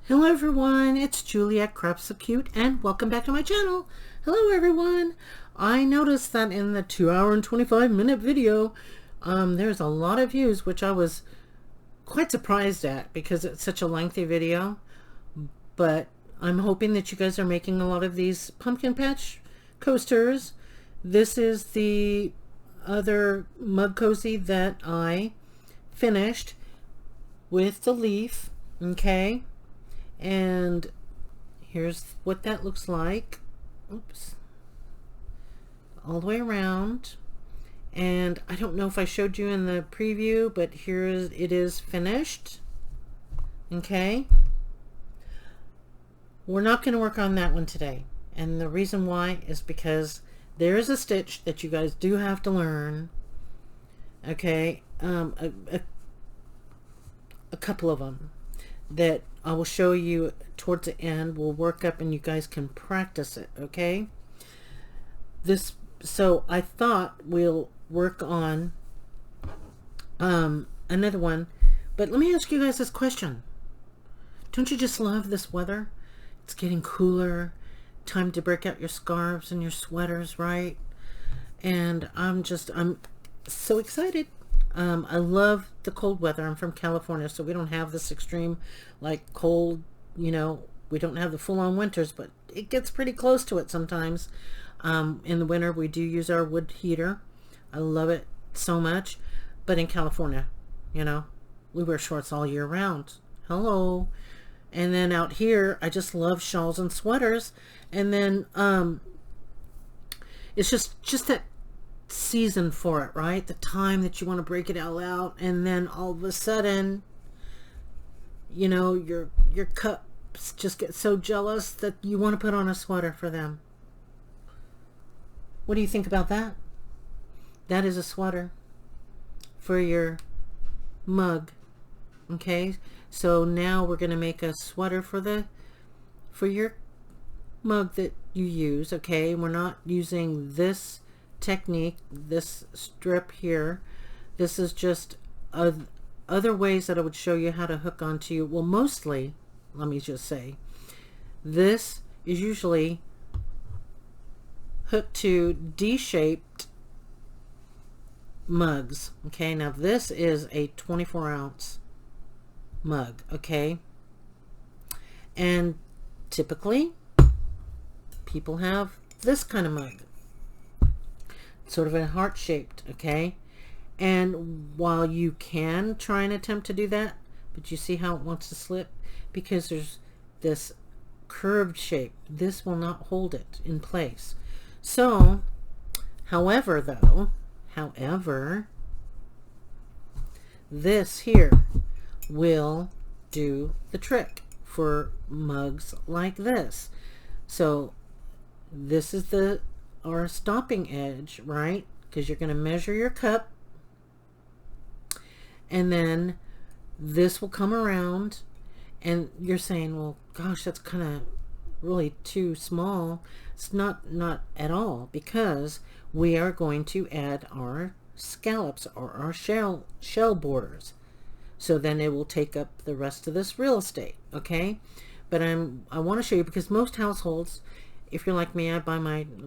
Hello everyone, it's Juliet Crafts So Cute and welcome back to my channel. Hello everyone. I noticed that in the 2 hour and 25-minute video, there's a lot of views, which I was quite surprised at because it's such a lengthy video. But I'm hoping that you guys are making a lot of these pumpkin patch coasters. This is the other mug cozy that I finished with the leaf, okay? And here's what that looks like. Oops. All the way around. And I don't know if I showed you in the preview, but here it is finished. Okay. We're not going to work on that one today. And the reason why is because there is a stitch that you guys do have to learn. Okay. A couple of them that I will show you towards the end. We'll work up and you guys can practice it, okay? So I thought we'll work on another one, but let me ask you guys this question. Don't you just love this weather? It's getting cooler, time to break out your scarves and your sweaters, right? And I'm so excited. I love the cold weather. I'm from California, so we don't have this extreme, like, cold, you know, we don't have the full-on winters, but it gets pretty close to it sometimes. In the winter, we do use our wood heater. I love it so much. But in California, you know, we wear shorts all year round. Hello. And then out here, I just love shawls and sweaters. And then it's just that season for it, right? The time that you want to break it all out, and then all of a sudden, you know, your cups just get so jealous that you want to put on a sweater for them. What do you think about that? That is a sweater for your mug. Okay, so now we're going to make a sweater for your mug that you use. Okay, we're not using this technique, this strip here. This is just other ways that I would show you how to hook onto you. Well, mostly, let me just say, this is usually hooked to D-shaped mugs. Okay, now this is a 24-ounce mug. Okay, and typically people have this kind of mug, sort of a heart shaped. Okay, and while you can try and attempt to do that, but you see how it wants to slip because there's this curved shape. This will not hold it in place. So however, this here will do the trick for mugs like this. So this is our stopping edge, right? Because you're going to measure your cup, and then this will come around, and you're saying, well, gosh, that's kind of really too small. It's not at all, because we are going to add our scallops or our shell borders. So then it will take up the rest of this real estate, okay? But I want to show you, because most households, if you're like me,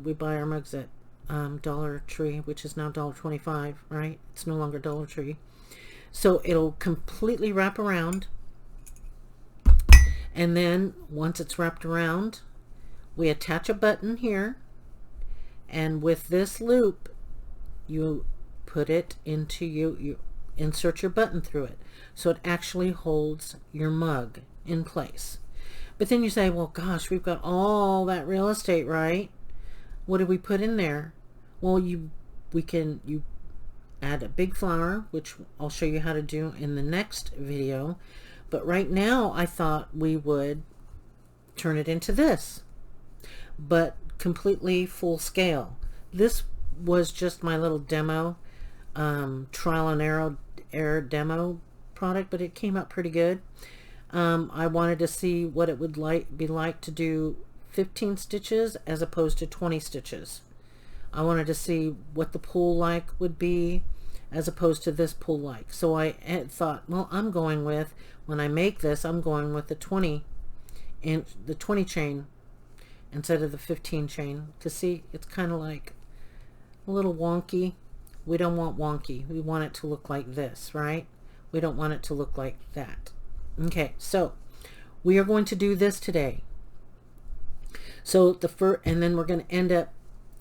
we buy our mugs at Dollar Tree, which is now $1.25, right? It's no longer Dollar Tree. So it'll completely wrap around, and then once it's wrapped around, we attach a button here, and with this loop, you put it into you insert your button through it, so it actually holds your mug in place. But then you say, well, gosh, we've got all that real estate, right? What do we put in there? Well, you add a big flower, which I'll show you how to do in the next video. But right now, I thought we would turn it into this, but completely full scale. This was just my little demo, trial and error demo product, but it came out pretty good. I wanted to see what it would be like to do 15 stitches as opposed to 20 stitches. I wanted to see what the pull like would be as opposed to this pull like. So I had thought, well, when I make this, I'm going with the 20 in the 20 chain instead of the 15 chain, because see, it's kind of like a little wonky. We don't want wonky. We want it to look like this, right? We don't want it to look like that. Okay, so we are going to do this today. So the first, and then we're going to end up,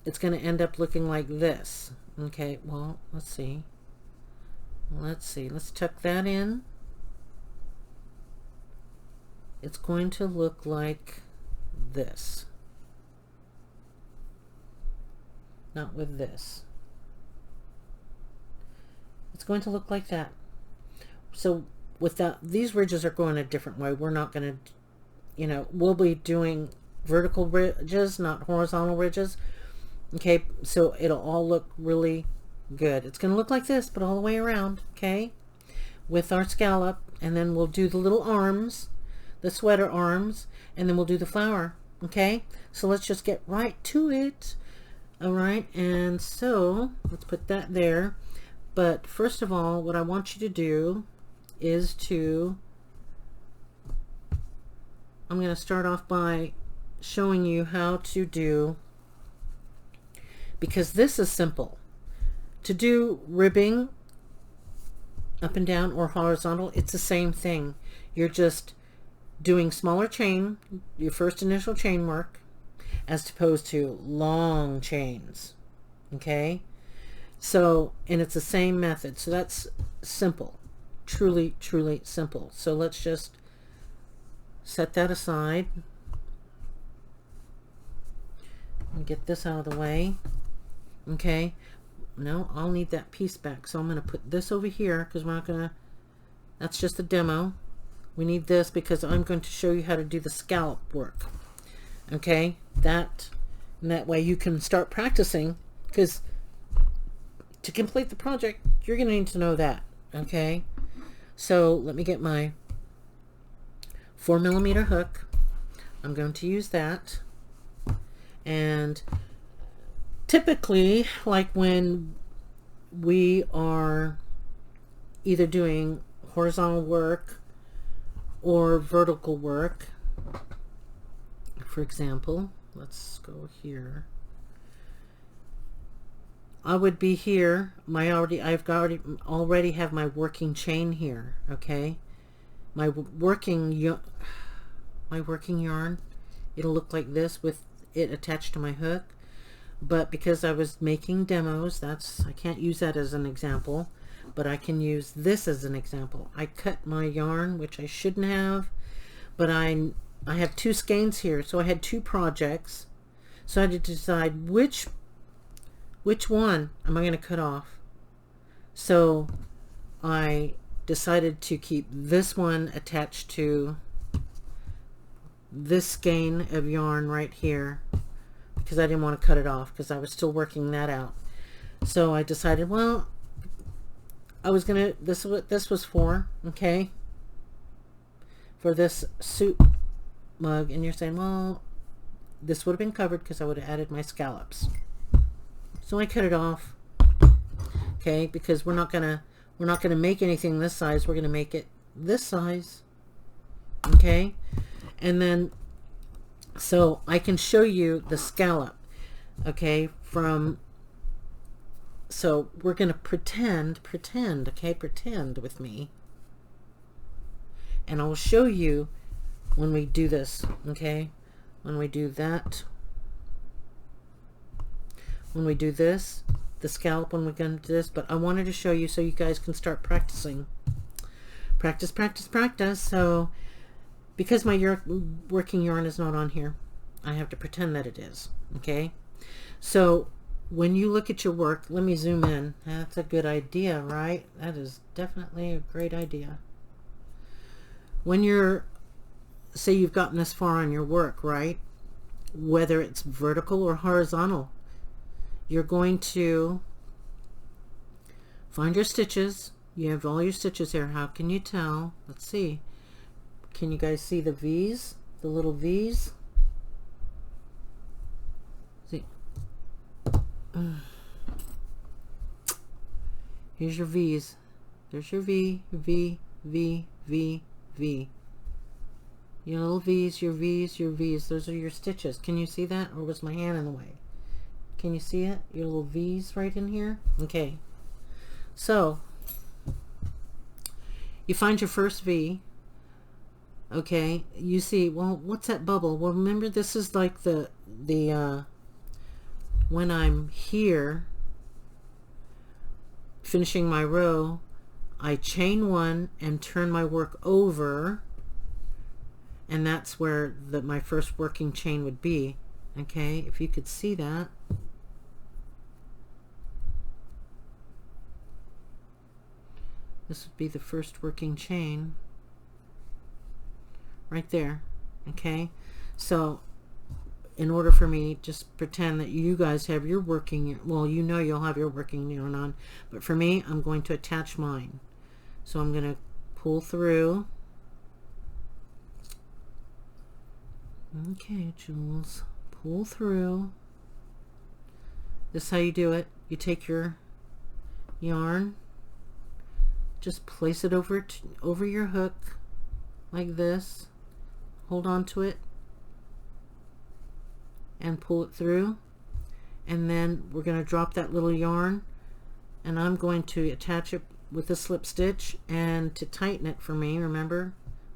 it's going to end up looking like this. Okay, well, let's see. Let's tuck that in. It's going to look like this. Not with this. It's going to look like that. So with that, these ridges are going a different way. We're not going to, you know, we'll be doing vertical ridges, not horizontal ridges. Okay, so it'll all look really good. It's going to look like this, but all the way around, okay, with our scallop. And then we'll do the little arms, the sweater arms, and then we'll do the flower. Okay, so let's just get right to it. All right, and so let's put that there. But first of all, what I want you to do is I'm going to start off by showing you how to do, because this is simple. To do ribbing up and down or horizontal, it's the same thing. You're just doing smaller chain, your first initial chain work, as opposed to long chains. Okay, so, and it's the same method. So that's simple, truly simple. So let's just set that aside and get this out of the way. Okay, no, I'll need that piece back, so I'm going to put this over here, because we're not going to, that's just a demo. We need this because I'm going to show you how to do the scallop work. Okay, that way you can start practicing, because to complete the project you're going to need to know that. Okay, so let me get my 4mm hook. I'm going to use that. And typically, like when we are either doing horizontal work or vertical work, for example, let's go here. I would be here. I've already have my working chain here. Okay, my working yarn. It'll look like this with it attached to my hook. But because I was making demos, I can't use that as an example, but I can use this as an example. I cut my yarn, which I shouldn't have, but I have two skeins here, so I had two projects. So I had to decide which one am I going to cut off. So I decided to keep this one attached to this skein of yarn right here, because I didn't want to cut it off, because I was still working that out. So I decided, well, I was gonna, this is what this was for, okay, for this soup mug. And you're saying, well, this would have been covered because I would have added my scallops. So I cut it off, okay, because we're not gonna make anything this size. We're gonna make it this size, okay. And then, so I can show you the scallop, okay, so we're going to pretend, okay, pretend with me. And I'll show you when we do this, okay, when we do that, when we do this, the scallop, when we're going to do this. But I wanted to show you so you guys can start practicing. Practice. So, because my working yarn is not on here, I have to pretend that it is. Okay, so when you look at your work, let me zoom in. That's a good idea, right? That is definitely a great idea. When you're, say you've gotten this far on your work, right, whether it's vertical or horizontal, you're going to find your stitches. You have all your stitches here. How can you tell? Let's see. Can you guys see the V's? The little V's? See? Here's your V's. There's your V, V, V, V, V. Your little V's, your V's, your V's. Those are your stitches. Can you see that? Or was my hand in the way? Can you see it? Your little V's right in here? Okay. So, you find your first V. Okay. You see, well, what's that bubble? Well, remember this is like the when I'm here finishing my row, I chain one and turn my work over, and that's where my first working chain would be. Okay, if you could see that. This would be the first working chain right there. Okay, so in order for me, just pretend that you guys have your working, well, you know you'll have your working yarn on, but for me, I'm going to attach mine. So I'm going to pull through. Okay, Jules, pull through. This is how you do it. You take your yarn, just place it over your hook like this, hold on to it, and pull it through, and then we're going to drop that little yarn, and I'm going to attach it with a slip stitch, and to tighten it for me, remember,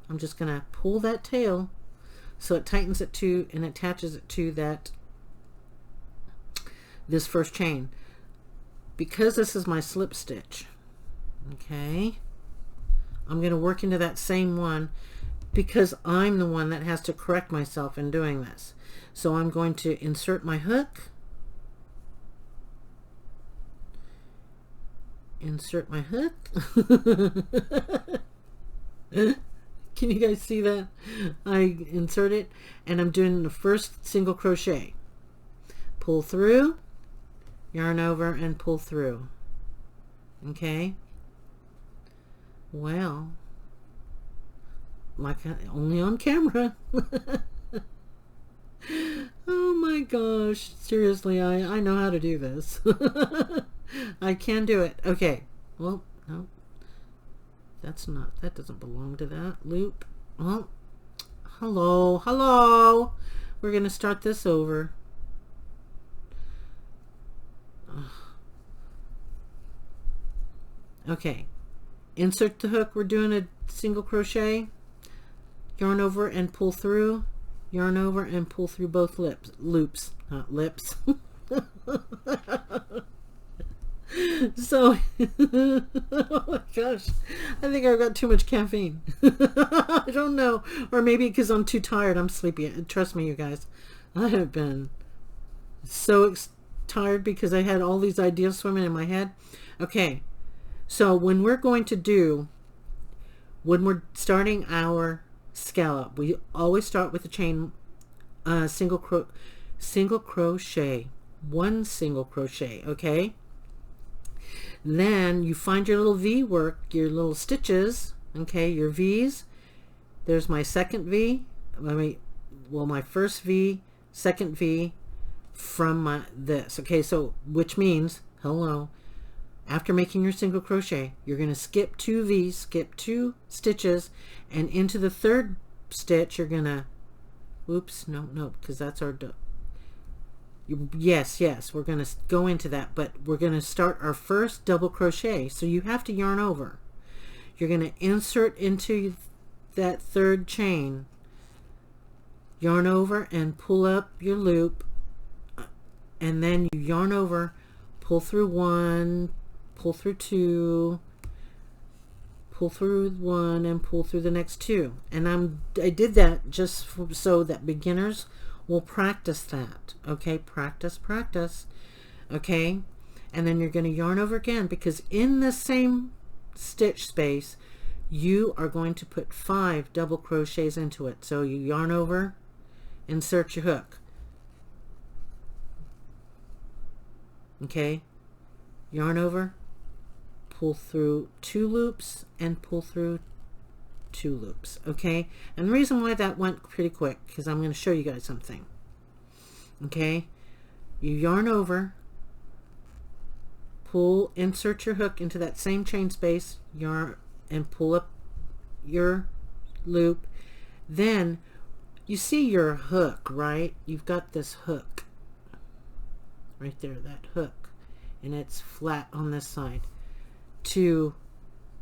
I'm just going to pull that tail so it tightens it to and attaches it to this first chain. Because this is my slip stitch, okay, I'm going to work into that same one because I'm the one that has to correct myself in doing this. So I'm going to insert my hook, insert my hook. Can you guys see that? I insert it and I'm doing the first single crochet, pull through, yarn over, and pull through. Okay, well, like only on camera. Oh my gosh, seriously, I know how to do this. I can do it. Okay, well, no, that doesn't belong to that loop. Well, hello, we're gonna start this over. Okay, insert the hook, we're doing a single crochet, yarn over and pull through, yarn over and pull through both loops, not lips. So, oh my gosh, I think I've got too much caffeine. I don't know, or maybe because I'm too tired, I'm sleepy. Trust me, you guys, I have been so tired because I had all these ideas swimming in my head. Okay, so when we're starting our scallop, we always start with a chain, single crochet, one single crochet. Okay, then you find your little V work, your little stitches. Okay, your V's. There's my second V. My first V, second V from this. Okay, so which means, hello, after making your single crochet, you're going to skip 2 V's, skip 2 stitches, and into the third stitch you're going to, oops, no, because that's our, yes, we're going to go into that, but we're going to start our first double crochet. So you have to yarn over. You're going to insert into that third chain, yarn over and pull up your loop, and then you yarn over, pull through 1, pull through 2, pull through 1, and pull through the next 2. And I did that just so that beginners will practice that. Okay, practice. Okay, and then you're going to yarn over again, because in the same stitch space you are going to put 5 double crochets into it. So you yarn over, insert your hook. Okay, yarn over, pull through 2 loops and pull through 2 loops. Okay, and the reason why that went pretty quick, because I'm going to show you guys something. Okay, you yarn over, pull, insert your hook into that same chain space, yarn and pull up your loop, Then you see your hook, right? You've got this hook right there, that hook, and it's flat on this side. To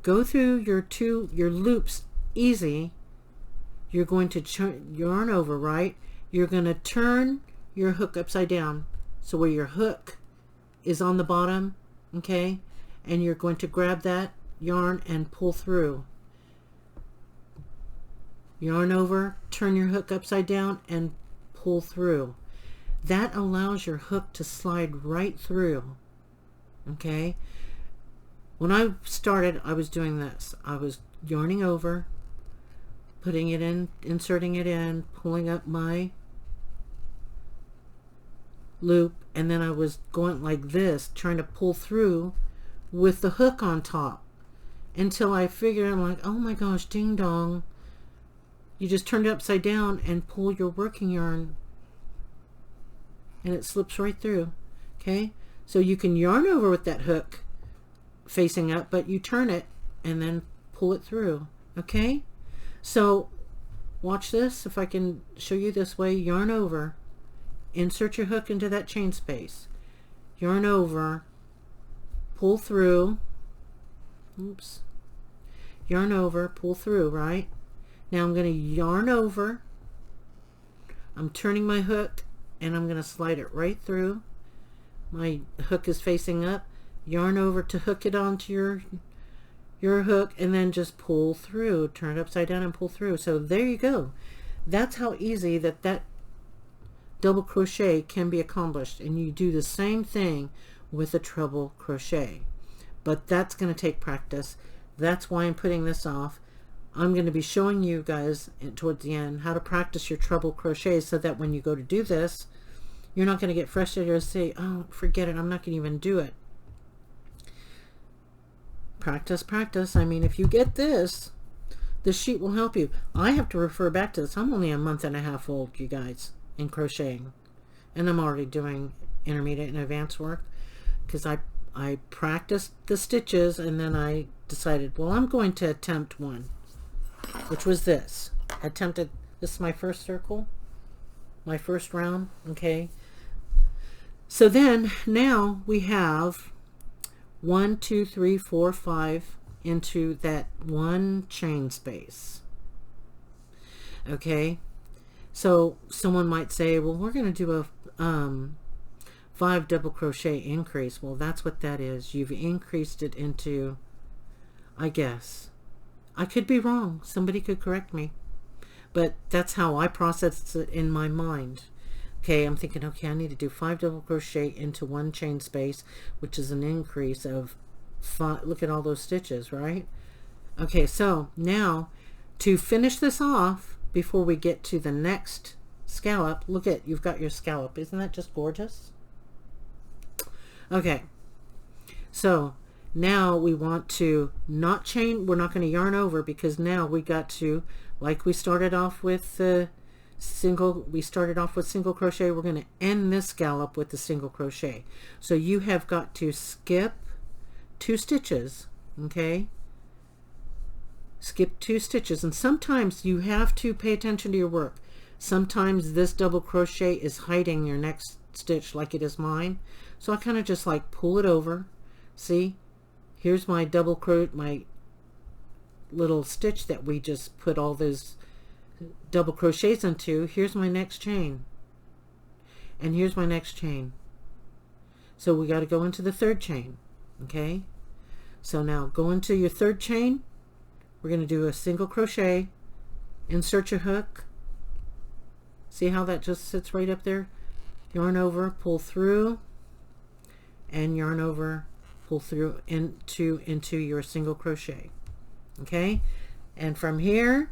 go through your loops easy, you're going to yarn over, right? You're going to turn your hook upside down, so where your hook is on the bottom, okay, and you're going to grab that yarn and pull through. Yarn over, turn your hook upside down and pull through. That allows your hook to slide right through. Okay, when I started, I was doing this. I was yarning over, putting it in, inserting it in, pulling up my loop, and then I was going like this, trying to pull through with the hook on top, until I figured, I'm like, oh my gosh, ding dong, you just turn it upside down and pull your working yarn and it slips right through. Okay, so you can yarn over with that hook facing up, but you turn it and then pull it through. Okay, so watch this. If I can show you this way, yarn over, insert your hook into that chain space, yarn over, pull through, oops, yarn over, pull through, right? Now I'm going to yarn over, I'm turning my hook, and I'm going to slide it right through. My hook is facing up, yarn over to hook it onto your hook, and then just pull through, turn it upside down and pull through. So there you go. That's how easy that double crochet can be accomplished. And you do the same thing with a treble crochet, but that's going to take practice. That's why I'm putting this off. I'm going to be showing you guys towards the end how to practice your treble crochets, so that when you go to do this, you're not going to get frustrated or say, oh, forget it, I'm not going to even do it. Practice, practice. I mean, if you get this, this sheet will help you. I have to refer back to this. I'm only a month and a half old, you guys, in crocheting, and I'm already doing intermediate and advanced work, because I practiced the stitches, and then I decided, well, I'm going to attempt one, which was this. This is my first circle, my first round. Okay, so then now we have 1, 2, 3, 4, 5 into that one chain space. Okay, so someone might say, well, we're going to do a 5 double crochet increase. Well, that's what that is. You've increased it into, I guess, I could be wrong, somebody could correct me, but that's how I processed it in my mind. Okay, I'm thinking, okay, I need to do 5 double crochet into one chain space, which is an increase of 5. Look at all those stitches, right? Okay, so now to finish this off before we get to the next scallop, look at, you've got your scallop. Isn't that just gorgeous? Okay, so now we want to not chain, we're not going to yarn over, because now we got to, like we started off with single crochet, we're going to end this scallop with the single crochet. So you have got to skip 2 stitches, okay? Skip 2 stitches, and sometimes you have to pay attention to your work. Sometimes this double crochet is hiding your next stitch, like it is mine. So I kind of just like pull it over. See, here's my my little stitch that we just put all those double crochets into. Here's my next chain, and here's my next chain. So we got to go into the 3rd chain. Okay, so now go into your 3rd chain. We're going to do a single crochet, insert your hook. See how that just sits right up there? Yarn over, pull through, and yarn over, pull through into your single crochet. Okay, and from here,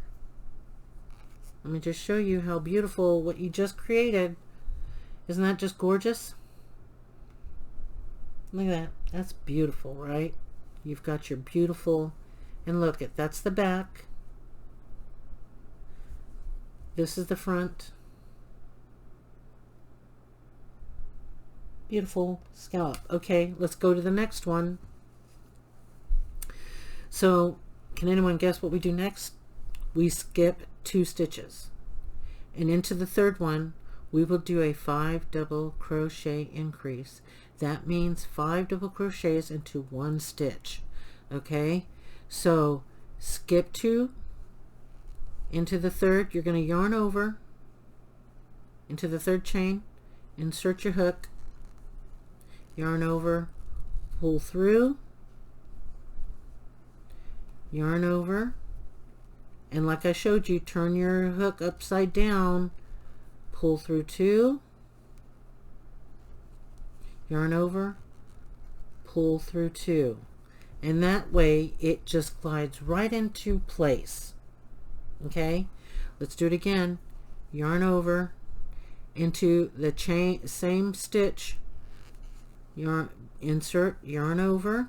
let me just show you how beautiful what you just created. Isn't that just gorgeous? Look at that. That's beautiful, right? You've got your beautiful, and look at, that's the back. This is the front. Beautiful scallop. Okay, let's go to the next one. So, can anyone guess what we do next? we skip 2 stitches, and into the third one we will do a 5 double crochet increase. That means 5 double crochets into 1 stitch. Okay, so skip 2 into the third. You're going to yarn over into the third chain, insert your hook, yarn over, pull through, yarn over, and like I showed you, turn your hook upside down, pull through 2, yarn over, pull through 2, and that way it just glides right into place. Okay, let's do it again. Yarn over into the chain, same stitch, yarn, insert, yarn over,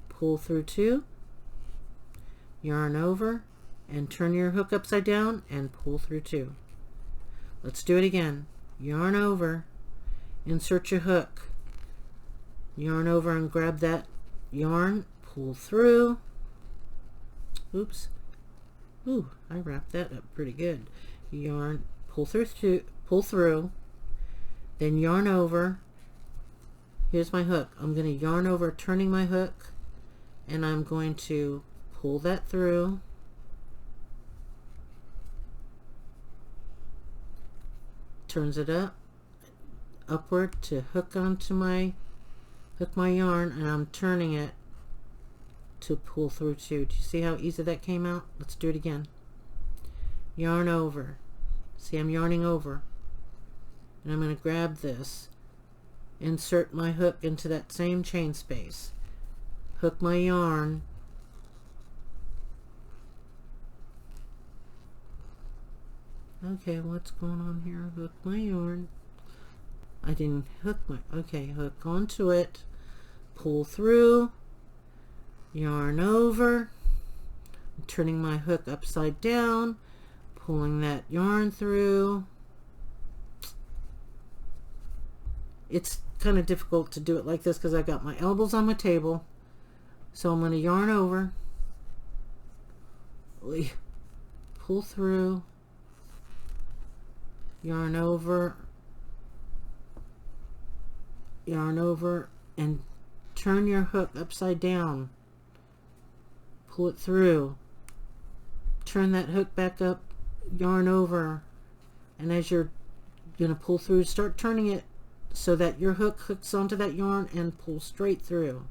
pull through 2, yarn over, and turn your hook upside down and pull through 2. Let's do it again. Yarn over, insert your hook, yarn over and grab that yarn, pull through. Oops. Ooh, I wrapped that up pretty good. Yarn, pull through, then yarn over. Here's my hook. I'm going to yarn over, turning my hook, and I'm going to pull that through, turns it upward to hook my yarn, and I'm turning it to pull through 2. Do you see how easy that came out? Let's do it again. Yarn over. See, I'm yarning over, and I'm going to grab this, insert my hook into that same chain space, hook my yarn, okay, what's going on here? Hook my yarn. I didn't hook my, okay, hook onto it, pull through, yarn over, I'm turning my hook upside down, pulling that yarn through. It's kind of difficult to do it like this because I got my elbows on my table. So I'm going to yarn over, pull through, yarn over, and turn your hook upside down, pull it through, turn that hook back up, yarn over, and as you're going to pull through, start turning it so that your hook hooks onto that yarn and pull straight through.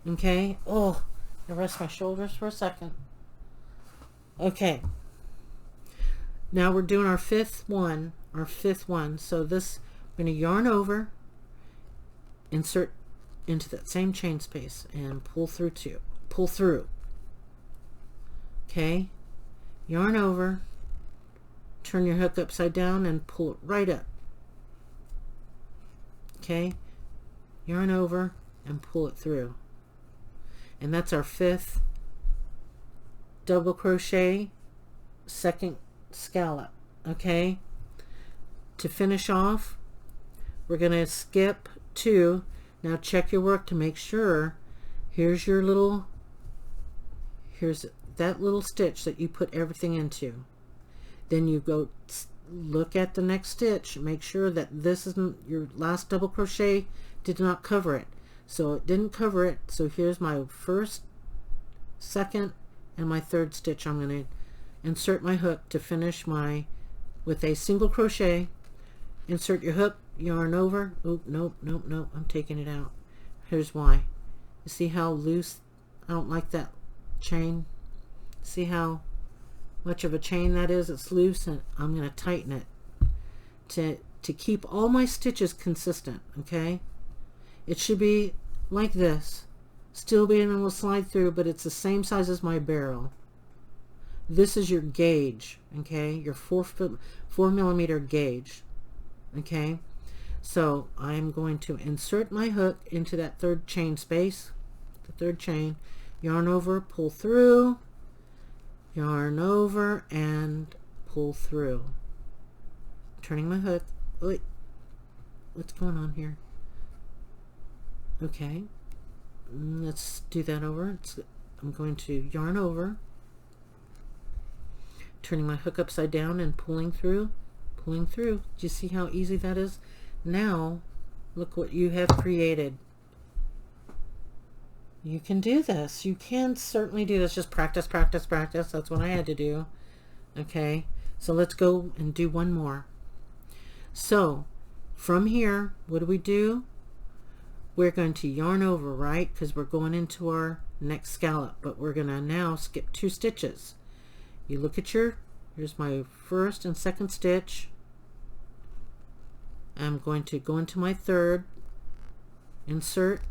Okay, oh, I rest my shoulders for a second. Okay, now we're doing our fifth one. So this, I'm going to yarn over, insert into that same chain space, and pull through. Okay, yarn over, turn your hook upside down and pull it right up. Okay, yarn over and pull it through, and that's our 5th double crochet, 2nd scallop. Okay, to finish off, we're going to skip 2. Now check your work to make sure. Here's that little stitch that you put everything into. Then you go look at the next stitch, make sure that this isn't your last double crochet, did not cover it. So it didn't cover it, so here's my 1st, 2nd, and my 3rd stitch. I'm going to insert my hook to finish with a single crochet. Insert your hook, yarn over. Oop, nope, I'm taking it out. Here's why. You see how loose? I don't like that chain. See how much of a chain that is? It's loose, and I'm going to tighten it to keep all my stitches consistent. Okay, it should be like this, still being able to slide through, but it's the same size as my barrel. This is your gauge. Okay, your 4mm gauge. Okay, so I'm going to insert my hook into that 3rd chain space, the 3rd chain, yarn over, pull through, yarn over, and pull through, turning my hook. Wait, what's going on here? Okay, let's do that over. I'm going to yarn over, turning my hook upside down and pulling through. Do you see how easy that is? Now look what you have created. You can do this. You can certainly do this. Just practice, practice, practice. That's what I had to do. Okay, so let's go and do one more. So from here, what do? We're going to yarn over, right? Because we're going into our next scallop, but we're going to now skip 2 stitches. You look at here's my first and second stitch. I'm going to go into my third, insert,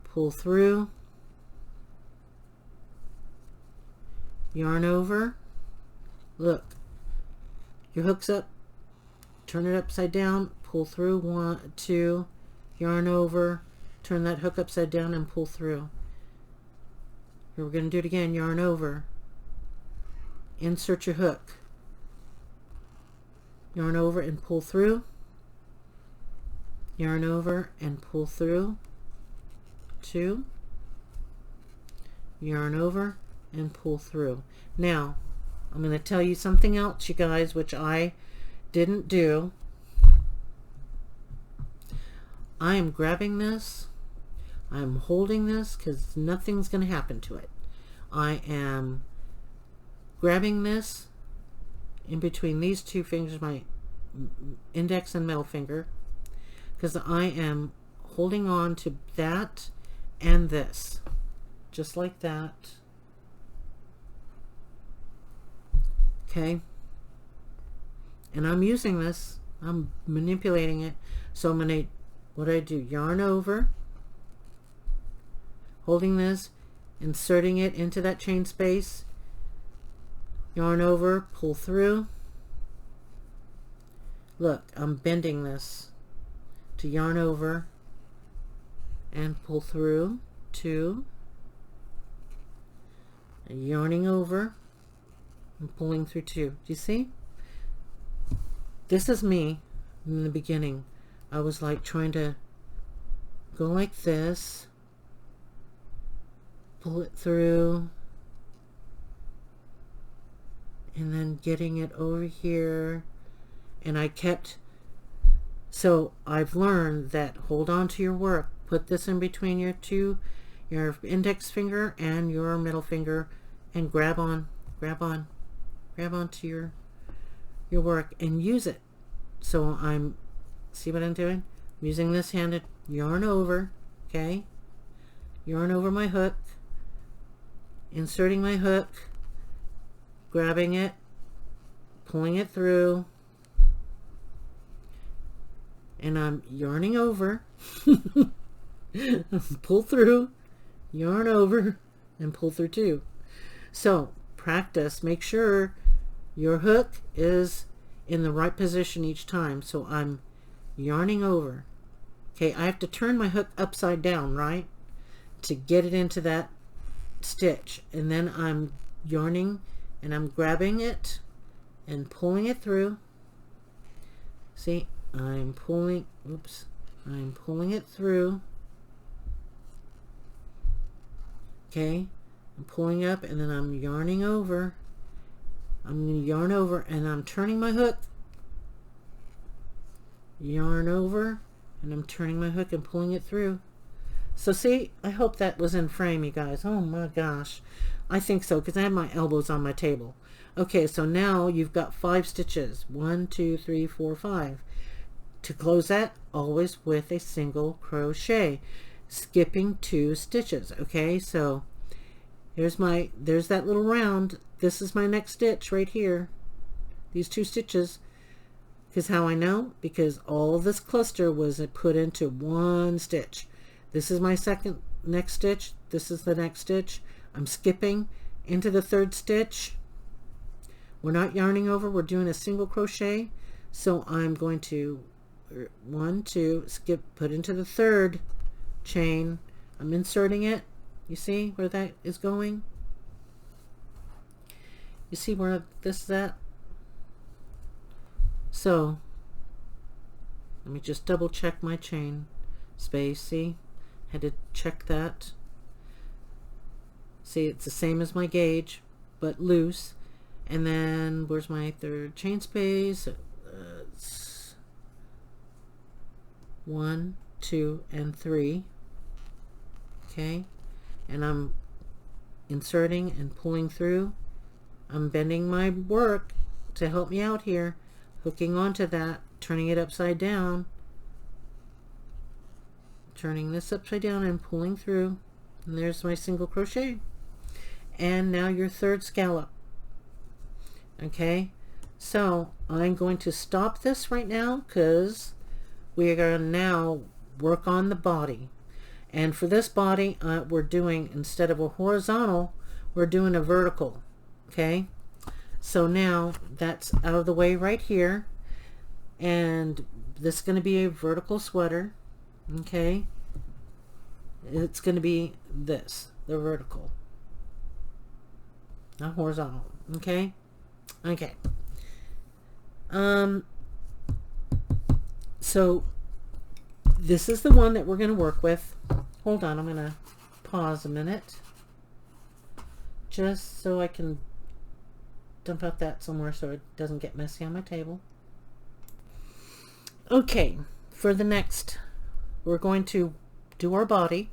pull through, yarn over. Look, your hook's up, turn it upside down, pull through, 1, 2, yarn over, turn that hook upside down and pull through. Here we're going to do it again, yarn over, insert your hook, yarn over and pull through, yarn over and pull through, 2, yarn over and pull through. Now I'm going to tell you something else, you guys, which I didn't do. I am grabbing this, I'm holding this because nothing's going to happen to it. I am grabbing this in between these 2 fingers, my index and middle finger, because I am holding on to that and this, just like that. Okay, and I'm using this, I'm manipulating it. So I'm going to, what do I do? Yarn over, holding this, inserting it into that chain space, yarn over, pull through. Look, I'm bending this to yarn over and pull through, 2, and yarning over and pulling through 2. Do you see? This is me in the beginning. I was like trying to go like this, pull it through, and then getting it over here, and I kept, so I've learned that hold on to your work, put this in between your index finger and your middle finger, and grab onto your work and use it. So I'm, see what I'm doing? I'm using this hand to yarn over, okay? Yarn over my hook, inserting my hook, grabbing it, pulling it through, and I'm yarning over, pull through, yarn over, and pull through 2. So practice, make sure your hook is in the right position each time. So I'm yarning over. Okay, I have to turn my hook upside down, right, to get it into that stitch, and then I'm yarning and I'm grabbing it and pulling it through. See, I'm pulling, oops, I'm pulling it through. Okay, I'm pulling up and then I'm yarning over. I'm going to yarn over and I'm turning my hook, yarn over, and I'm turning my hook and pulling it through. So see, I hope that was in frame, you guys. Oh my gosh, I think so, because I have my elbows on my table. Okay, so now you've got 5 stitches, 1, 2, 3, 4, 5. To close that, always with a single crochet, skipping 2 stitches. Okay, so there's that little round. This is my next stitch right here, these 2 stitches. Because how I know? Because all this cluster was put into 1 stitch. This is my next stitch. This is the next stitch. I'm skipping into the 3rd stitch. We're not yarning over, we're doing a single crochet. So I'm going to 1, 2, skip, put into the 3rd chain. I'm inserting it. You see where that is going? You see where this is at? So let me just double check my chain space. See, had to check that. See, it's the same as my gauge, but loose. And then where's my third chain space? It's 1, 2, and 3. Okay, and I'm inserting and pulling through. I'm bending my work to help me out here, hooking onto that, turning it upside down, turning this upside down and pulling through, and there's my single crochet. And now your third scallop. Okay, so I'm going to stop this right now because we are going to now work on the body. And for this body, we're doing, instead of a horizontal, we're doing a vertical. Okay, so now that's out of the way right here, and this is going to be a vertical sweater. Okay, it's going to be this, the vertical, not horizontal. Okay. Okay. So this is the one that we're going to work with. Hold on, I'm going to pause a minute just so I can dump out that somewhere so it doesn't get messy on my table. Okay, for the next, we're going to do our body.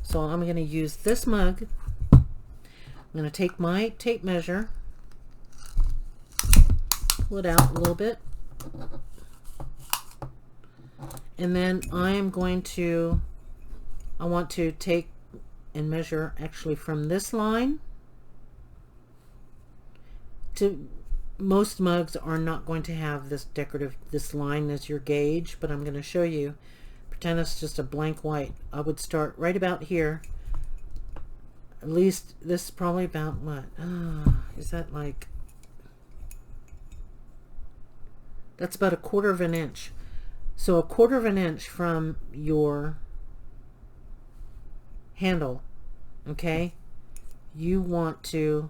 So I'm going to use this mug. I'm going to take my tape measure, pull it out a little bit, and then I want to take and measure actually from this line to, most mugs are not going to have this this line as your gauge, but I'm going to show you. Pretend it's just a blank white. I would start right about here. At least this is probably about what? Is that like, that's about 1/4 of an inch. So 1/4 of an inch from your handle, okay, you want to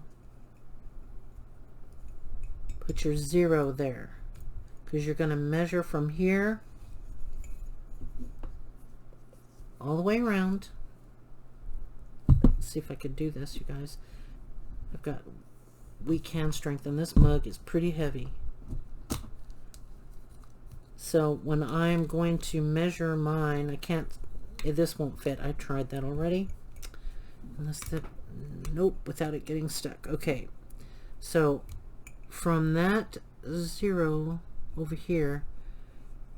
put your 0 there because you're going to measure from here all the way around. Let's see if I could do this, you guys. I've got weak hand strength and this mug is pretty heavy. So when I'm going to measure mine, I can't, this won't fit. I tried that already. Unless that, nope, without it getting stuck. Okay, so from that 0 over here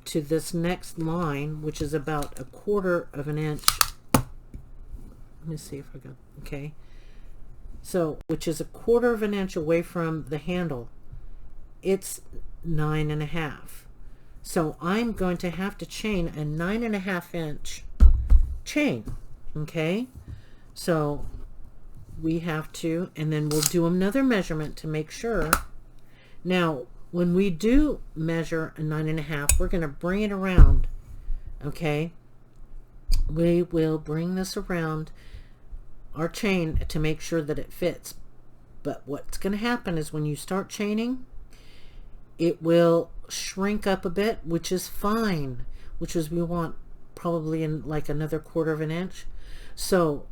to this next line, which is about 1/4 of an inch. Let me see if I got, okay. So, which is 1/4 of an inch away from the handle, it's 9.5. So I'm going to have to chain a 9.5 inch chain. Okay, so we have to, and then we'll do another measurement to make sure. Now when we do measure a 9.5, we're going to bring it around. Okay, we will bring this around our chain to make sure that it fits. But what's going to happen is when you start chaining, it will shrink up a bit, which is fine, which is we want probably in like another 1/4 of an inch. So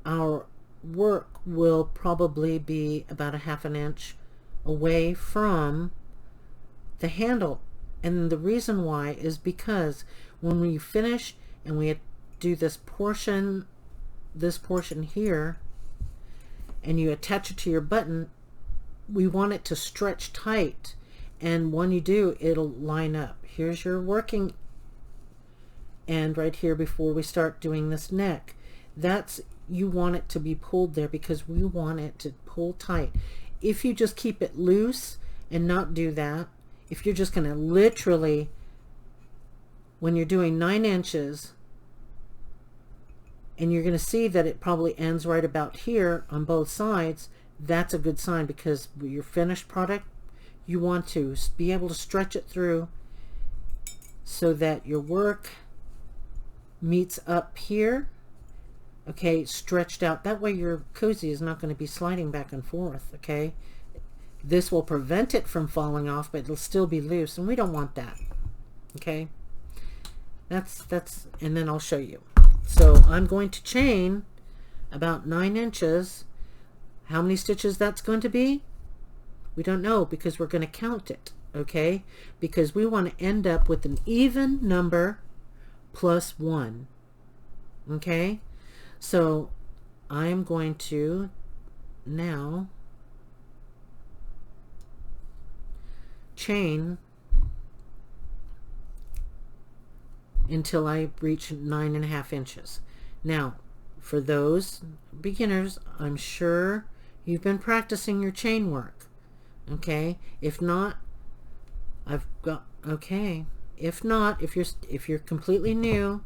our work will probably be about 1/2 an inch away from the handle. And the reason why is because when we finish and we do this portion here, and you attach it to your button, we want it to stretch tight, and when you do, it'll line up. Here's your working end right here before we start doing this neck. That's, you want it to be pulled there because we want it to pull tight. If you just keep it loose and not do that, if you're just going to literally, when you're doing 9 inches, and you're going to see that it probably ends right about here on both sides, that's a good sign, because your finished product, you want to be able to stretch it through so that your work meets up here. Okay, stretched out. That way your cozy is not going to be sliding back and forth. Okay, this will prevent it from falling off, but it'll still be loose, and we don't want that. Okay, that's and then I'll show you. So I'm going to chain about 9 inches. How many stitches that's going to be? We don't know, because we're going to count it, okay? Because we want to end up with an even number plus 1, okay? So I'm going to now chain until I reach 9.5 inches. Now, for those beginners, I'm sure you've been practicing your chain work. Okay? If not, if you're completely new,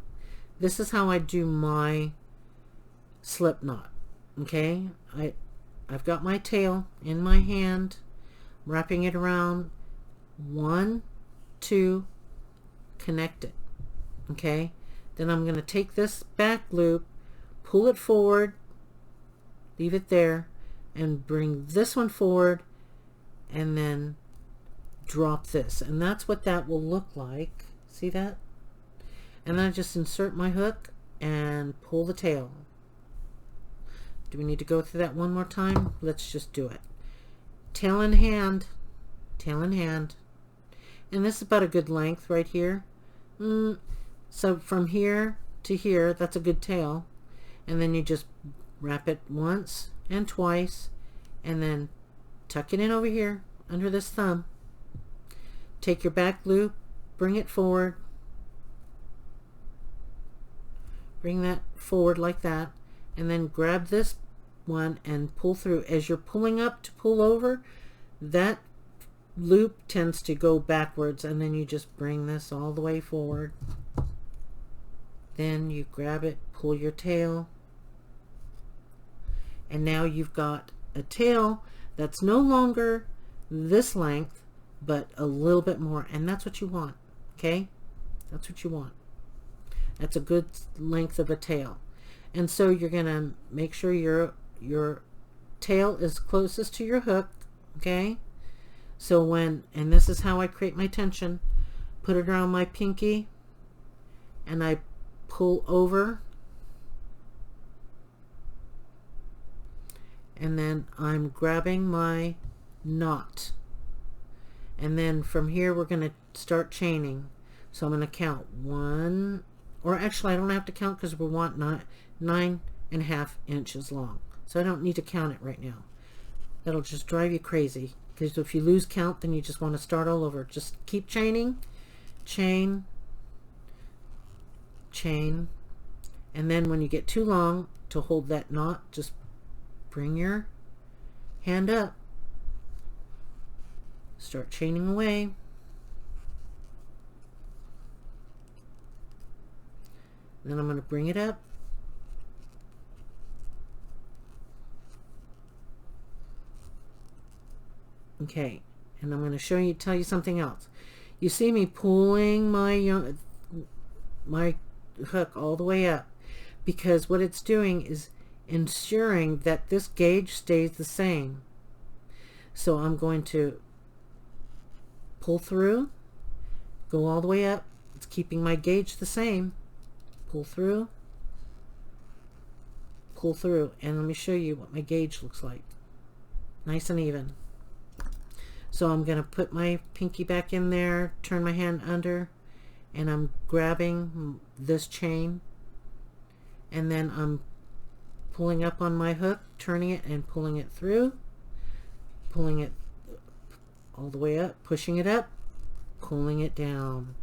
this is how I do my slip knot. Okay? I've got my tail in my hand, wrapping it around 1, 2, connect it. Okay? Then I'm going to take this back loop, pull it forward, leave it there, and bring this one forward, and then drop this. And that's what that will look like. See that? And then I just insert my hook and pull the tail. Do we need to go through that one more time? Let's just do it. Tail in hand, tail in hand. And this is about a good length right here. So from here to here, that's a good tail. And then you just wrap it once and twice, and then tuck it in over here under this thumb. Take your back loop, bring it forward, bring that forward like that, and then grab this one and pull through. As you're pulling up to pull over, that loop tends to go backwards, and then you just bring this all the way forward. Then you grab it, pull your tail, and now you've got a tail that's no longer this length, but a little bit more, and that's what you want. Okay? That's what you want. That's a good length of a tail. And so you're gonna make sure your tail is closest to your hook. Okay? So and this is how I create my tension. Put it around my pinky, and I pull over, and then I'm grabbing my knot, and then from here we're going to start chaining. So I'm going to count 1, or actually I don't have to count because we want 9.5 inches long, so I don't need to count it right now. That'll just drive you crazy, because if you lose count, then you just want to start all over. Just keep chaining, chain, chain, and then when you get too long to hold that knot, just bring your hand up, start chaining away, then I'm going to bring it up, okay, and I'm going to tell you something else. You see me pulling my hook all the way up, because what it's doing is ensuring that this gauge stays the same. So I'm going to pull through, go all the way up. It's keeping my gauge the same. Pull through, and let me show you what my gauge looks like. Nice and even. So I'm going to put my pinky back in there, turn my hand under, and I'm grabbing this chain, and then I'm pulling up on my hook, turning it and pulling it through, pulling it all the way up, pushing it up, pulling it down,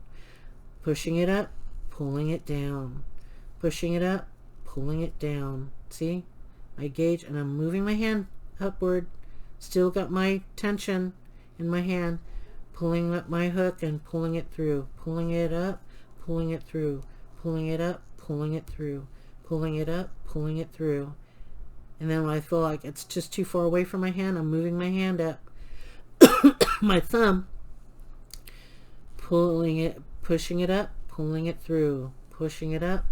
pushing it up, pulling it down, pushing it up, pulling it down. See my gauge, and I'm moving my hand upward, still got my tension in my hand, pulling up my hook and pulling it through, pulling it up, pulling it through, pulling it up, pulling it through, pulling it up, pulling it through. And then when I feel like it's just too far away from my hand, I'm moving my hand up, my thumb, pulling it, pushing it up, pulling it through, pushing it up,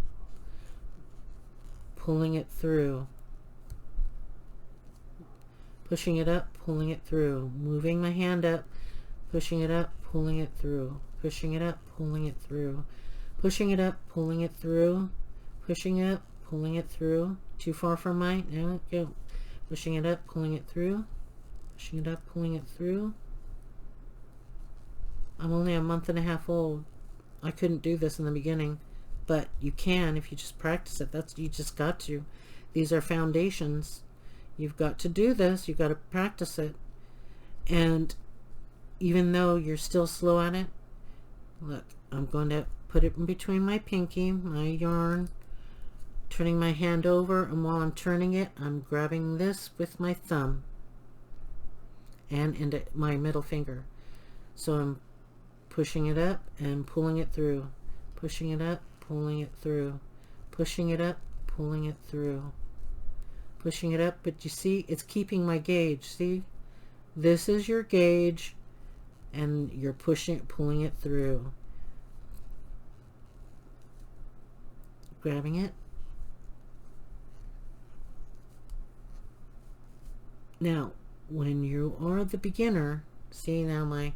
pulling it through, pushing it up, pulling it through, moving my hand up, pushing it up, pulling it through, pushing it up, pulling it through, pushing it up, pulling it through, pushing it up, pulling it through, Too far from my, there we go. Pushing it up, pulling it through. Pushing it up, pulling it through. I'm only a month and a half old. I couldn't do this in the beginning, but you can if you just practice it. You just got to. These are foundations. You've got to do this. You've got to practice it. And even though you're still slow at it, look, I'm going to put it in between my pinky, my yarn, turning my hand over, and while I'm turning it, I'm grabbing this with my thumb and into my middle finger. So I'm pushing it up and pulling it through, pushing it up, pulling it through, pushing it up, pulling it through, pushing it up. But you see, it's keeping my gauge. See, this is your gauge, and you're pushing it, pulling it through, grabbing it. Now, when you are the beginner, see now I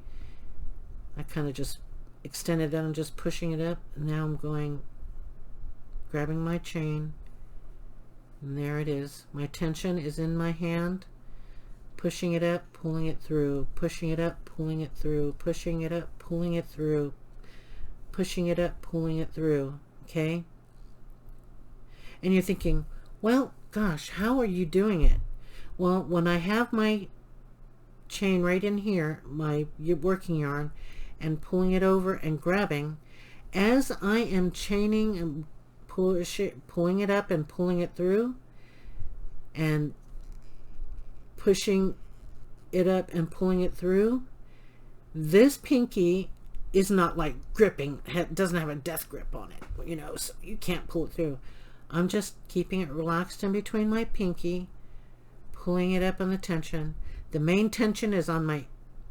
kind of just extended that. I'm just pushing it up. Now I'm going, grabbing my chain, and there it is. My tension is in my hand, pushing it up, pulling it through, pushing it up, pulling it through, pushing it up, pulling it through, pushing it up, pulling it through. Okay? And you're thinking, well, gosh, how are you doing it? Well, when I have my chain right in here, my working yarn, and pulling it over and grabbing, as I am chaining and pulling it up and pulling it through and pushing it up and pulling it through, this pinky is not like gripping, it doesn't have a death grip on it, you know, so you can't pull it through. I'm just keeping it relaxed in between my pinky, pulling it up on the tension. The main tension is on my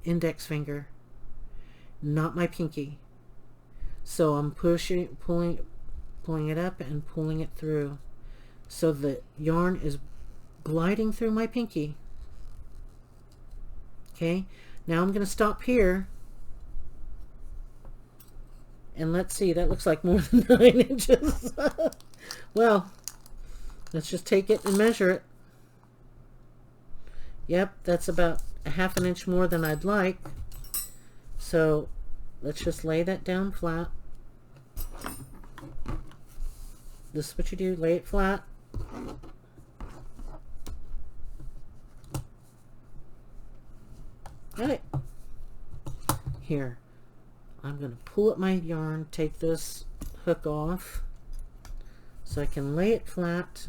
index finger, not my pinky. So I'm pushing, pulling it up and pulling it through. So the yarn is gliding through my pinky. Okay, now I'm going to stop here. And let's see, that looks like more than 9 inches. Well, let's just take it and measure it. Yep, that's about a ½ an inch more than I'd like. So let's just lay that down flat. This is what you do, lay it flat. Right. Here, I'm going to pull up my yarn, take this hook off so I can lay it flat.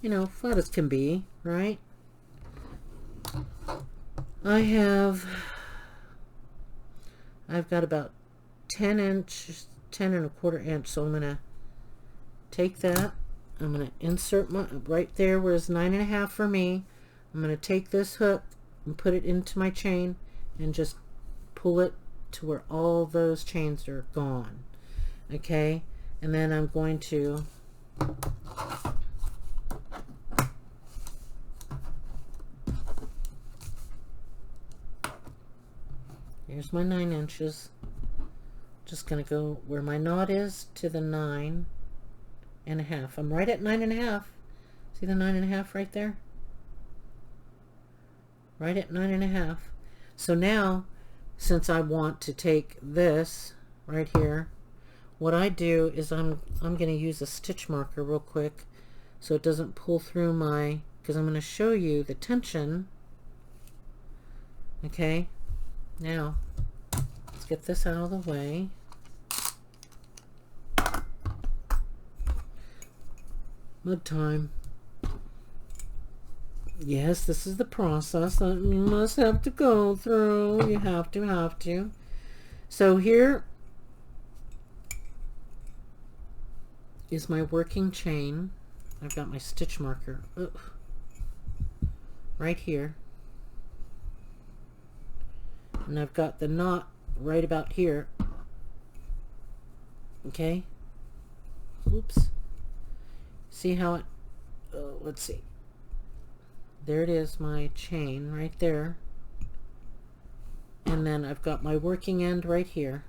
You know, flat as can be, right? I've got about 10 1/4 inch, so I'm going to take that, I'm going to insert my, right there where it's 9.5 for me, I'm going to take this hook and put it into my chain and just pull it to where all those chains are gone. Okay, and then I'm going to here's my 9 inches. Just going to go where my knot is to the 9.5. I'm right at 9.5. See the 9.5 right there? Right at 9.5. So now, since I want to take this right here, what I do is I'm going to use a stitch marker real quick so it doesn't pull through my, because I'm going to show you the tension. Okay, now let's get this out of the way. Mug time. Yes, this is the process that you must have to go through. You have to. So here is my working chain. I've got my stitch marker right here. And I've got the knot right about here. Okay. Oops. See how it, let's see. There it is, my chain right there. And then I've got my working end right here.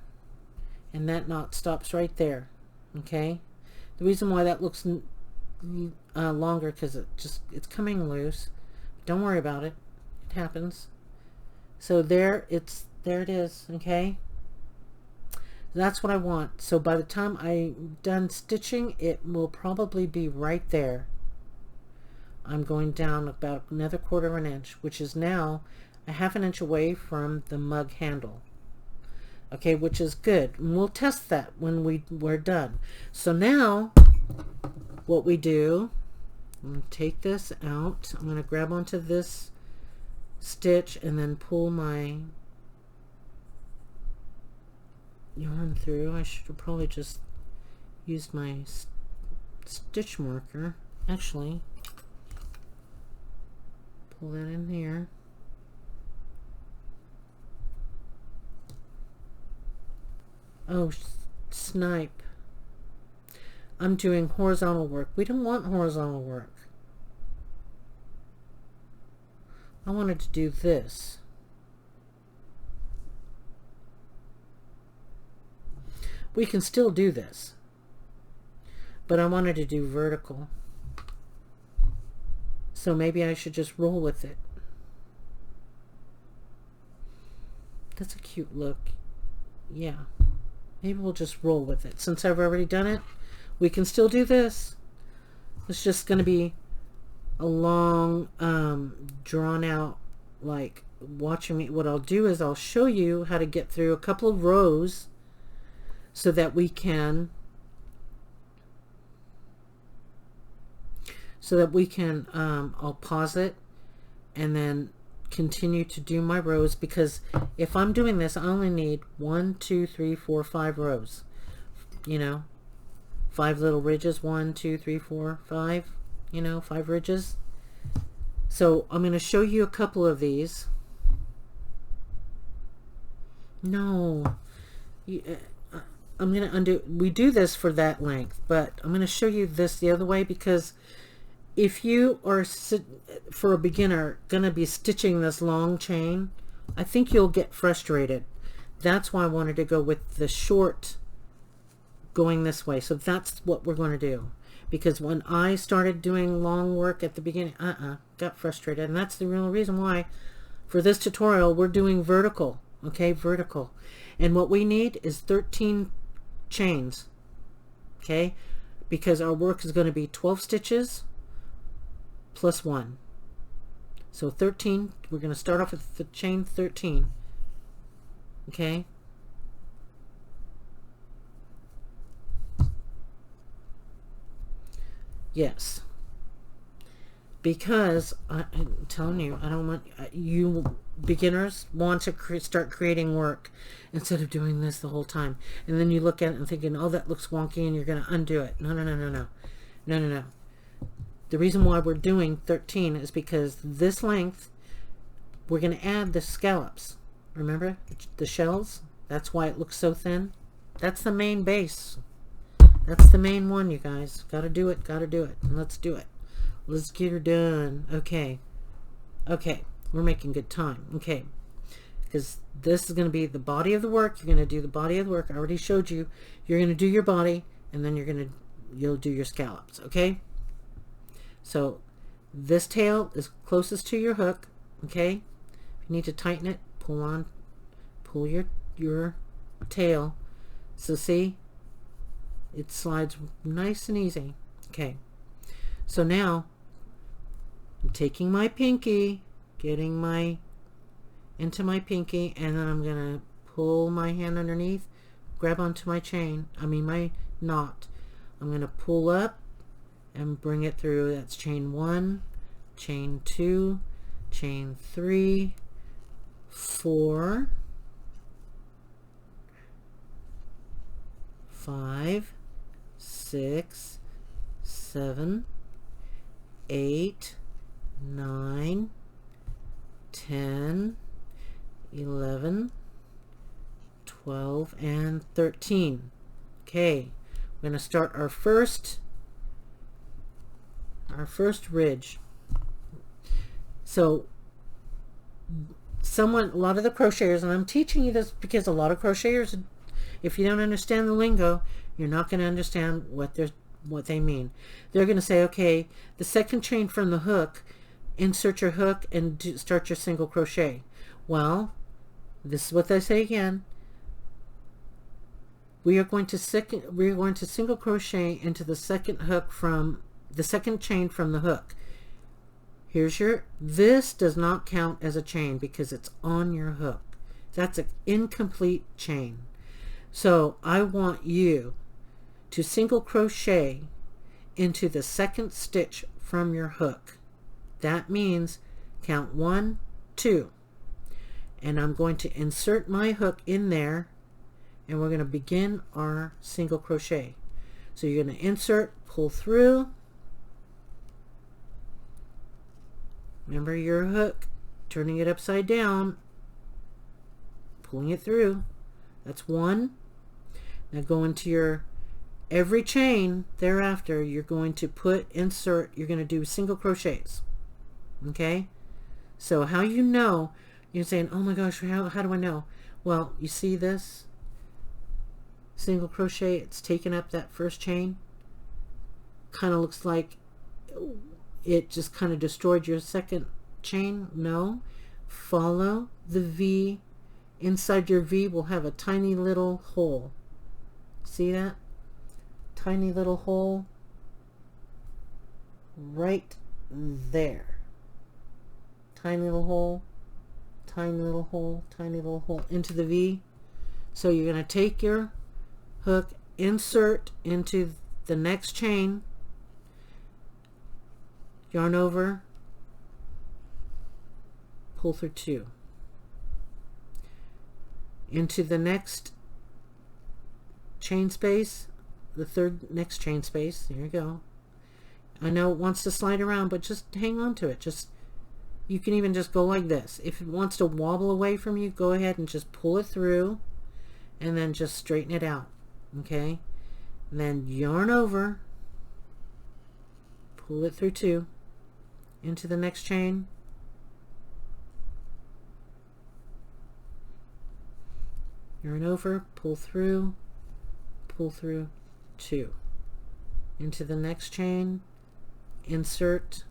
And that knot stops right there. Okay, the reason why that looks longer, because it's coming loose. Don't worry about it, it happens. So there it is. Okay, that's what I want. So by the time I'm done stitching, it will probably be right there. I'm going down about another 1/4 inch, which is now a 1/2 inch away from the mug handle. Okay, which is good. And we'll test that when we're done. So now what we do, I'm going to take this out. I'm going to grab onto this stitch and then pull my yarn through. I should have probably just used my stitch marker. Actually, pull that in here. Oh, snipe. I'm doing horizontal work. We don't want horizontal work. I wanted to do this. We can still do this, but I wanted to do vertical. So maybe I should just roll with it. That's a cute look. Yeah. Maybe we'll just roll with it. Since I've already done it, we can still do this. It's just going to be a long, drawn out, like, watching me. What I'll do is I'll show you how to get through a couple of rows so that we can I'll pause it and then continue to do my rows, because if I'm doing this, I only need 1, 2, 3, 4, 5 rows. You know, 5 little ridges. 1, 2, 3, 4, 5. You know, 5 ridges. So I'm going to show you a couple of these. No, I'm going to undo. We do this for that length, but I'm going to show you this the other way, because if you are, for a beginner, going to be stitching this long chain, I think you'll get frustrated. That's why I wanted to go with the short going this way. So that's what we're going to do. Because when I started doing long work at the beginning, got frustrated. And that's the real reason why for this tutorial we're doing vertical. Okay, vertical. And what we need is 13 chains. Okay, because our work is going to be 12 stitches plus 1. So 13, we're going to start off with the chain 13. Okay? Yes. Because I'm telling you, I don't want you beginners want to start creating work instead of doing this the whole time. And then you look at it and thinking, oh, that looks wonky, and you're going to undo it. No, no, no, no, no. No, no, no. The reason why we're doing 13 is because this length, we're going to add the scallops. Remember the shells? That's why it looks so thin. That's the main base. That's the main one, you guys. Gotta do it, gotta do it. And let's do it. Let's get her done. Okay. Okay. We're making good time. Okay. Because this is going to be the body of the work. You're going to do the body of the work. I already showed you. You're going to do your body, and then you'll do your scallops. Okay? So this tail is closest to your hook. Okay? If you need to tighten it, pull your tail. So see, it slides nice and easy. Okay, so now I'm taking my pinky, getting into my pinky, and then I'm gonna pull my hand underneath, grab onto my chain, my knot. I'm gonna pull up and bring it through. That's chain 1, chain 2, chain 3, 4, 5, 6, 7, 8, 9, 10, 11, 12, and 13. Okay, we're going to start our first ridge. So a lot of the crocheters, and I'm teaching you this because a lot of crocheters, if you don't understand the lingo, You're not going to understand what they mean. They're going to say, okay, the second chain from the hook, insert your hook and start your single crochet. Well, this is what they say again. We are going to single crochet into the second hook from the second chain from the hook. This does not count as a chain because it's on your hook. That's an incomplete chain. So I want you to single crochet into the second stitch from your hook. That means count 1, 2. And I'm going to insert my hook in there, and we're going to begin our single crochet. So you're going to insert, pull through. Remember your hook, turning it upside down, pulling it through. That's 1. Now go into every chain thereafter, you're going to insert, you're going to do single crochets. Okay? So how you know, you're saying, oh my gosh, how do I know? Well, you see this? Single crochet, it's taken up that first chain. Kind of looks like it just kind of destroyed your second chain. No. Follow the V. Inside your V will have a tiny little hole. See that? Tiny little hole right there. Tiny little hole, tiny little hole, tiny little hole into the V. So you're going to take your hook, insert into the next chain, yarn over, pull through 2. Into the next chain space, the next chain space, there you go. I know it wants to slide around, but just hang on to it. You can even just go like this. If it wants to wobble away from you, go ahead and just pull it through and then just straighten it out. Okay? And then yarn over, pull it through 2 into the next chain, yarn over, pull through 2 into the next chain, insert,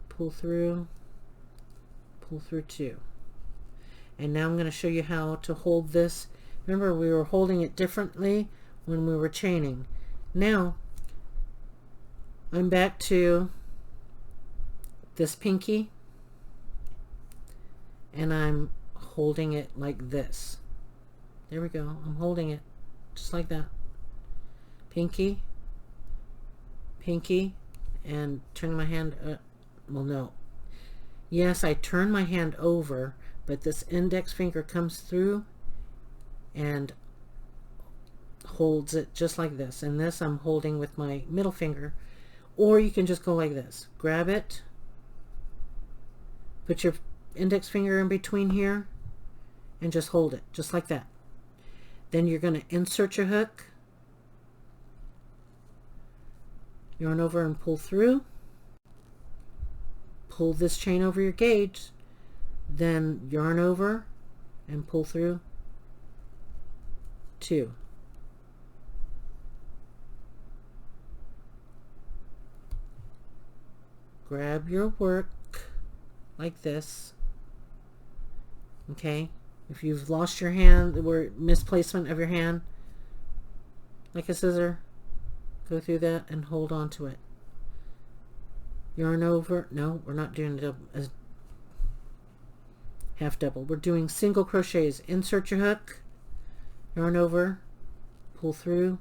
pull through 2. And now I'm going to show you how to hold this. Remember, we were holding it differently when we were chaining. Now I'm back to this pinky, and I'm holding it like this. There we go. I'm holding it just like that. Pinky, pinky, and turn my hand well, no. Yes, I turn my hand over, but this index finger comes through and holds it just like this. And this I'm holding with my middle finger. Or you can just go like this. Grab it, put your index finger in between here, and just hold it just like that. Then you're going to insert your hook, yarn over and pull through, pull this chain over your gauge, then yarn over and pull through 2. Grab your work like this. Okay, if you've lost your hand or misplacement of your hand, like a scissor, go through that and hold on to it. Yarn over. No, we're not doing a half double. We're doing single crochets. Insert your hook, yarn over, pull through.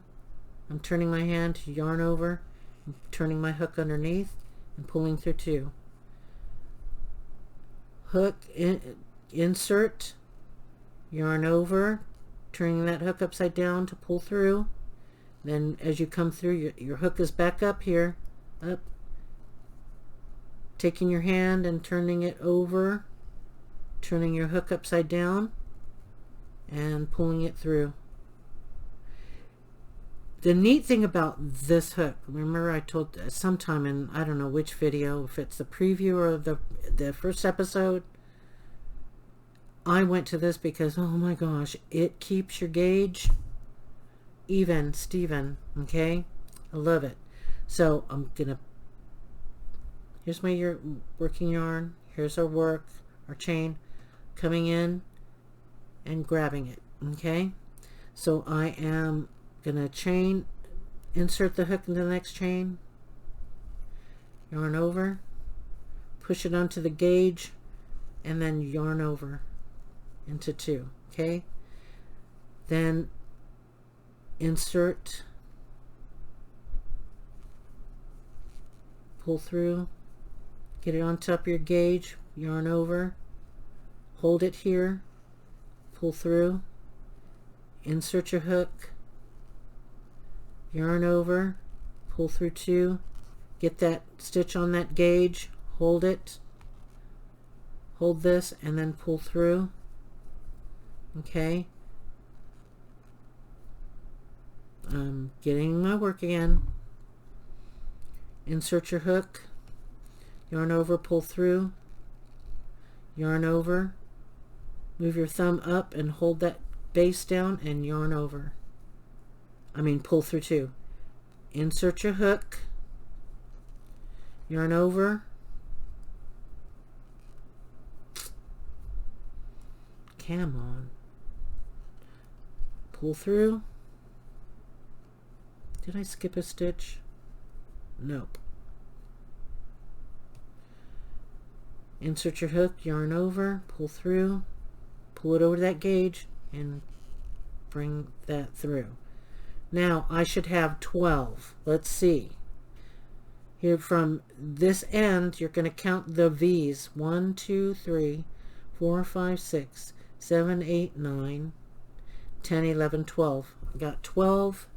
I'm turning my hand to yarn over, I'm turning my hook underneath and pulling through 2. Hook, insert, yarn over, turning that hook upside down to pull through. Then as you come through, your hook is back up here, up, taking your hand and turning it over, turning your hook upside down and pulling it through. The neat thing about this hook, remember I told sometime in, I don't know which video, if it's the preview or the first episode, I went to this because, oh my gosh, it keeps your gauge even, Steven, okay? I love it. So I'm gonna, here's my working yarn, here's our work, our chain, coming in and grabbing it, okay? So I am gonna chain, insert the hook into the next chain, yarn over, push it onto the gauge, and then yarn over into 2, okay? Then insert, pull through, get it on top of your gauge, yarn over, hold it here, pull through, insert your hook, yarn over, pull through 2, get that stitch on that gauge, hold it, hold this, and then pull through, okay? I'm getting my work again. Insert your hook, yarn over, pull through, yarn over, move your thumb up and hold that base down and yarn over. Pull through 2. Insert your hook, yarn over, come on, pull through. Did I skip a stitch? Nope. Insert your hook, yarn over, pull through, pull it over that gauge, and bring that through. Now I should have 12. Let's see. Here from this end, you're going to count the V's. 1, 2, 3, 4, 5, 6, 7, 8, 9, 10, 11, 12. I got 12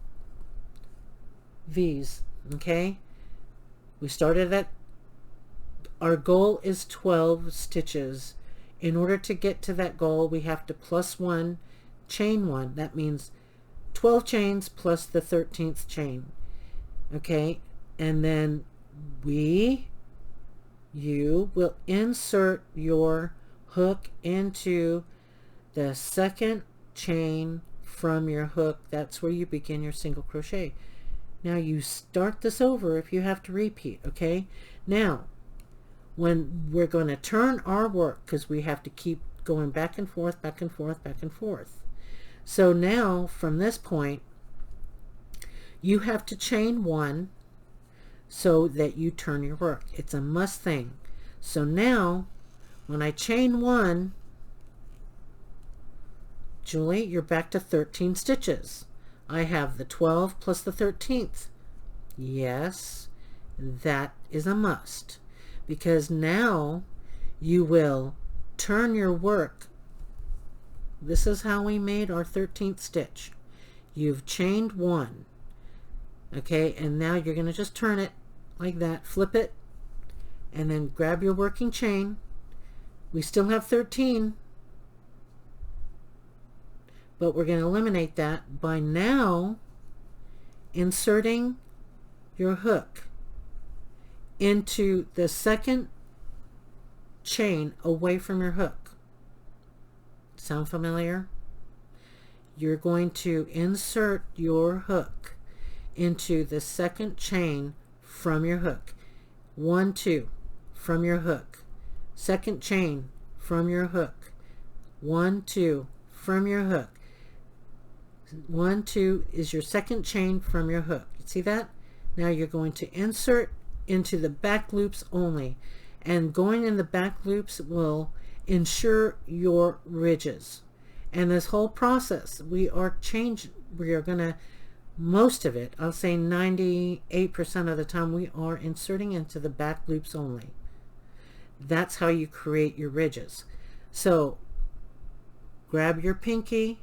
V's, okay? We started at, our goal is 12 stitches. In order to get to that goal, we have to plus 1, chain 1. That means 12 chains plus the 13th chain, okay? And then you will insert your hook into the second chain from your hook. That's where you begin your single crochet. Now you start this over if you have to repeat, okay? Now, when we're going to turn our work, because we have to keep going back and forth, back and forth, back and forth. So now, from this point, you have to chain 1 so that you turn your work. It's a must thing. So now, when I chain 1, Julie, you're back to 13 stitches. I have the 12 plus the 13th. Yes, that is a must, because now you will turn your work. This is how we made our 13th stitch. You've chained 1, okay, and now you're going to just turn it like that, flip it, and then grab your working chain. We still have 13, but we're going to eliminate that by now inserting your hook into the second chain away from your hook. Sound familiar? You're going to insert your hook into the second chain from your hook. 1, 2 from your hook. Second chain from your hook. 1, 2 from your hook. 1, 2 is your second chain from your hook. You see that? Now you're going to insert into the back loops only, and going in the back loops will ensure your ridges. And this whole process, we are going to, most of it, I'll say 98% of the time, we are inserting into the back loops only. That's how you create your ridges. So grab your pinky,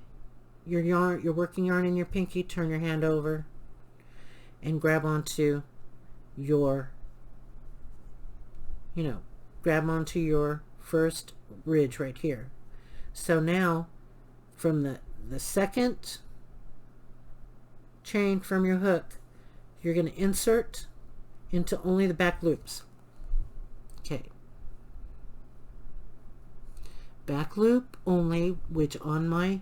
your yarn, your working yarn in your pinky, turn your hand over and grab onto your, grab onto your first ridge right here. So now from the second chain from your hook, you're going to insert into only the back loops. Okay. Back loop, only, which on my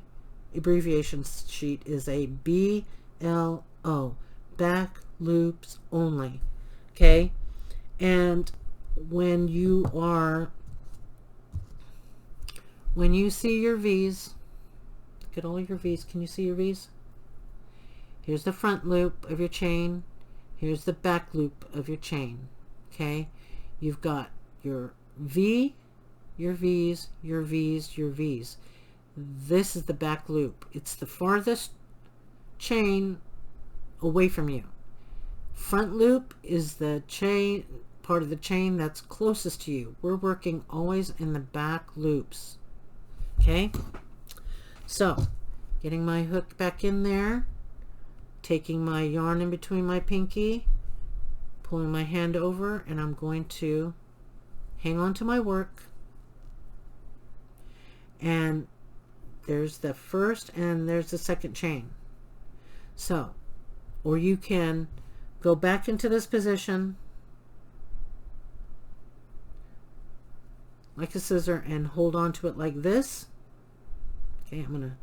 abbreviation sheet is a BLO, back loops only. Okay, and when you see your V's, look at all your V's. Can you see your V's? Here's the front loop of your chain. Here's the back loop of your chain. Okay, you've got your V, your V's, your V's, your V's. This is the back loop. It's the farthest chain away from you. Front loop is the chain, part of the chain that's closest to you. We're working always in the back loops. Okay, so getting my hook back in there, taking my yarn in between my pinky, pulling my hand over, and I'm going to hang on to my work. And there's the first and there's the second chain. So, or you can go back into this position like a scissor and hold on to it like this. Okay, I'm going to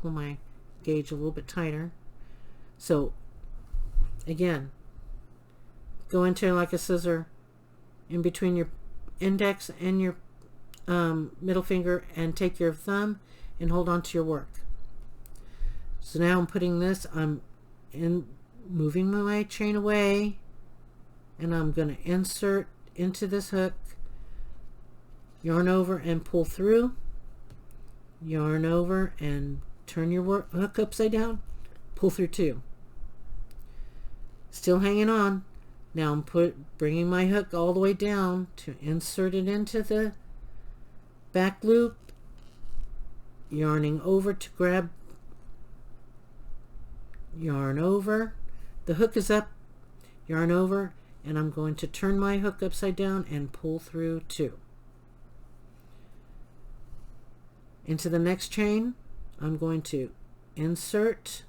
pull my gauge a little bit tighter. So again, go into like a scissor in between your index and your middle finger, and take your thumb and hold on to your work. So now I'm putting this, moving my chain away, and I'm going to insert into this hook, yarn over and pull through, yarn over and turn your hook upside down, pull through 2. Still hanging on. Now I'm bringing my hook all the way down to insert it into the back loop, yarning over to grab, yarn over, the hook is up, yarn over, and I'm going to turn my hook upside down and pull through 2. Into the next chain, I'm going to insert,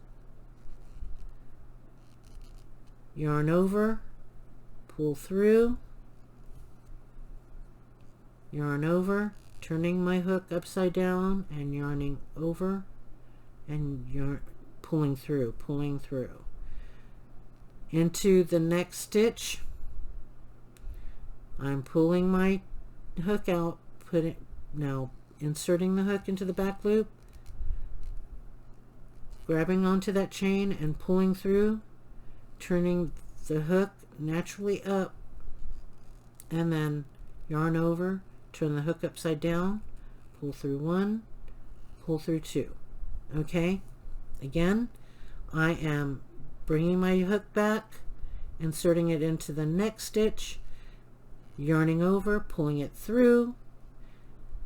yarn over, pull through, yarn over, turning my hook upside down and yarning over, and pulling through. Into the next stitch, I'm pulling my hook out, now inserting the hook into the back loop, grabbing onto that chain and pulling through, turning the hook naturally up, and then yarn over, turn the hook upside down, pull through 1, pull through 2. Okay, again, I am bringing my hook back, inserting it into the next stitch, yarning over, pulling it through,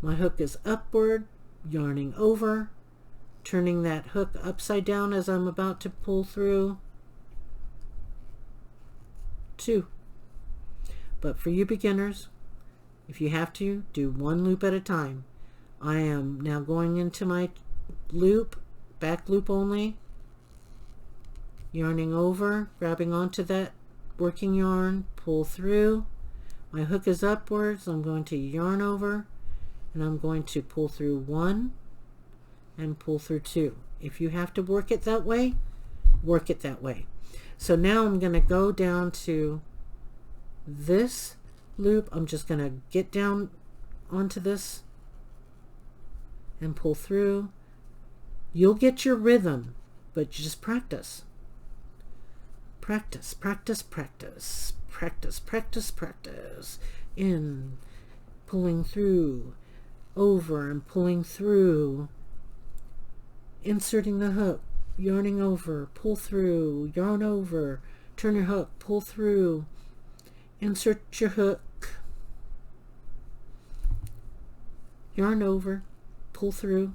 my hook is upward, yarning over, turning that hook upside down as I'm about to pull through 2. But for you beginners, if you have to, do 1 loop at a time. I am now going into my loop, back loop only, yarning over, grabbing onto that working yarn, pull through, my hook is upwards, I'm going to yarn over, and I'm going to pull through 1 and pull through 2. If you have to work it that way, work it that way. So now I'm going to go down to this loop. I'm just going to get down onto this and pull through. You'll get your rhythm, but you just practice. Practice, practice, practice, practice, practice, practice. In, pulling through, over and pulling through, inserting the hook, yarning over, pull through, yarn over, turn your hook, pull through, insert your hook, yarn over, pull through,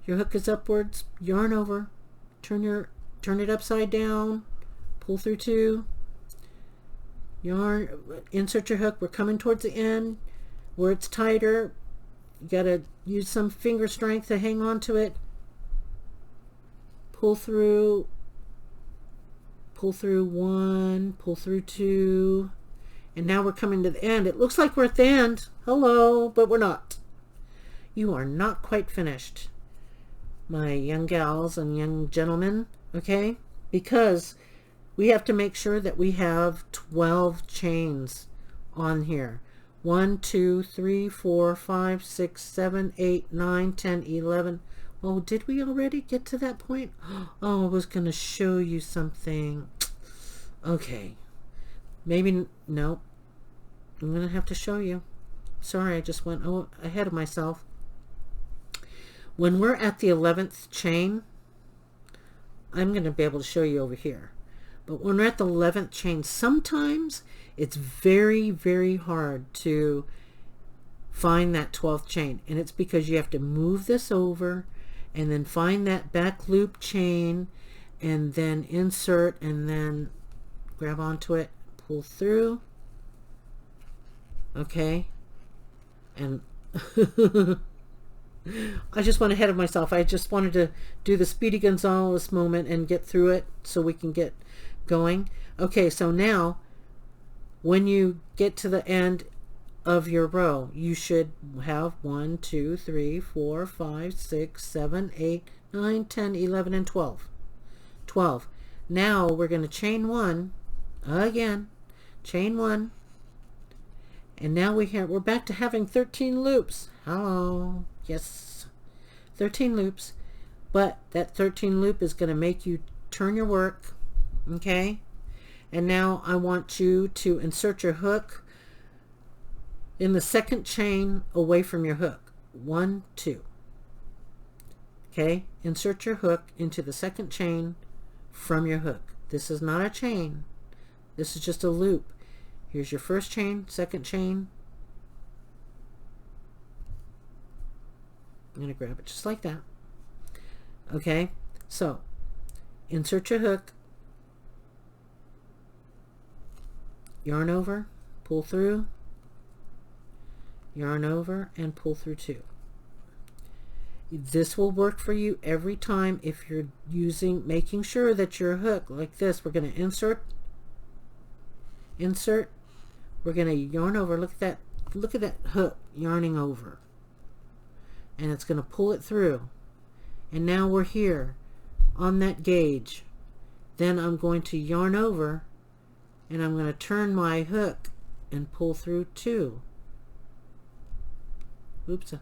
your hook is upwards, yarn over, turn it upside down, pull through 2, yarn, insert your hook. We're coming towards the end where it's tighter. You gotta use some finger strength to hang on to it. Pull through 1, pull through 2, and now we're coming to the end. It looks like we're at the end, hello, but we're not. you are not quite finished, my young gals and young gentlemen, okay? Because we have to make sure that we have 12 chains on here. 1, 2, 3, 4, 5, 6, 7, 8, 9, 10, 11. Oh, did we already get to that point? Oh, I was going to show you something. Okay. Maybe, no. I'm going to have to show you. Sorry, I just went ahead of myself. When we're at the 11th chain, I'm going to be able to show you over here. But when we're at the 11th chain, sometimes it's very, very hard to find that 12th chain. And it's because you have to move this over and then find that back loop chain and then insert and then grab onto it, pull through. Okay. And I just went ahead of myself. I just wanted to do the Speedy Gonzales moment and get through it so we can get going. Okay, so now when you get to the end of your row, you should have 1, 2, 3, 4, 5, 6, 7, 8, 9, 10, 11, and 12. 12. Now we're going to chain 1 again. Chain 1. And now we're back to having 13 loops. Hello. Yes. 13 loops. But that 13 loop is going to make you turn your work. Okay? And now I want you to insert your hook in the second chain away from your hook. 1, 2. Okay? Insert your hook into the second chain from your hook. This is not a chain. This is just a loop. Here's your first chain, second chain. I'm going to grab it just like that. Okay, so insert your hook, yarn over, pull through, yarn over, and pull through 2. This will work for you every time if you're making sure that your hook, like this, we're going to insert, we're going to yarn over. Look at that hook yarning over, and it's going to pull it through. And now we're here on that gauge. Then I'm going to yarn over, and I'm going to turn my hook and pull through 2. Oops,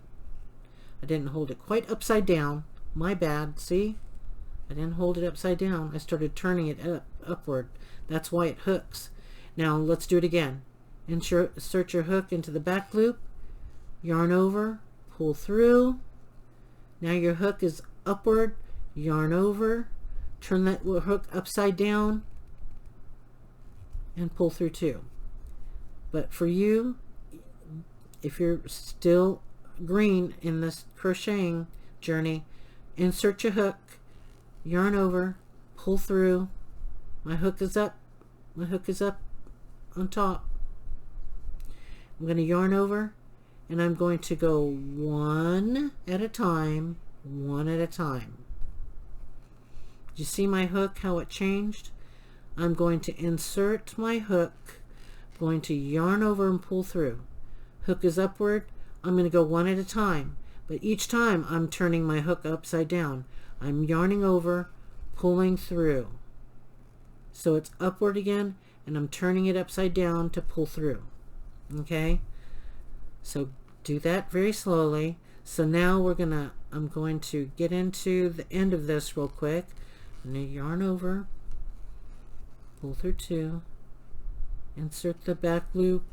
I didn't hold it quite upside down. My bad. See, I didn't hold it upside down. I started turning it upward. That's why it hooks. Now let's do it again. Insert your hook into the back loop, yarn over, pull through. Now your hook is upward, yarn over, turn that hook upside down, and pull through 2. But for you, if you're still green in this crocheting journey, insert your hook, yarn over, pull through. My hook is up on top. I'm going to yarn over, and I'm going to go one at a time. Did you see my hook, how it changed? I'm going to insert my hook, going to yarn over and pull through. Hook is upward. I'm going to go one at a time, but each time I'm turning my hook upside down. I'm yarning over, pulling through. So it's upward again, and I'm turning it upside down to pull through. Okay, so do that very slowly. So now I'm going to get into the end of this real quick. I'm going to yarn over, pull through 2, insert the back loop,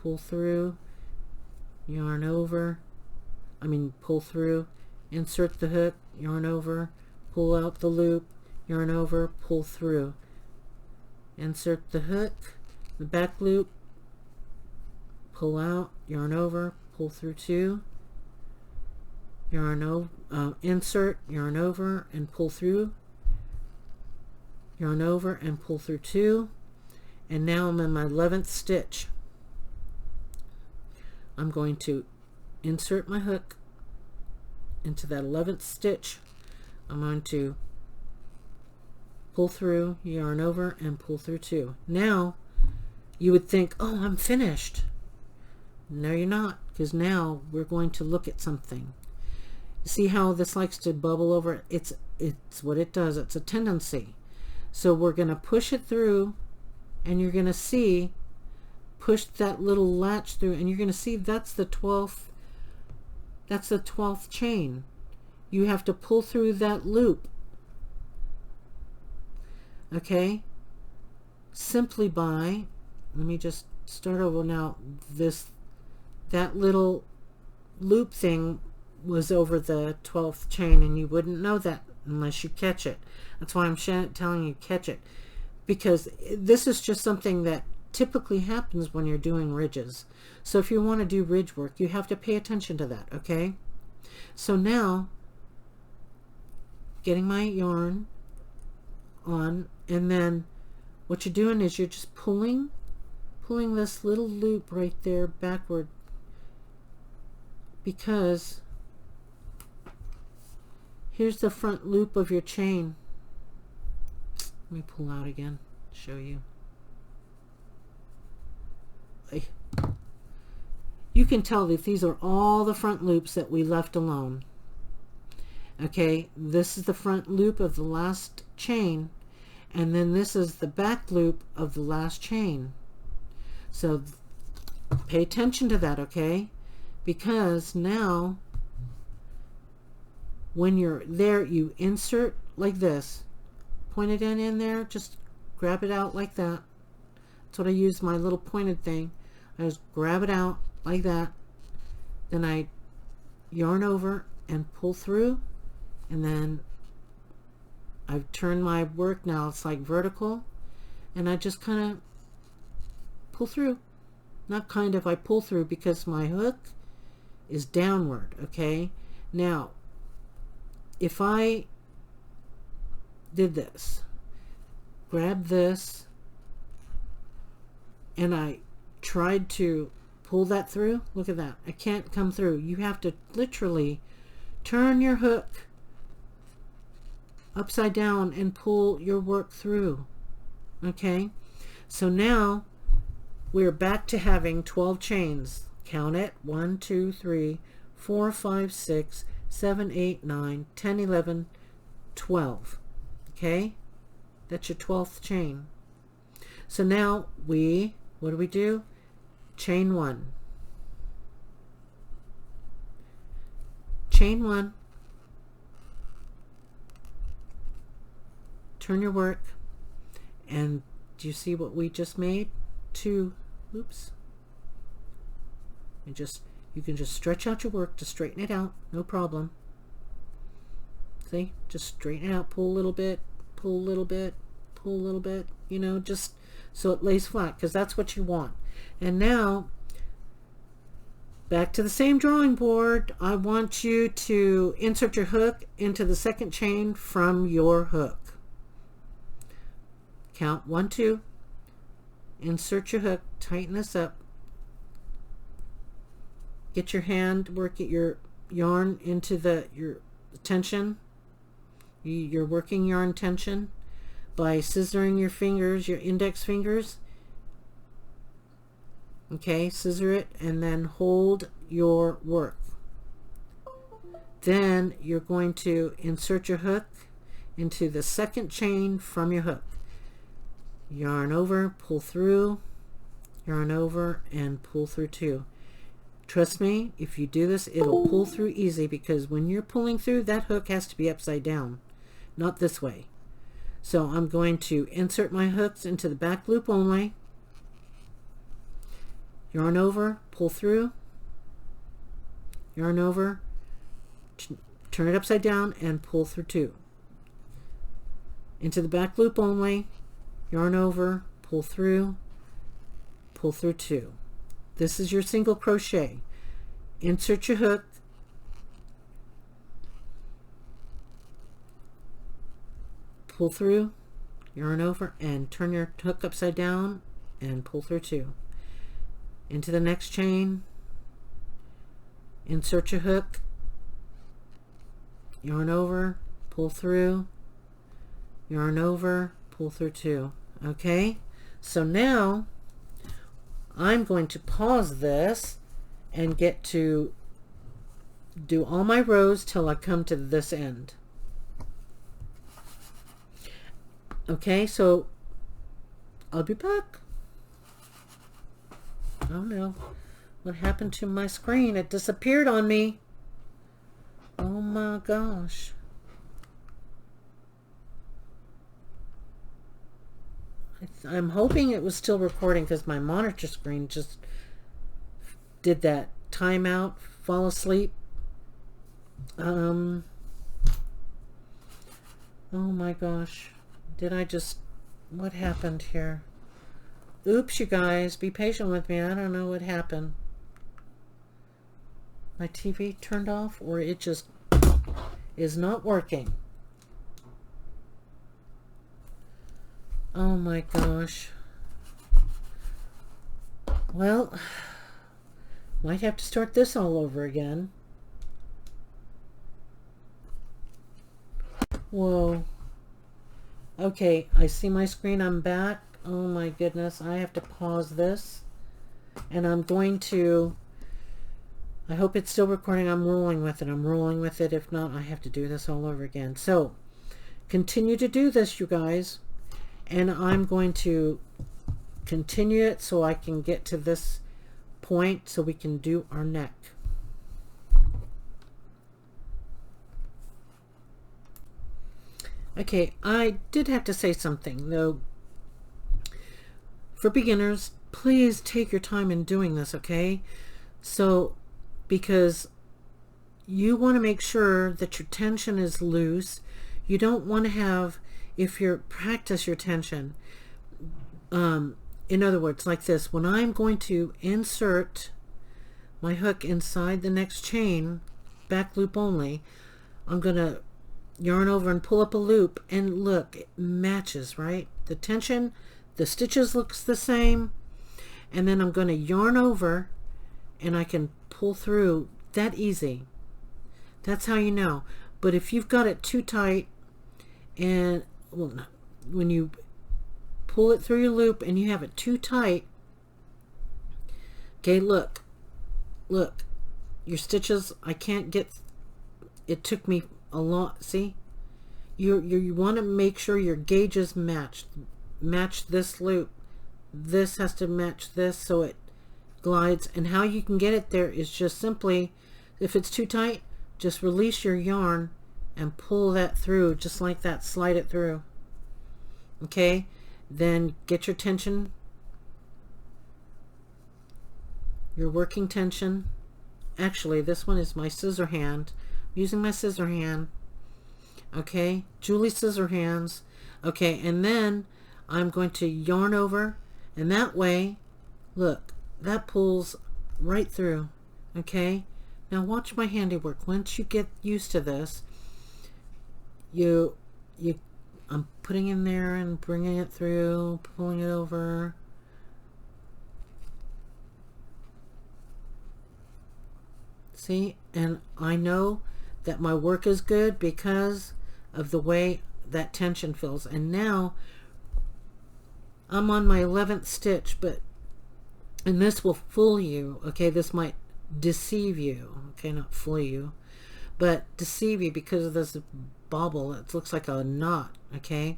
pull through, yarn over, pull through, insert the hook, yarn over, pull out the loop, yarn over, pull through, insert the hook, the back loop, pull out, yarn over, pull through 2, yarn over, insert, yarn over, and pull through, yarn over and pull through 2, and now I'm in my 11th stitch. I'm going to insert my hook into that 11th stitch. I'm going to pull through, yarn over, and pull through 2. Now you would think, oh, I'm finished. No, you're not, because now we're going to look at something. See how this likes to bubble over? It's what it does. It's a tendency. So we're going to push it through, and you're going to see, push that little latch through, and you're going to see that's the 12th chain. You have to pull through that loop, okay, simply by, let me just start over now. That little loop thing was over the 12th chain, and you wouldn't know that unless you catch it. That's why I'm telling you catch it, because this is just something that typically happens when you're doing ridges. So if you want to do ridge work, you have to pay attention to that, okay? So now, getting my yarn on, and then what you're doing is you're just pulling this little loop right there backward, because here's the front loop of your chain. Let me pull out again, show you. You can tell that these are all the front loops that we left alone. Okay, this is the front loop of the last chain, and then this is the back loop of the last chain. So pay attention to that, okay? Because now when you're there, you insert like this, point it in there, just grab it out like that. That's what I use my little pointed thing. I just grab it out like that, then I yarn over and pull through, and then I've turned my work now, it's like vertical, and I just kind of pull through. Not kind of, I pull through because my hook is downward, okay? Now, if I did this, grab this, and I tried to pull that through, look at that, I can't come through. You have to literally turn your hook upside down and pull your work through, okay? So now we're back to having 12 chains. Count it, 1 2 3 4 5 6 7 8 9 10 11 12, okay? That's your 12th chain. So now what do we do? Chain 1, chain 1, turn your work, and do you see what we just made? 2 loops. And you can just stretch out your work to straighten it out, no problem. See, just straighten it out, pull a little bit, pull a little bit, pull a little bit, you know, just so it lays flat, because that's what you want. And now back to the same drawing board. I want you to insert your hook into the second chain from your hook. Count 1 2, insert your hook, tighten this up, get your hand, work at your yarn into your tension. You're working yarn tension by scissoring your fingers, your index fingers. Okay, scissor it and then hold your work. Then you're going to insert your hook into the second chain from your hook. Yarn over, pull through, yarn over, and pull through 2. Trust me, if you do this, it'll pull through easy, because when you're pulling through, that hook has to be upside down, not this way. So I'm going to insert my hooks into the back loop only, yarn over, pull through, yarn over, turn it upside down, and pull through 2. Into the back loop only, yarn over, pull through 2. This is your single crochet. Insert your hook, pull through, yarn over, and turn your hook upside down and pull through 2. Into the next chain, insert your hook, yarn over, pull through, yarn over, pull through 2. Okay, so now I'm going to pause this and get to do all my rows till I come to this end. Okay, so I'll be back. Oh no, what happened to my screen? It disappeared on me. Oh my gosh. I'm hoping it was still recording because my monitor screen just did that timeout, fall asleep. Oh my gosh. Did I just... What happened here? Oops, you guys. Be patient with me. I don't know what happened. My TV turned off, or it just is not working. Oh my gosh. Well, might have to start this all over again. Whoa. Okay, I see my screen. I'm back. Oh my goodness. I have to pause this. And I'm going to... I hope it's still recording. I'm rolling with it. I'm rolling with it. If not, I have to do this all over again. So, continue to do this, you guys. And I'm going to continue it so I can get to this point so we can do our neck. Okay, I did have to say something though. For beginners, please take your time in doing this, okay? So, because you want to make sure that your tension is loose. You don't want to have, if you're practice your tension, in other words, like this, when I'm going to insert my hook inside the next chain, back loop only, I'm going to yarn over and pull up a loop, and look, it matches, right? The tension, the stitches looks the same, and then I'm going to yarn over and I can pull through that easy. That's how you know. But if you've got it too tight, and well, when you pull it through your loop and you have it too tight, okay, look, your stitches, I can't get, it took me a lot. See, you want to make sure your gauges match this loop. This has to match this so it glides. And how you can get it there is just simply, if it's too tight, just release your yarn and pull that through just like that. Slide it through. Okay, then get your tension, your working tension. Actually, this one is my scissor hand. Using my scissor hand. Okay, Julie scissor hands. Okay, and then I'm going to yarn over, and that way, look, that pulls right through. Okay, now watch my handiwork. Once you get used to this, I'm putting in there and bringing it through, pulling it over. See, and I know that my work is good because of the way that tension feels. And now I'm on my 11th stitch, and this will fool you, okay? This might deceive you, okay? Not fool you, but deceive you because of this bobble. It looks like a knot, okay?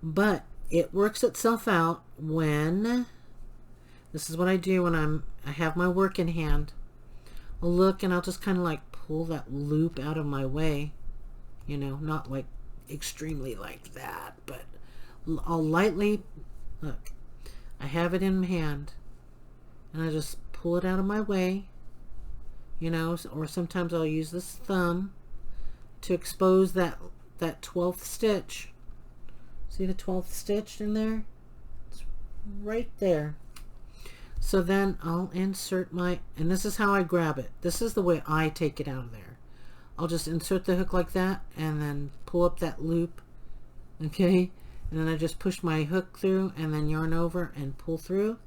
But it works itself out when, this is what I do when I have my work in hand. I'll look and I'll just kind of like pull that loop out of my way, you know, not like extremely like that, but I'll lightly, look, I have it in hand and I just pull it out of my way, you know, or sometimes I'll use this thumb to expose that 12th stitch. See the 12th stitch in there? It's right there. So then I'll insert my, and this is how I grab it. This is the way I take it out of there. I'll just insert the hook like that and then pull up that loop, okay? And then I just push my hook through and then yarn over and pull through,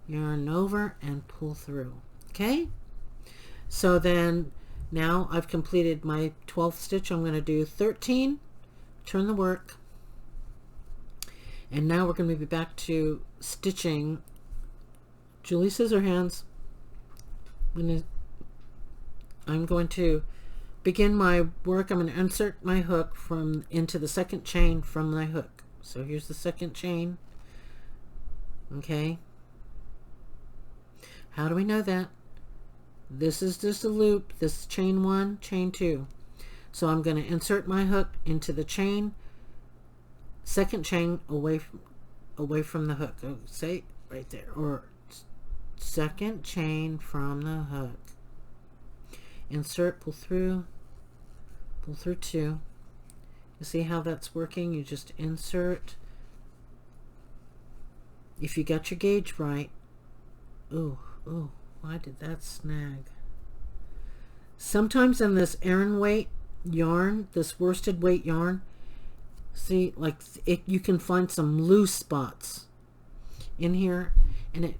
yarn over and pull through, okay? So then now I've completed my 12th stitch. I'm going to do 13, turn the work, and now we're going to be back to stitching Julie scissor hands. I'm going to begin my work. I'm going to insert my hook into the second chain from my hook. So here's the second chain. Okay. How do we know that? This is just a loop. This is chain 1, chain 2. So I'm going to insert my hook into the second chain away from the hook. Oh, say right there, or second chain from the hook. Insert, pull through 2. You see how that's working? You just insert. If you got your gauge right. Ooh, why did that snag? Sometimes in this Aran weight yarn, this worsted weight yarn, see, like you can find some loose spots in here, and it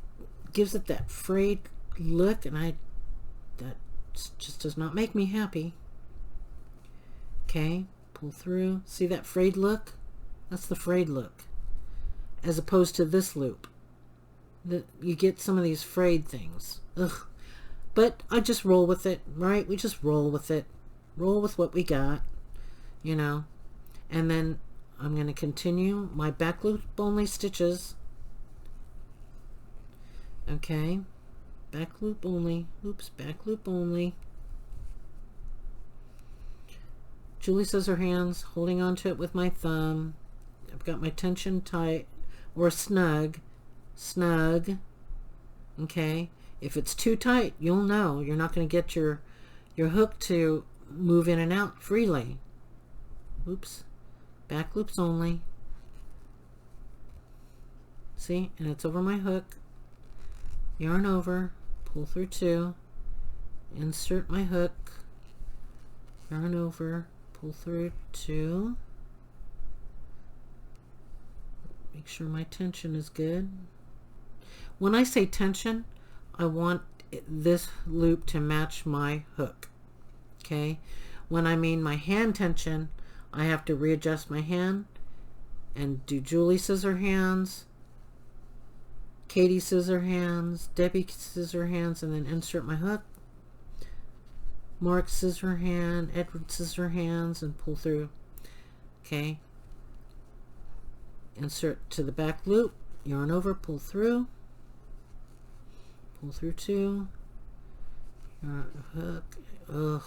gives it that frayed look, and that just does not make me happy. Okay, pull through. See that frayed look? That's the frayed look, as opposed to this loop. You get some of these frayed things. Ugh. But I just roll with it, right? We just roll with it. Roll with what we got, you know. And then I'm going to continue my back loop only stitches. Okay. Back loop only. Oops, back loop only. Julie scissor hands, holding onto it with my thumb. I've got my tension tight or snug. Okay. If it's too tight, you'll know you're not going to get your hook to move in and out freely. Oops. Back loops only. See? And it's over my hook. Yarn over. Pull through 2. Insert my hook. Yarn over. Pull through 2. Make sure my tension is good. When I say tension, I want this loop to match my hook. Okay? When I mean my hand tension, I have to readjust my hand and do Julie scissor hands, Katie scissor hands, Debbie scissor hands, and then insert my hook. Mark scissor hand, Edward scissor hands, and pull through. Okay? Insert to the back loop, yarn over, pull through. Pull through 2. Hook. Ugh.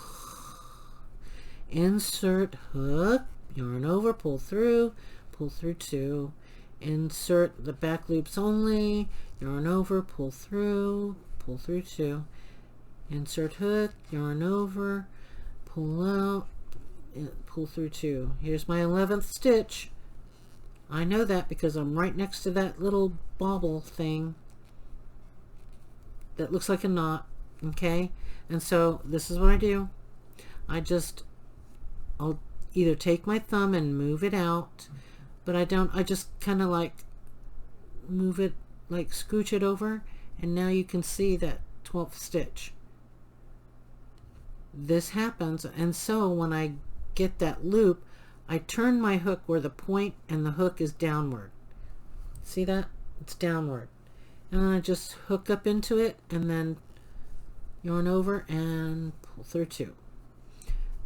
Insert hook. Yarn over. Pull through 2. Insert the back loops only. Yarn over. Pull through 2. Insert hook. Yarn over. Pull out. Pull through 2. Here's my 11th stitch. I know that because I'm right next to that little bobble thing that looks like a knot. Okay, and so this is what I do. I'll either take my thumb and move it out, but I don't. I just kind of like move it, like scooch it over, and now you can see that 12th stitch. This happens, and so when I get that loop, I turn my hook where the point and the hook is downward. See that? It's downward. And then I just hook up into it and then yarn over and pull through 2.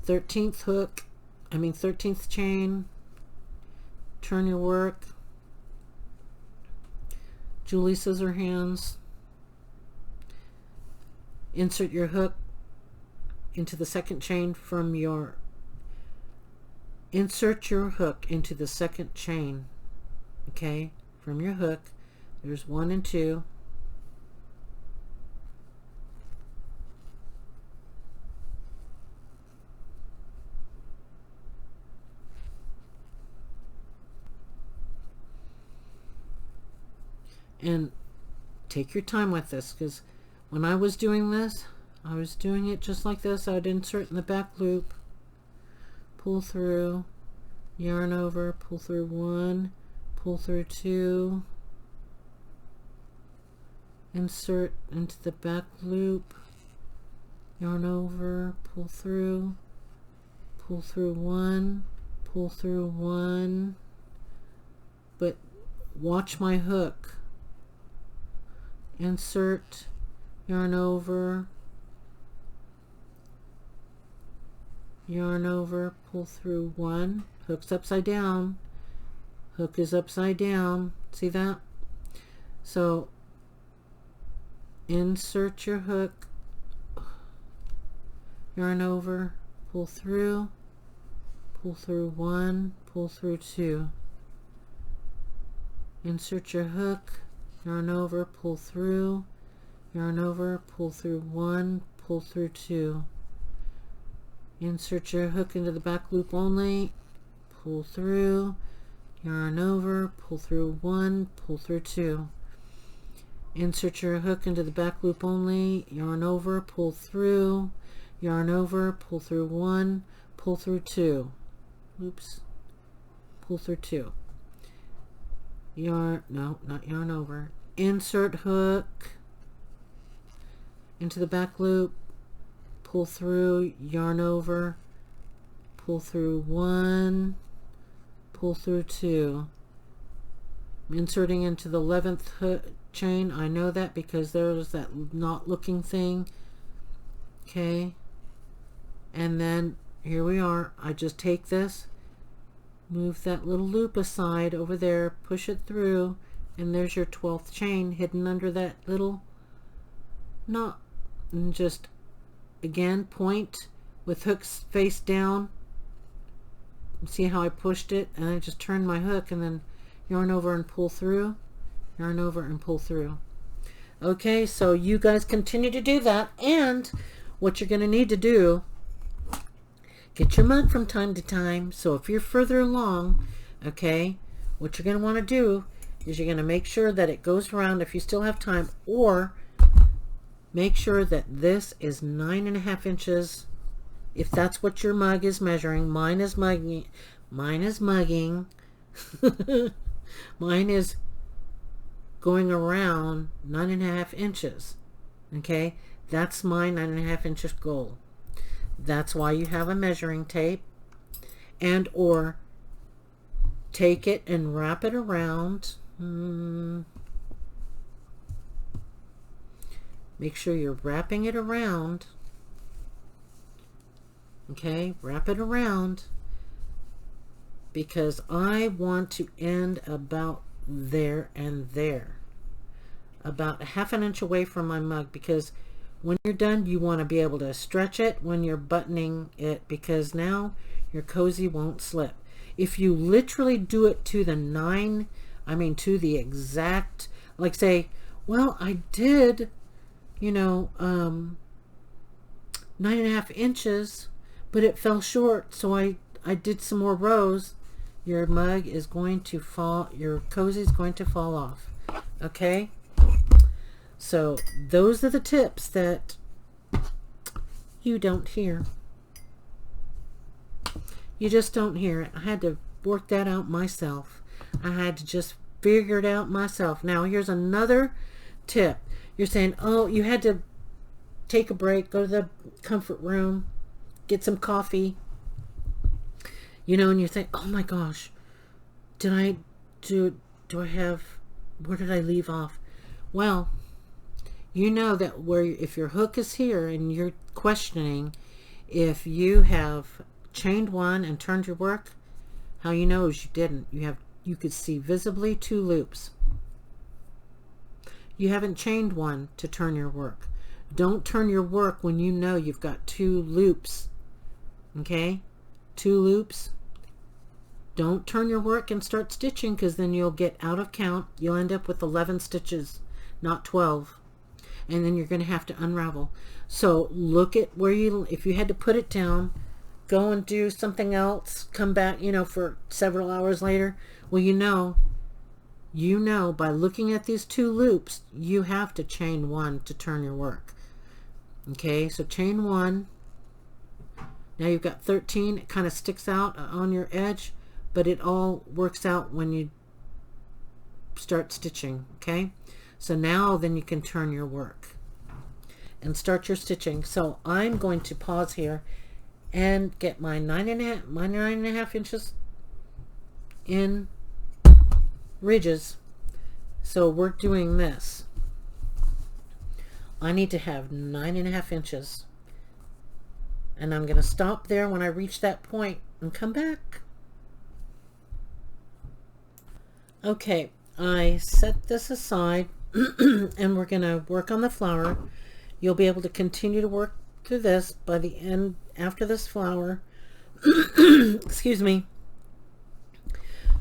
13th chain, turn your work, Julie scissor hands, insert your hook into the second chain from your, insert your hook into the second chain, okay, from your hook. There's 1 and 2. And take your time with this, because when I was doing this, I was doing it just like this. I'd insert in the back loop, pull through, yarn over, pull through 1, pull through 2, insert into the back loop, yarn over, pull through 1, pull through 1, but watch my hook, insert, yarn over, yarn over, pull through 1, hook's upside down, hook is upside down, see that? So insert your hook, yarn over, pull through 1, pull through 2, insert your hook, yarn over, pull through, yarn over, pull through 1, pull through 2, insert your hook into the back loop only, pull through, yarn over, pull through 1, pull through 2, insert your hook into the back loop only, yarn over, pull through, yarn over, pull through 1, pull through 2, oops, pull through 2, yarn, no, not yarn over, insert hook into the back loop, pull through, yarn over, pull through 1, pull through 2, inserting into the 11th hook chain. I know that because there's that knot looking thing. Okay, and then here we are. I just take this, move that little loop aside over there, push it through, and there's your 12th chain hidden under that little knot. And just again point with hooks face down. See how I pushed it, and I just turned my hook and then yarn over and pull through, yarn over and pull through. Okay, so you guys continue to do that, and what you're going to need to do, get your mug from time to time. So if you're further along, okay, what you're going to want to do is you're going to make sure that it goes around if you still have time, or make sure that this is 9.5 inches if that's what your mug is measuring. Mine is mugging. Mine is going around 9.5 inches. Okay, that's my 9.5 inches goal. That's why you have a measuring tape, and or take it and wrap it around. Make sure you're wrapping it around. Okay, wrap it around, because I want to end about there and there, about 1/2 inch away from my mug, because when you're done you want to be able to stretch it when you're buttoning it, because now your cozy won't slip. If you literally do it to the to the exact, like say, well, I did, 9.5 inches, but it fell short, so I did some more rows, your mug is going to fall, your cozy is going to fall off. Okay, so those are the tips that you don't hear. You just don't hear it. I had to work that out myself. I had to just figure it out myself. Now here's another tip. You're saying, oh, you had to take a break, go to the comfort room, get some coffee, and you think, oh my gosh, do I have, where did I leave off? Well, you know that if your hook is here and you're questioning if you have chained 1 and turned your work, how you know is you didn't. You could see visibly 2 loops. You haven't chained 1 to turn your work. Don't turn your work when you know you've got 2 loops. Okay, 2 loops. Don't turn your work and start stitching, because then you'll get out of count. You'll end up with 11 stitches, not 12, and then you're going to have to unravel. So look at where if you had to put it down, go and do something else, come back, for several hours later. Well, you know by looking at these 2 loops, you have to chain 1 to turn your work. Okay, so chain 1. Now you've got 13. It kind of sticks out on your edge, but it all works out when you start stitching. Okay, so now then you can turn your work and start your stitching. So I'm going to pause here and get my 9.5 inches in ridges. So we're doing this. I need to have 9.5 inches. And I'm going to stop there when I reach that point and come back. Okay, I set this aside and we're going to work on the flower. You'll be able to continue to work through this by the end after this flower. Excuse me.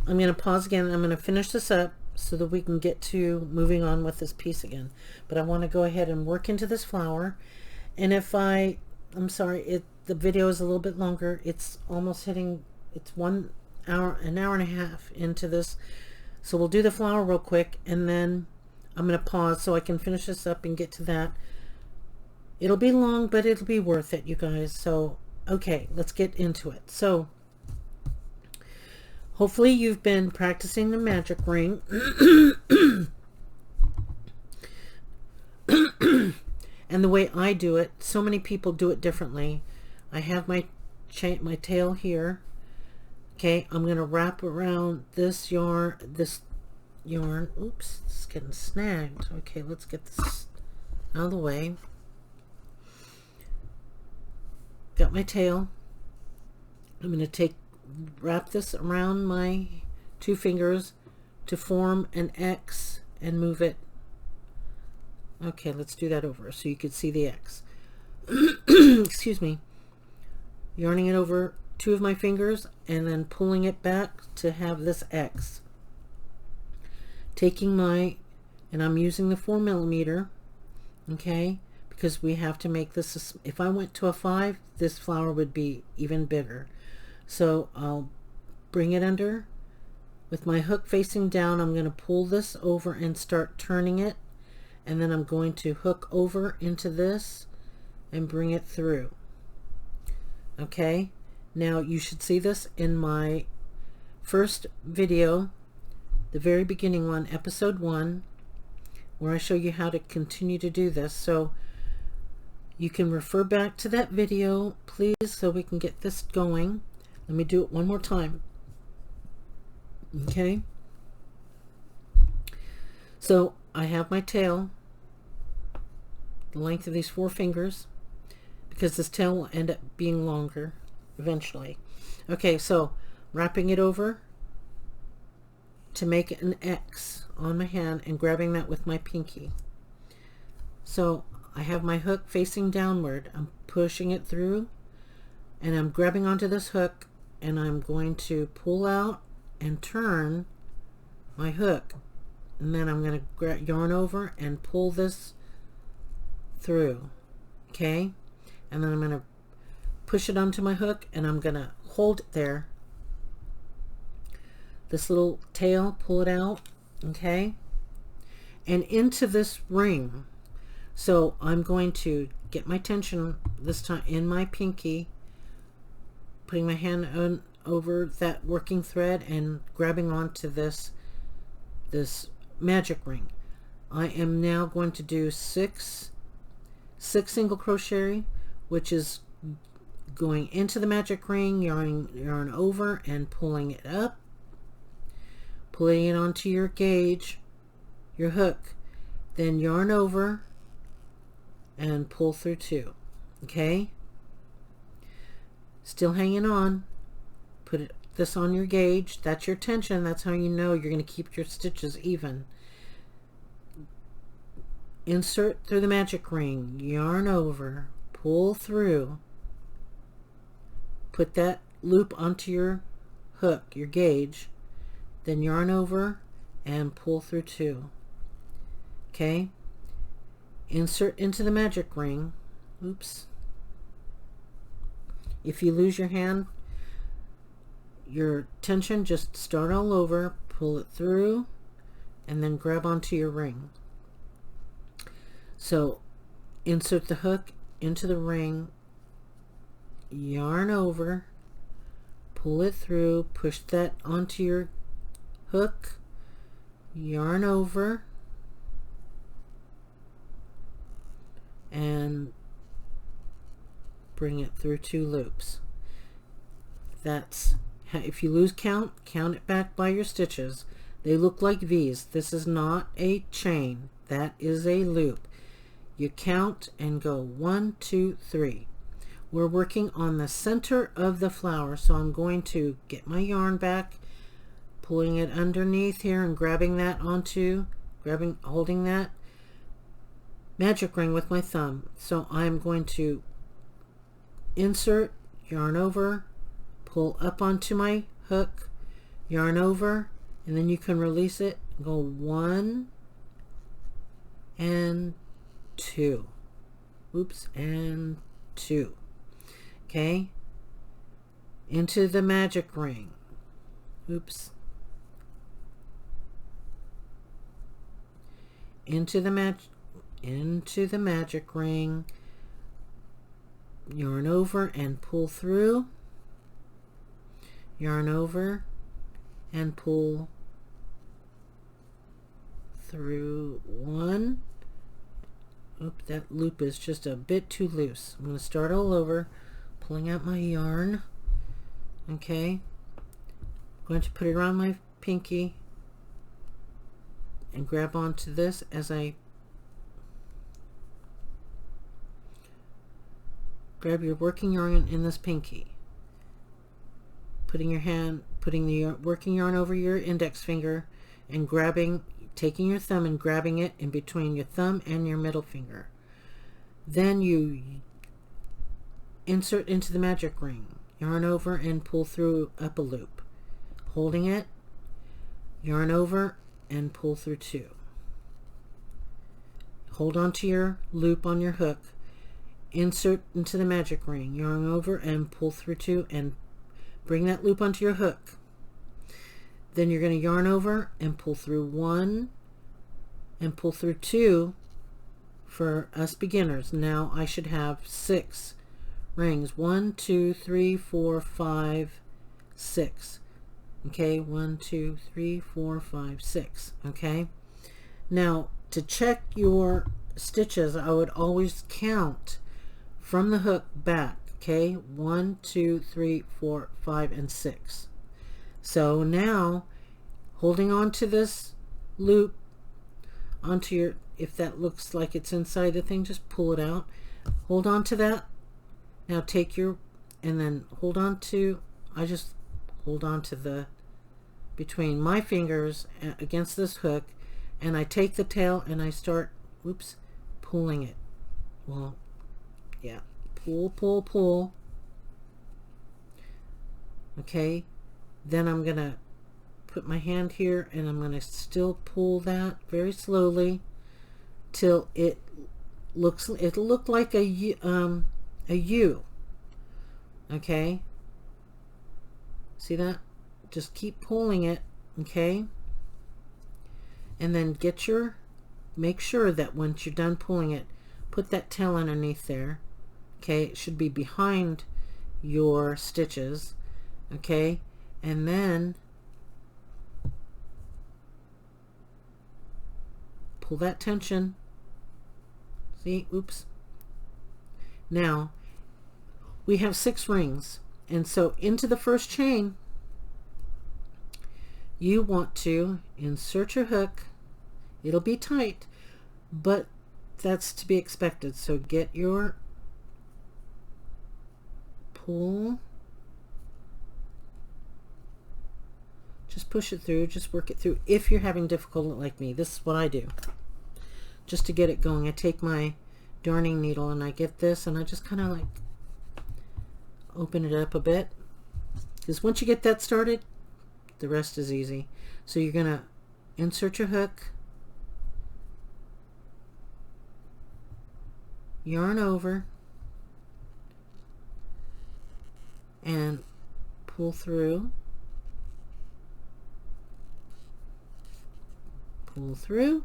I'm going to pause again. I'm going to finish this up so that we can get to moving on with this piece again. But I want to go ahead and work into this flower. And if I'm sorry, the video is a little bit longer. It's almost hitting, it's 1 hour, an hour and a half into this. So we'll do the flower real quick and then I'm going to pause so I can finish this up and get to that. It'll be long, but it'll be worth it, you guys. So, okay, let's get into it. So, hopefully you've been practicing the magic ring. And the way I do it, so many people do it differently. I have my tail here. Okay, I'm going to wrap around this yarn. Oops, it's getting snagged. Okay, let's get this out of the way. Got my tail. I'm going to wrap this around my 2 fingers to form an X and move it. Okay, let's do that over so you can see the X. Excuse me. Yarning it over 2 of my fingers and then pulling it back to have this X. Taking and I'm using the 4mm, okay, because we have to make this, if I went to a 5, this flower would be even bigger. So I'll bring it under with my hook facing down. I'm going to pull this over and start turning it, and then I'm going to hook over into this and bring it through. Okay, now you should see this in my first video, the very beginning one, episode 1, where I show you how to continue to do this. So you can refer back to that video, please, so we can get this going. Let me do it one more time. Okay, so I have my tail, the length of these 4 fingers, because this tail will end up being longer eventually. Okay, so wrapping it over to make an X on my hand and grabbing that with my pinky. So I have my hook facing downward. I'm pushing it through and I'm grabbing onto this hook and I'm going to pull out and turn my hook, and then I'm going to yarn over and pull this through. Okay, and then I'm going to push it onto my hook and I'm going to hold it there, this little tail, pull it out, okay, and into this ring. So I'm going to get my tension this time in my pinky, putting my hand over that working thread and grabbing onto this magic ring. I am now going to do six single crochet, which is going into the magic ring, yarn over and pulling it up, pulling it onto your gauge, your hook, then yarn over and pull through 2. Okay, still hanging on. Put this on your gauge. That's your tension. That's how you know you're going to keep your stitches even. Insert through the magic ring, yarn over, pull through, put that loop onto your hook, your gauge, then yarn over and pull through 2. Okay, insert into the magic ring. Oops. If you lose your hand, your tension, just start all over, pull it through, and then grab onto your ring. So insert the hook into the ring, yarn over, pull it through, push that onto your hook, yarn over, and bring it through 2 loops. That's, if you lose count it back by your stitches. They look like V's. This is not a chain. That is a loop. You count and go 1, 2, 3. we're working on the center of the flower. So I'm going to get my yarn back, pulling it underneath here and grabbing that onto, holding that magic ring with my thumb. So I'm going to insert, yarn over, pull up onto my hook, yarn over, and then you can release it. Go 1 and 2. Oops, and 2. Okay, into the magic ring. Oops. Into the magic ring, yarn over and pull through, yarn over and pull through 1. Oops, that loop is just a bit too loose. I'm going to start all over, pulling out my yarn. Okay, I'm going to put it around my pinky and grab onto this as I grab your working yarn in this pinky, putting the working yarn over your index finger and taking your thumb and grabbing it in between your thumb and your middle finger. Then you insert into the magic ring, yarn over and pull through up a loop, holding it, yarn over and pull through 2. Hold on to your loop on your hook, insert into the magic ring, yarn over and pull through 2 and bring that loop onto your hook. Then you're going to yarn over and pull through 1 and pull through 2 for us beginners. Now I should have 6 rings. 1, 2, 3, 4, 5, 6. Okay, 1, 2, 3, 4, 5, 6. Okay, now to check your stitches, I would always count from the hook back. Okay, 1, 2, 3, 4, 5, and 6. So now, holding on to this loop onto your, if that looks like it's inside the thing, just pull it out. Hold on to that. Now take your, and then hold on to, I just hold on to the, between my fingers against this hook, and I take the tail and I start, whoops, pulling it. Well, yeah, pull, pull, pull. Okay, then I'm gonna put my hand here and I'm gonna still pull that very slowly till it'll look like a U. Okay, see that? Just keep pulling it. Okay, and then make sure that once you're done pulling it, put that tail underneath there. Okay, it should be behind your stitches. Okay, and then pull that tension. See, oops. Now we have 6 rings, and so into the first chain you want to insert your hook. It'll be tight, but that's to be expected. So get your pull, just push it through, just work it through. If you're having difficulty like me, this is what I do just to get it going. I take my darning needle and I get this and I just kind of like open it up a bit, because once you get that started, the rest is easy. So you're gonna insert your hook, yarn over, and pull through, pull through,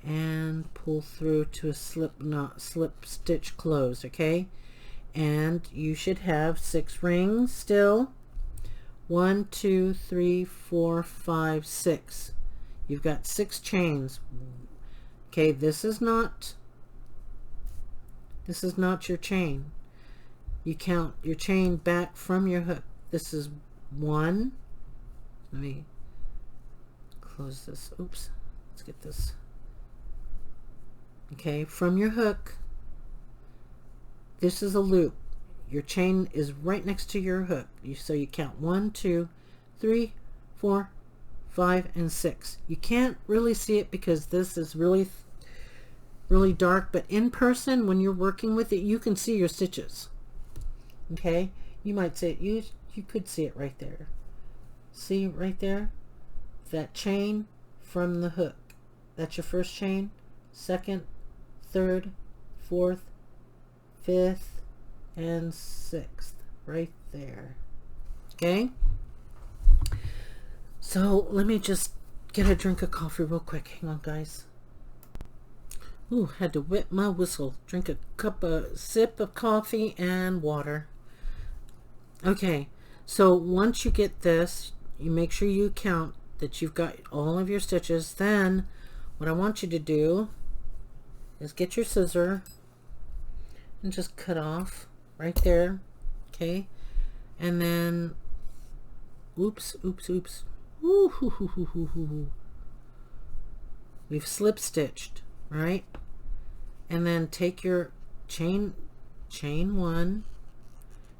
and pull through to a slip stitch closed. Okay, and you should have 6 rings still. 1, 2, 3, 4, 5, 6. You've got 6 chains. Okay, this is not your chain. You count your chain back from your hook. This is 1. Let me close this. Oops. Let's get this. Okay, from your hook, this is a loop. Your chain is right next to your hook. So you count 1, 2, 3, 4, 5, and 6. You can't really see it because this is really dark, but in person when you're working with it, you can see your stitches. Okay, you might see it. You could see it right there. See right there, that chain from the hook. That's your first chain, second, third, fourth, fifth, and sixth, right there. Okay, so let me just get a drink of coffee real quick. Hang on, guys. Ooh, had to whip my whistle. Drink a sip of coffee and water. Okay, so once you get this, you make sure you count that you've got all of your stitches. Then what I want you to do is get your scissor and just cut off right there. Okay, and then oops. Ooh, hoo, hoo, hoo, hoo, hoo. We've slip stitched, right? And then take your chain 1,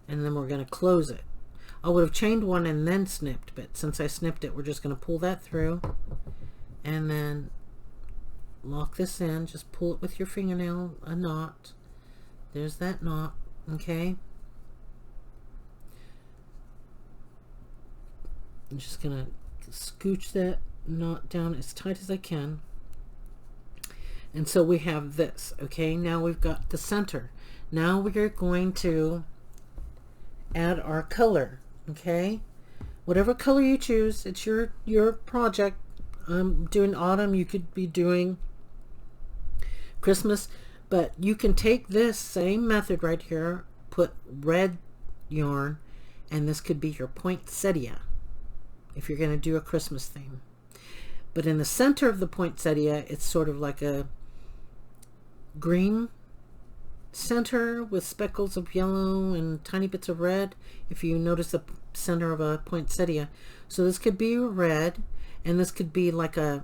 and then we're going to close it. I would have chained 1 and then snipped, but since I snipped it, we're just going to pull that through and then lock this in. Just pull it with your fingernail, a knot. There's that knot. Okay, I'm just going to scooch that knot down as tight as I can. And so we have this. Okay, now we've got the center. Now we're going to add our color. Okay, whatever color you choose, it's your project. I'm doing autumn, you could be doing Christmas, but you can take this same method right here, put red yarn, and this could be your poinsettia if you're going to do a Christmas theme. But in the center of the poinsettia, it's sort of like a green center with speckles of yellow and tiny bits of red, if you notice the center of a poinsettia. So this could be red, and this could be like a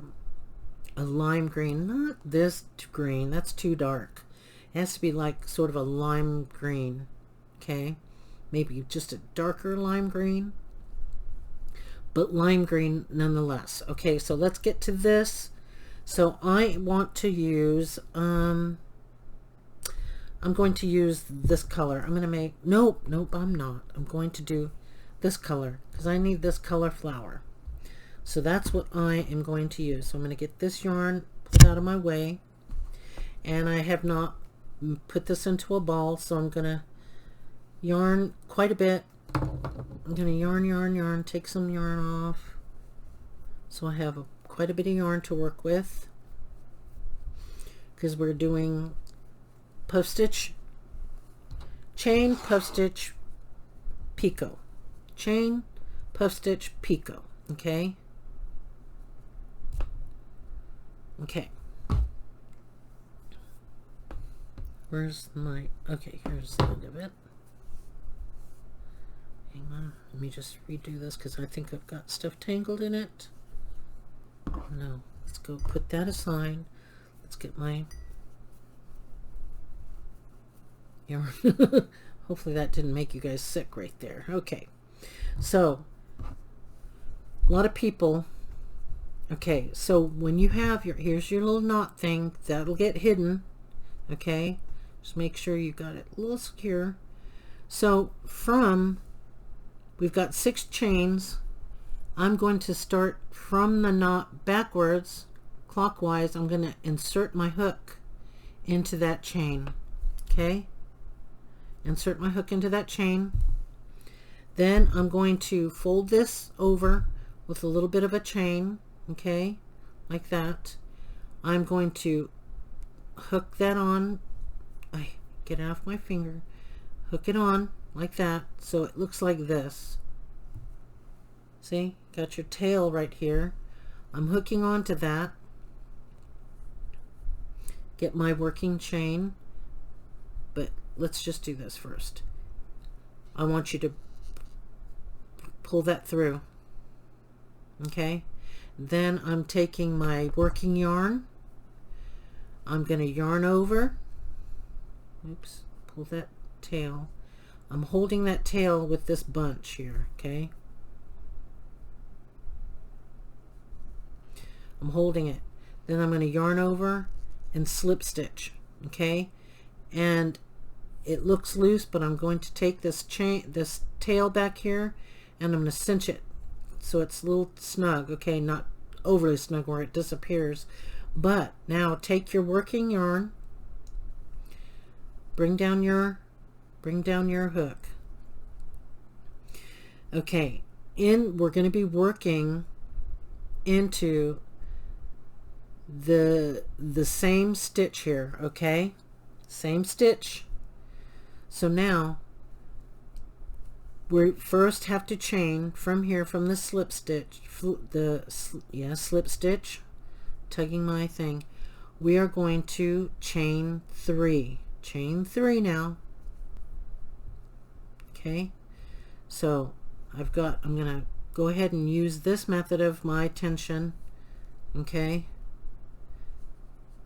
lime green. Not this green, that's too dark. It has to be like sort of a lime green. Okay, maybe just a darker lime green, but lime green nonetheless. Okay, so let's get to this. So I want to use I'm going to use this color. I'm going to make, nope, I'm not. I'm going to do this color because I need this color flower. So that's what I am going to use. So I'm going to get this yarn pulled out of my way, and I have not put this into a ball, so I'm going to yarn quite a bit. I'm going to yarn, take some yarn off. So I have quite a bit of yarn to work with because we're doing puff stitch, chain, puff stitch, picot, chain, puff stitch, picot. Okay, where's my, okay, here's the end of it. Hang on, let me just redo this because I think I've got stuff tangled in it. No, let's go put that aside. Let's get my yarn. Hopefully that didn't make you guys sick right there. Okay, so a lot of people, okay, so when you have your, here's your little knot thing, that'll get hidden. Okay, just make sure you got it a little secure. So we've got 6 chains. I'm going to start from the knot backwards, clockwise. I'm going to insert my hook into that chain. Okay, insert my hook into that chain. Then I'm going to fold this over with a little bit of a chain. Okay, like that. I'm going to hook that on. Get it off my finger. Hook it on like that, so it looks like this. See, got your tail right here. I'm hooking onto that. Get my working chain, but let's just do this first. I want you to pull that through. Okay, then I'm taking my working yarn. I'm going to yarn over. Oops, pull that tail. I'm holding that tail with this bunch here, okay? I'm holding it. Then I'm going to yarn over and slip stitch, okay? And it looks loose, but I'm going to take this tail back here, and I'm going to cinch it so it's a little snug, okay? Not overly snug where it disappears. But now take your working yarn, bring down your hook. Okay, we're going to be working into the same stitch here, okay? Same stitch. So now we first have to chain from here, from the slip stitch, slip stitch, tugging my thing. We are going to chain 3 now. Okay, so I'm gonna go ahead and use this method of my tension. Okay,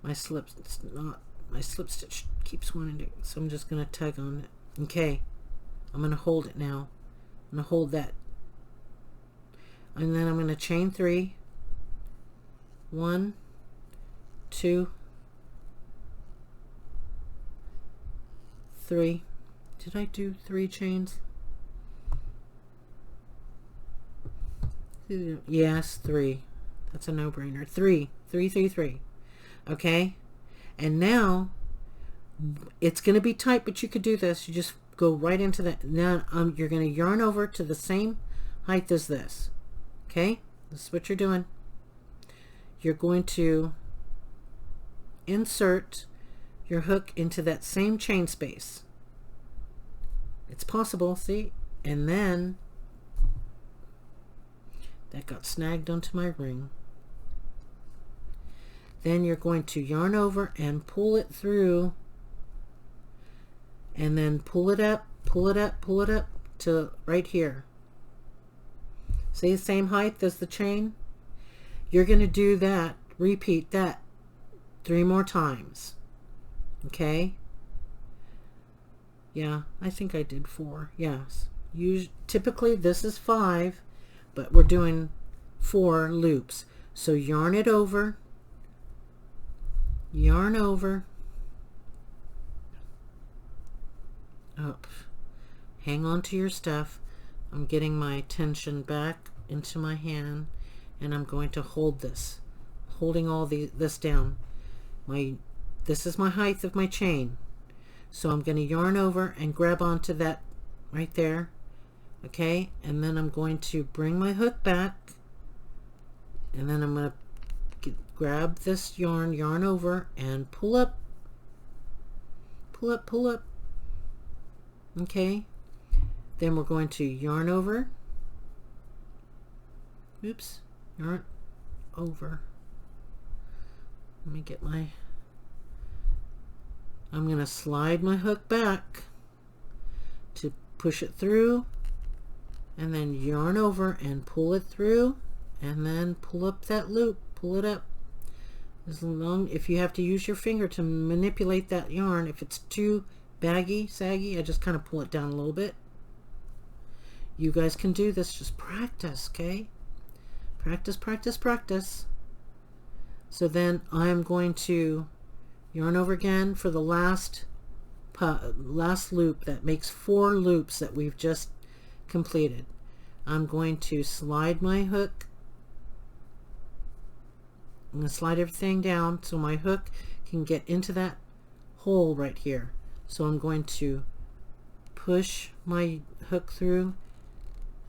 my slip stitch keeps wanting to, so I'm just gonna tug on it. Okay, I'm gonna hold it now. I'm gonna hold that, and then I'm gonna chain 3. 1, 2, 3. Did I do 3 chains? Yes, 3. That's a no-brainer. 3. Okay, and now it's going to be tight, but you could do this. You just go right into that. Now you're going to yarn over to the same height as this. Okay, this is what you're doing. You're going to insert your hook into that same chain space. It's possible, see? And then that got snagged onto my ring. Then you're going to yarn over and pull it through, and then pull it up to right here. See, the same height as the chain? You're going to do that, repeat that 3 more times. Okay? Yeah, I think I did 4. Yes. Typically this is 5, but we're doing 4 loops. So yarn it over, yarn over, up. Hang on to your stuff. I'm getting my tension back into my hand, and I'm going to hold this, holding all this down. This is my height of my chain, so I'm going to yarn over and grab onto that right there, okay? And then I'm going to bring my hook back, and then I'm going to grab this yarn over and pull up, okay? Then we're going to yarn over, oops, yarn over. Let me get I'm going to slide my hook back to push it through, and then yarn over and pull it through, and then pull up that loop, pull it up. If you have to use your finger to manipulate that yarn, if it's too saggy, I just kind of pull it down a little bit. You guys can do this, just practice, okay? Practice. So then I'm going to yarn over again for the last loop. That makes 4 loops that we've just completed. I'm going to slide my hook. I'm going to slide everything down so my hook can get into that hole right here. So I'm going to push my hook through,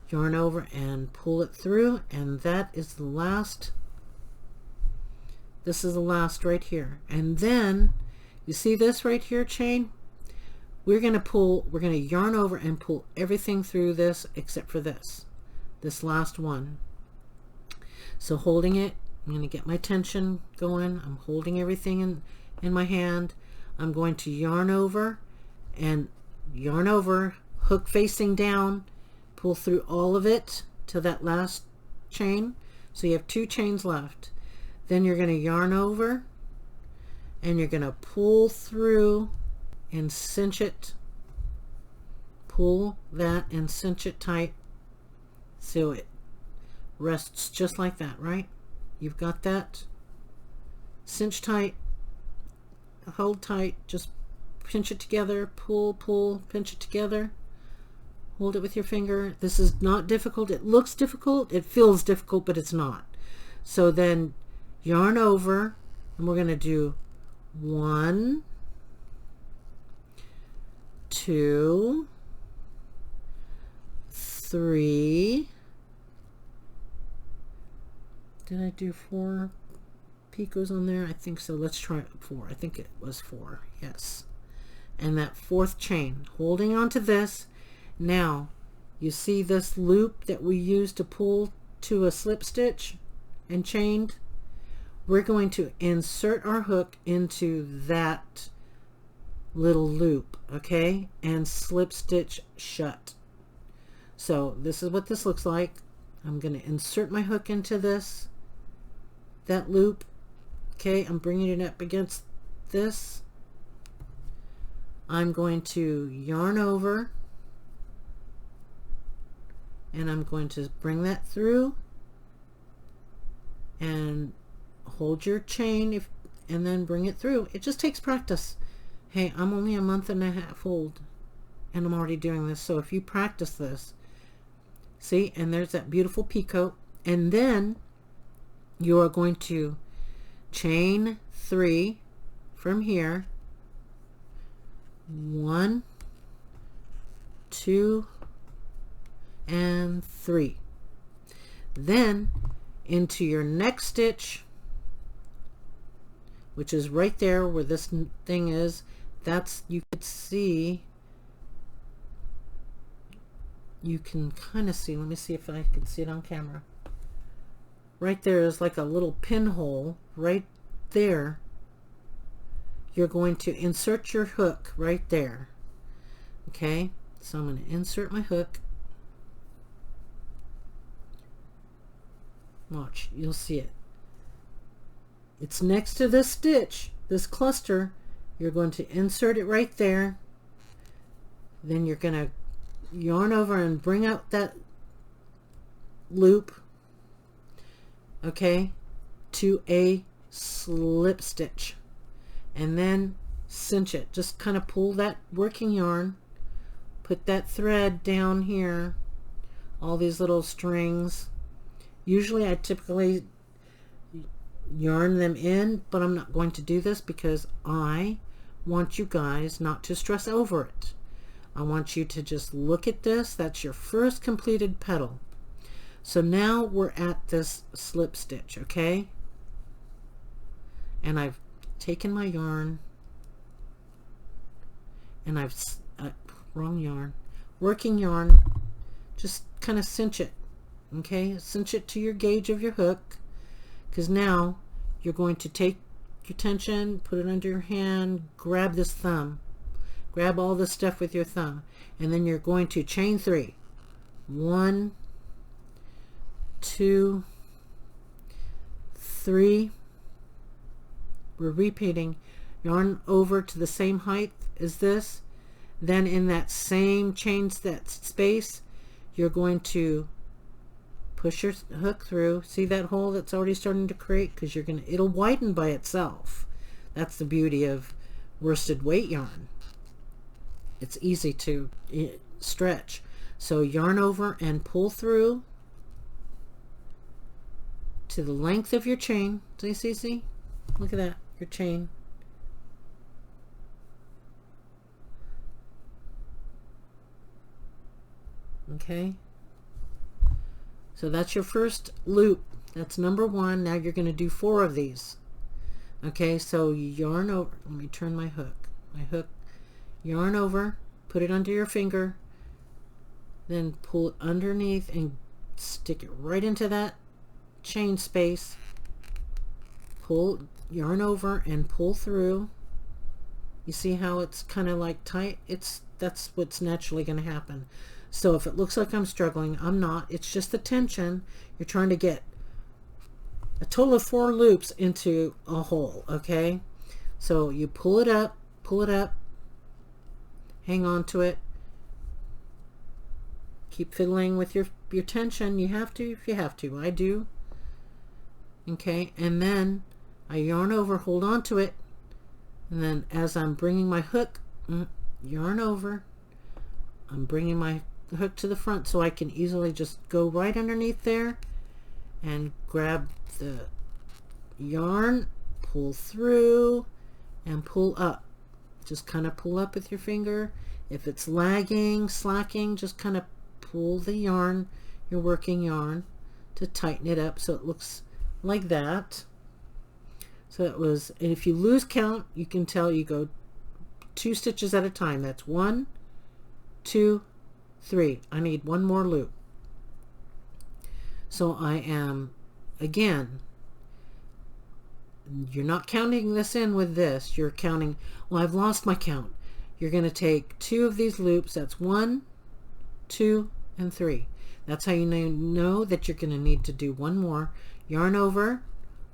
yarn over and pull it through, and that is the last. This is the last right here. And then you see this right here chain? We're going to yarn over and pull everything through this except for this last one. So holding it, I'm going to get my tension going. I'm holding everything in my hand. I'm going to yarn over, hook facing down, pull through all of it to that last chain. So you have 2 chains left. Then you're going to yarn over, and you're going to pull through and cinch it pull that and cinch it tight so it rests just like that, right? You've got that. Cinch tight, hold tight, just pinch it together, pull, pull, pinch it together. Hold it with your finger. This is not difficult. It looks difficult. It feels difficult, but it's not. So then yarn over, and we're going to do 1, 2, 3. Did I do 4 picots on there? I think so. Let's try 4. I think it was 4. Yes. And that 4th chain, holding on to this. Now, you see this loop that we used to pull to a slip stitch and chained? We're going to insert our hook into that little loop, okay? And slip stitch shut. So this is what this looks like. I'm going to insert my hook into that loop. Okay, I'm bringing it up against this. I'm going to yarn over, and I'm going to bring that through and hold your chain and then bring it through. It just takes practice. Hey, I'm only a month and a half old and I'm already doing this. So if you practice this, see, and there's that beautiful picot, and then you are going to chain 3 from here. 1, 2, and 3. Then into your next stitch, which is right there where this thing is. That's, you could see, you can kind of see, let me see if I can see it on camera. Right there is like a little pinhole right there. You're going to insert your hook right there. Okay, so I'm going to insert my hook. Watch, you'll see it. It's next to this stitch, this cluster. You're going to insert it right there. Then you're going to yarn over and bring out that loop, okay, to a slip stitch, and then cinch it. Just kind of pull that working yarn, put that thread down here, all these little strings. Usually I typically yarn them in, but I'm not going to do this because I want you guys not to stress over it. I want you to just look at this. That's your first completed petal. So now we're at this slip stitch, okay? And I've taken my yarn and I've wrong yarn, working yarn, just kind of cinch it, okay? Cinch it to your gauge of your hook, because now you're going to take your tension, put it under your hand, grab this thumb, grab all this stuff with your thumb, and then you're going to chain 3. 1, 2, 3. We're repeating. Yarn over to the same height as this. Then in that same chain, that space, you're going to push your hook through. See that hole that's already starting to create? Because you're gonna, it'll widen by itself. That's the beauty of worsted weight yarn. It's easy to stretch. So yarn over and pull through to the length of your chain. See? Look at that, your chain. Okay. So that's your first loop. That's number 1. Now you're going to do 4 of these. Okay, so you yarn over. Let me turn my hook. Yarn over, put it under your finger, then pull it underneath and stick it right into that chain space. Pull, yarn over and pull through. You see how it's kind of like tight? That's what's naturally going to happen. So if it looks like I'm struggling, I'm not. It's just the tension. You're trying to get a total of 4 loops into a hole, okay? So you pull it up, hang on to it, Keep fiddling with your tension. You have to if you have to. I do. Okay, and then I yarn over, hold on to it, and then as I'm bringing my hook, yarn over, I'm bringing my hook to the front so I can easily just go right underneath there and grab the yarn, pull through, and pull up. Just kind of pull up with your finger. If it's lagging, slacking, just kind of pull the yarn, your working yarn, to tighten it up so it looks like that. So it was, and if you lose count, you can tell you go 2 stitches at a time. That's 1, 2, 3. I need 1 more loop. So I am, again, you're not counting this in with this. You're counting, well, I've lost my count. You're going to take 2 of these loops. That's 1, 2, and 3. That's how you know that you're going to need to do 1 more. Yarn over,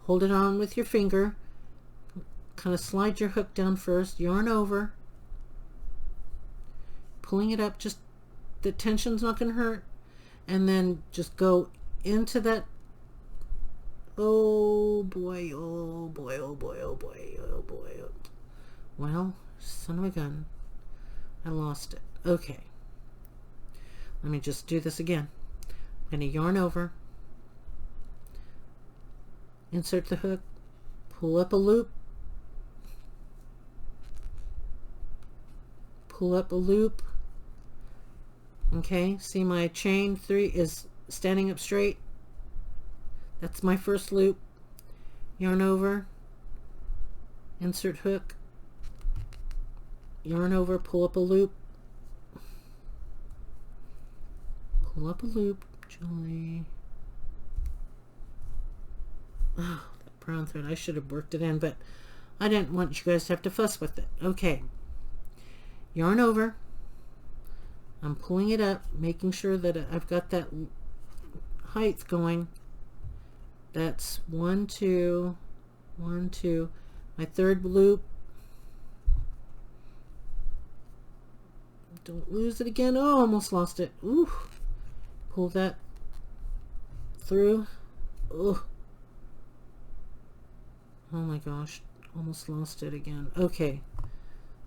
hold it on with your finger, kind of slide your hook down first, yarn over, pulling it up, just the tension's not going to hurt, and then just go into that. Oh boy, oh boy, oh boy, oh boy, oh boy. Well, son of a gun, I lost it. Okay, let me just do this again. I'm going to yarn over, insert the hook, pull up a loop, pull up a loop. Okay, see my chain 3 is standing up straight. That's my first loop. Yarn over, insert hook, yarn over, pull up a loop, pull up a loop, Julie. Oh, that brown thread, I should have worked it in, but I didn't want you guys to have to fuss with it. Okay, yarn over, I'm pulling it up, making sure that I've got that height going. That's 1, 2, 1, 2, my third loop. Don't lose it again. Oh, almost lost it. Ooh, pull that through. Oh, oh my gosh, almost lost it again. Okay,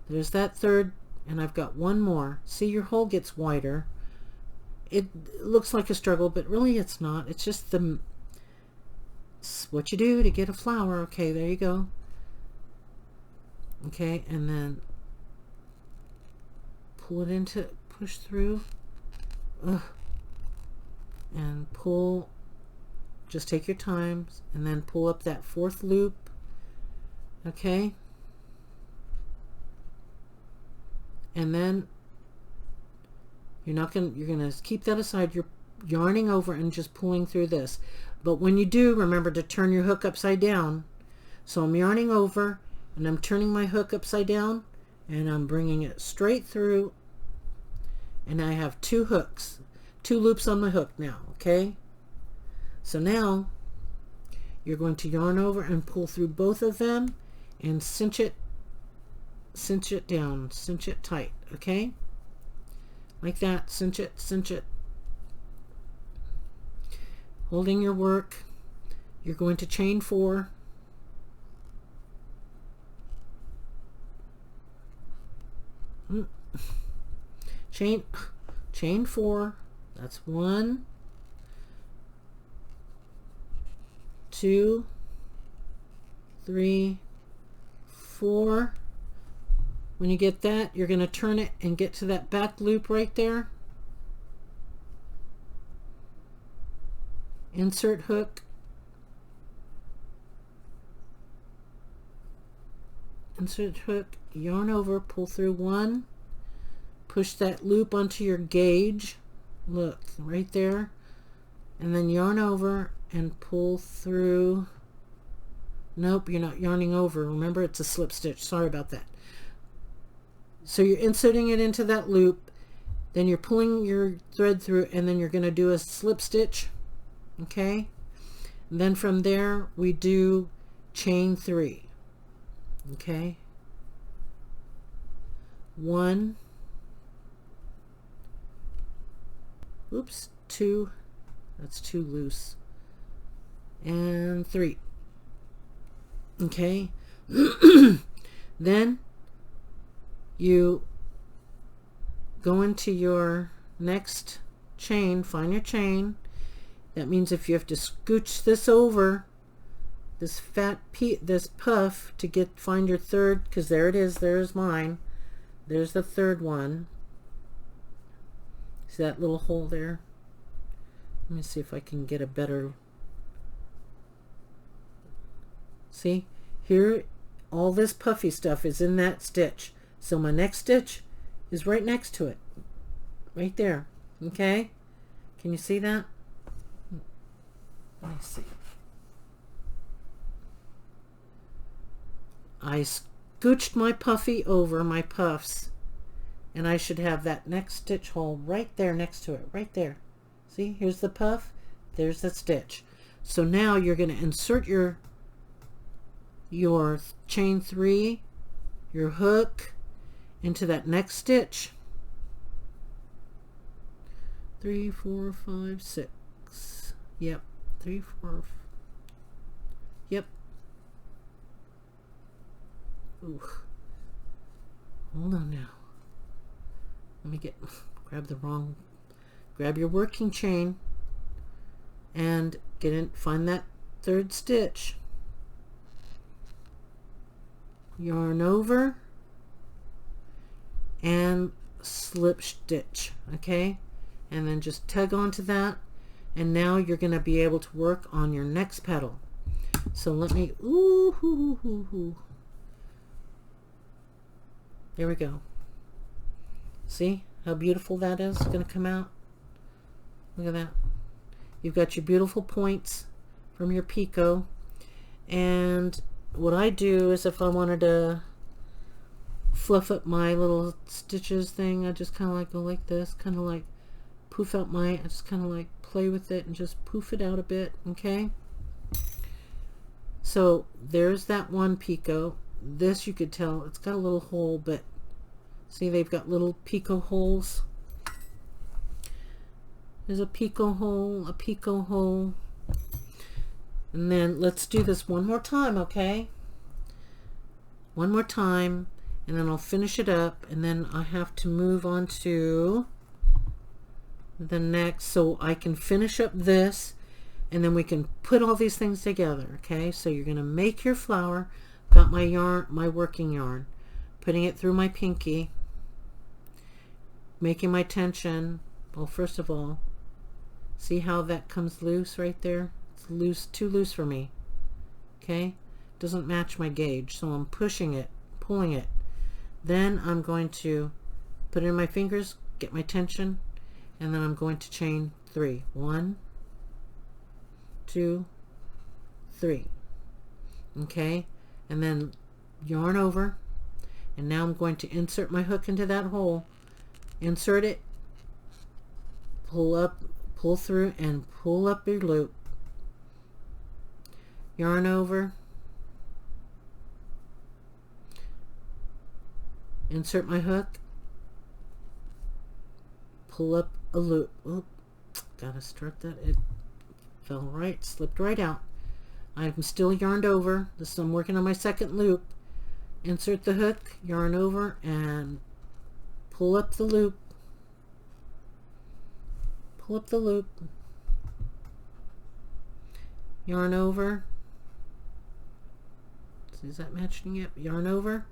there's that third, and I've got 1 more. See, your hole gets wider. It looks like a struggle, but really it's not. It's just what you do to get a flower. Okay, there you go. Okay, and then pull it into, push through, and pull, just take your time, and then pull up that 4th loop. Okay, and then you're gonna keep that aside. You're yarning over and just pulling through this, but when you do, remember to turn your hook upside down. So I'm yarning over and I'm turning my hook upside down and I'm bringing it straight through, and I have 2 hooks, 2 loops on my hook now. Okay, so now you're going to yarn over and pull through both of them and cinch it down, cinch it tight. Okay, like that. Cinch it, cinch it, holding your work. You're going to chain 4, chain 4. That's 1, 2, 3, 4. When you get that, you're going to turn it and get to that back loop right there. Insert hook, insert hook, yarn over, pull through 1, push that loop onto your gauge, look right there, and then yarn over and pull through. Nope, you're not yarning over. Remember, it's a slip stitch. Sorry about that. So you're inserting it into that loop, then you're pulling your thread through, and then you're going to do a slip stitch. Okay, and then from there we do chain 3. Okay, 1, oops, 2, that's 2 loose, and 3. Okay. Then you go into your next chain, find your chain. That means if you have to scooch this over, this this puff to find your third, because there it is, there's mine. There's the third one. See that little hole there? Let me see if I can get a better... See? Here, all this puffy stuff is in that stitch. So my next stitch is right next to it. Right there. Okay? Can you see that? Let me see. I scooched my puffy over, my puffs, and I should have that next stitch hole right there next to it, right there. See, here's the puff, there's the stitch. So now you're going to insert your chain 3, your hook, into that next stitch. 3, 4, 5, 6. Yep, 3, 4. Yep. Ooh. Hold on now. Let me grab your working chain and find that third stitch. Yarn over and slip stitch, okay? And then just tug onto that, and now you're going to be able to work on your next petal. So let me, there we go. See how beautiful that is going to come out? Look at that. You've got your beautiful points from your picot. And what I do is, if I wanted to fluff up my little stitches thing, I just kind of like go like this, kind of like poof out I just kind of like play with it and just poof it out a bit, okay? So there's that one picot. This, you could tell it's got a little hole, but see, they've got little picot holes. There's a picot hole, and then let's do this one more time, okay? One more time, and then I'll finish it up, and then I have to move on to the next, so I can finish up this, and then we can put all these things together, okay? So you're going to make your flower. Got my yarn, my working yarn, putting it through my pinky, making my tension. Well, first of all, see how that comes loose right there? It's loose, too loose for me, okay? Doesn't match my gauge, so I'm pushing it, pulling it. Then I'm going to put it in my fingers, get my tension, and then I'm going to chain 3. 1, 2, 3. Okay? And then yarn over, and now I'm going to insert my hook into that hole, insert it, pull up, pull through, and pull up your loop, yarn over, insert my hook, pull up a loop. Oop, gotta start that. It fell right, slipped right out. I'm still yarned over. This, I'm working on my second loop. Insert the hook, yarn over, and pull up the loop. Pull up the loop. Yarn over. Is that matching it? Yarn over.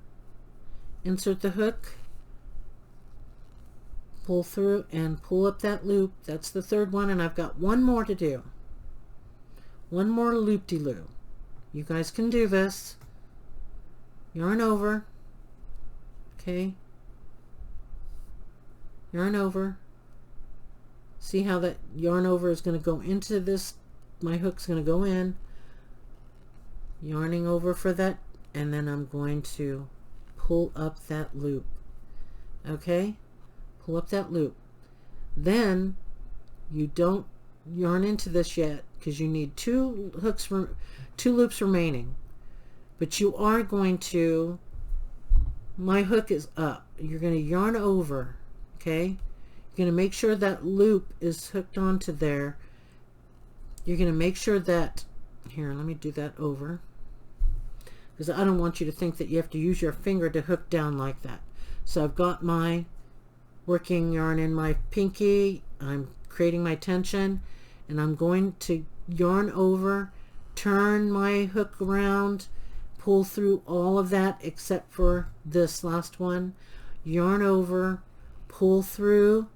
Insert the hook. Pull through and pull up that loop. That's the third one, and I've got one more to do. One more loop-de-loo. You guys can do this. Yarn over. Okay. Yarn over. See how that yarn over is going to go into this. My hook's going to go in. Yarning over for that, and then I'm going to pull up that loop. Okay? Pull up that loop. Then you don't yarn into this yet, because you need two loops remaining, but you are going to, my hook is up, you're going to yarn over, okay? You're going to make sure that loop is hooked onto there. You're going to make sure that, here, let me do that over, because I don't want you to think that you have to use your finger to hook down like that. So I've got my working yarn in my pinky, I'm creating my tension, and I'm going to yarn over, turn my hook around, pull through all of that except for this last one, yarn over, pull through,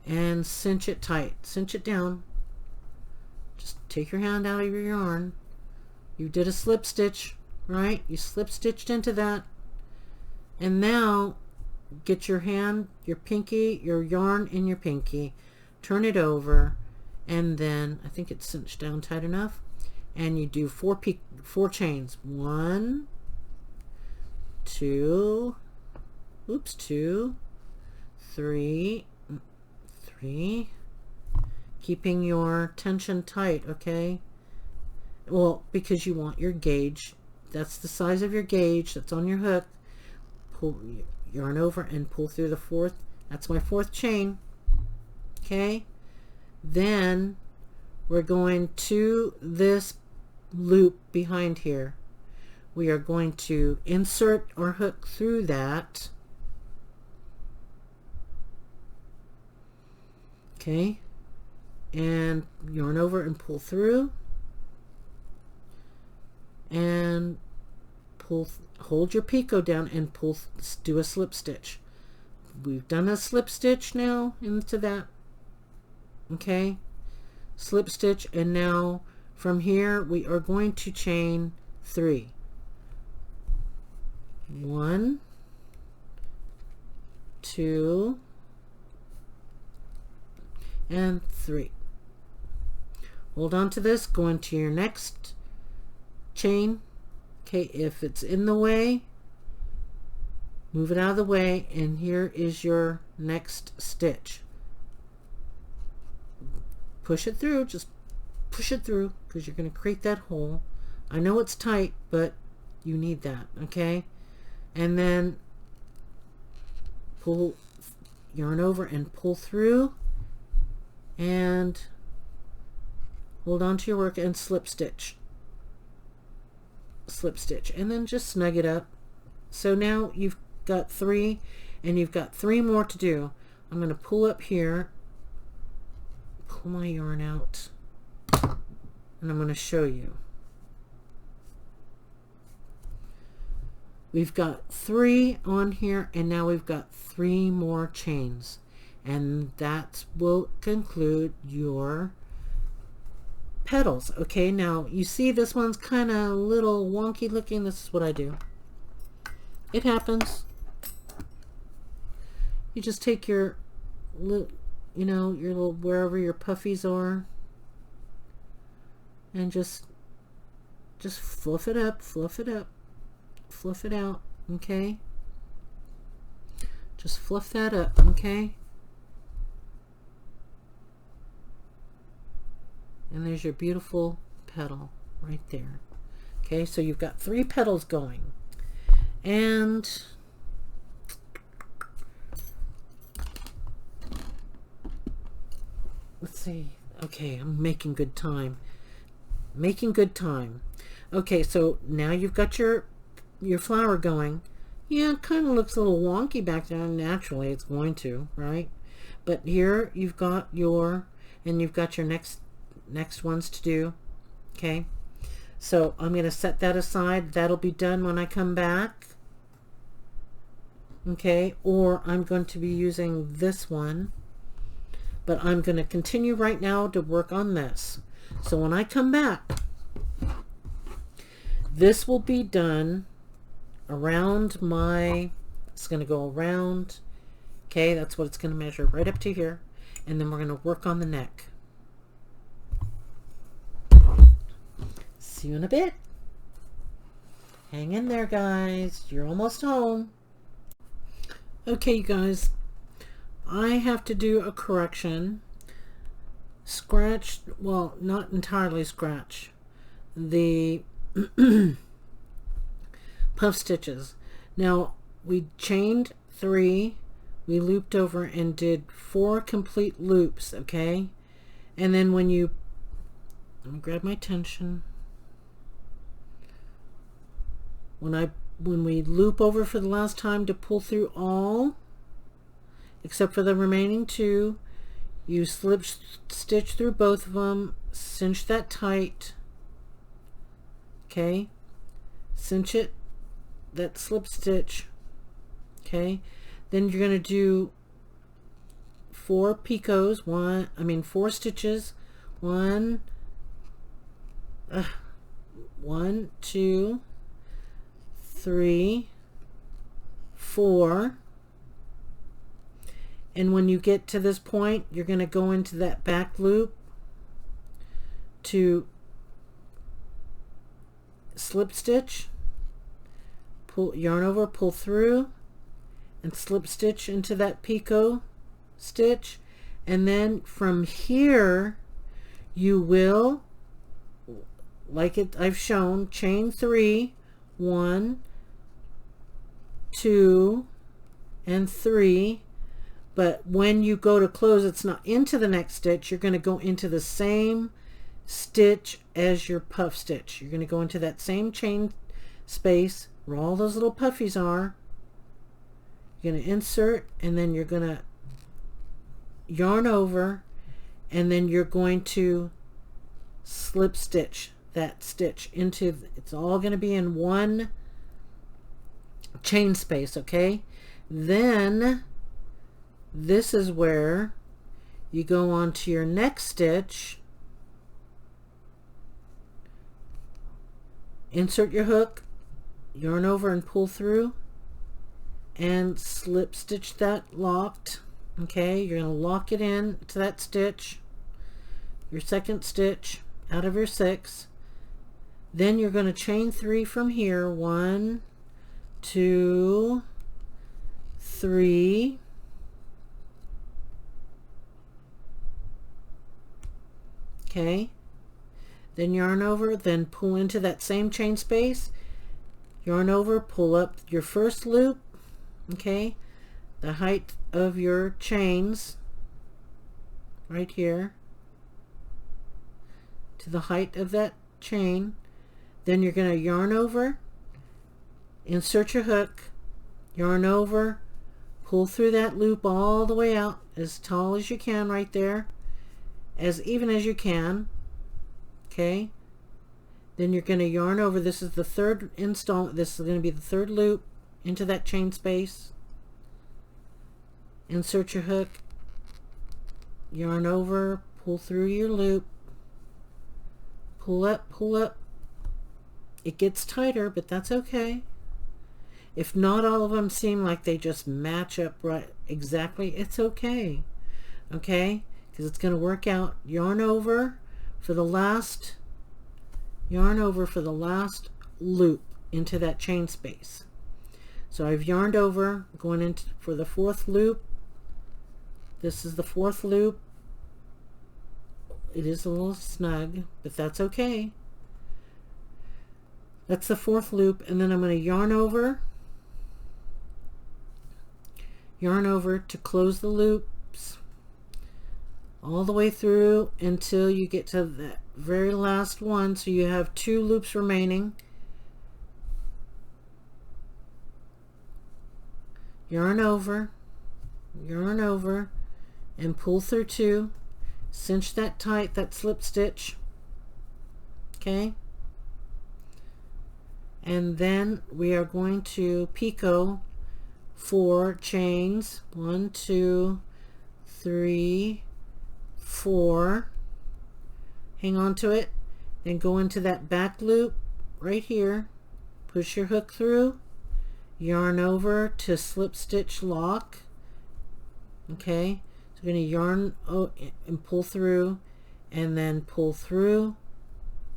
and cinch it tight. Cinch it down. Just take your hand out of your yarn. You did a slip stitch, right? You slip stitched into that. And now get your hand, your pinky, your yarn in your pinky, turn it over, and then I think it's cinched down tight enough, and you do four chains. 1, 2, oops, 2, 3, keeping your tension tight, okay? Well, because you want your gauge, that's the size of your gauge that's on your hook. Pull, yarn over and pull through the 4th. That's my 4th chain. Okay, then we're going to this loop behind here. We are going to insert our hook through that. Okay, and yarn over and pull through, and pull, hold your picot down and pull, do a slip stitch. We've done a slip stitch now into that. Okay, slip stitch, and now from here we are going to chain 3. 1, 2, and 3. Hold on to this, go into your next chain. Okay, if it's in the way, move it out of the way, and here is your next stitch. Push it through, just push it through, because you're going to create that hole. I know it's tight, but you need that, okay? And then pull, yarn over and pull through, and hold on to your work and slip stitch. Slip stitch, and then just snug it up. So now you've got 3, and you've got 3 more to do. I'm going to pull up here, pull my yarn out, and I'm going to show you. We've got 3 on here, and now we've got 3 more chains, and that will conclude your petals. Okay, now you see this one's kind of a little wonky looking. This is what I do. It happens. You just take your little, you know, your little, wherever your puffies are, and just fluff it up, fluff it up, fluff it out. Okay, just fluff that up. Okay, and there's your beautiful petal right there. Okay, so you've got 3 petals going, and let's see. Okay, I'm making good time. Making good time. Okay, so now you've got your flower going. Yeah, it kind of looks a little wonky back there. Naturally, it's going to, right? But here you've got your, and you've got your next ones to do. Okay, so I'm going to set that aside. That'll be done when I come back. Okay, or I'm going to be using this one, but I'm going to continue right now to work on this. So when I come back, this will be done around my, it's going to go around. Okay, that's what it's going to measure right up to here, and then we're going to work on the neck. See you in a bit. Hang in there, guys. You're almost home. Okay, you guys, I have to do a correction. Scratch, well, not entirely scratch the puff stitches. Now we chained 3, we looped over and did 4 complete loops, okay? And then when you, let me grab my tension. When we loop over for the last time to pull through all, except for the remaining 2, you slip stitch through both of them, cinch that tight, okay? Cinch it, that slip stitch, okay? Then you're going to do 4 picots, 4 stitches, 1, 2, 3, 4, and when you get to this point, you're going to go into that back loop to slip stitch, pull, yarn over, pull through, and slip stitch into that picot stitch. And then from here you will, like I've shown, chain 3, 1, 2, and 3. But when you go to close, it's not into the next stitch. You're going to go into the same stitch as your puff stitch. You're going to go into that same chain space where all those little puffies are. You're going to insert, and then you're going to yarn over, and then you're going to slip stitch that stitch into, it's all going to be in one chain space, okay? Then this is where you go on to your next stitch, insert your hook, yarn over and pull through, and slip stitch that locked, okay? You're going to lock it in to that stitch, your second stitch out of your 6. Then you're going to chain 3 from here, 1, 2, 3, okay? Then yarn over, then pull into that same chain space, yarn over, pull up your first loop, okay? The height of your chains right here to the height of that chain. Then you're going to yarn over, insert your hook, yarn over, pull through that loop all the way out as tall as you can right there, as even as you can, okay? Then you're going to yarn over, this is the third installment, this is going to be the third loop into that chain space, insert your hook, yarn over, pull through your loop, pull up, pull up. It gets tighter, but that's okay. If not all of them seem like they just match up right exactly, it's okay, okay? Because it's going to work out. Yarn over for the last, yarn over for the last loop into that chain space. So I've yarned over, going into for the 4th loop. This is the 4th loop. It is a little snug, but that's okay. That's the 4th loop, and then I'm going to yarn over to close the loops all the way through until you get to the very last one. So you have 2 loops remaining. Yarn over, and pull through 2. Cinch that tight, that slip stitch, okay? And then we are going to picot 4 chains, 1, 2, 3, 4. Hang on to it, then go into that back loop right here, push your hook through, yarn over to slip stitch lock, okay? So we're going to yarn and pull through, and then pull through,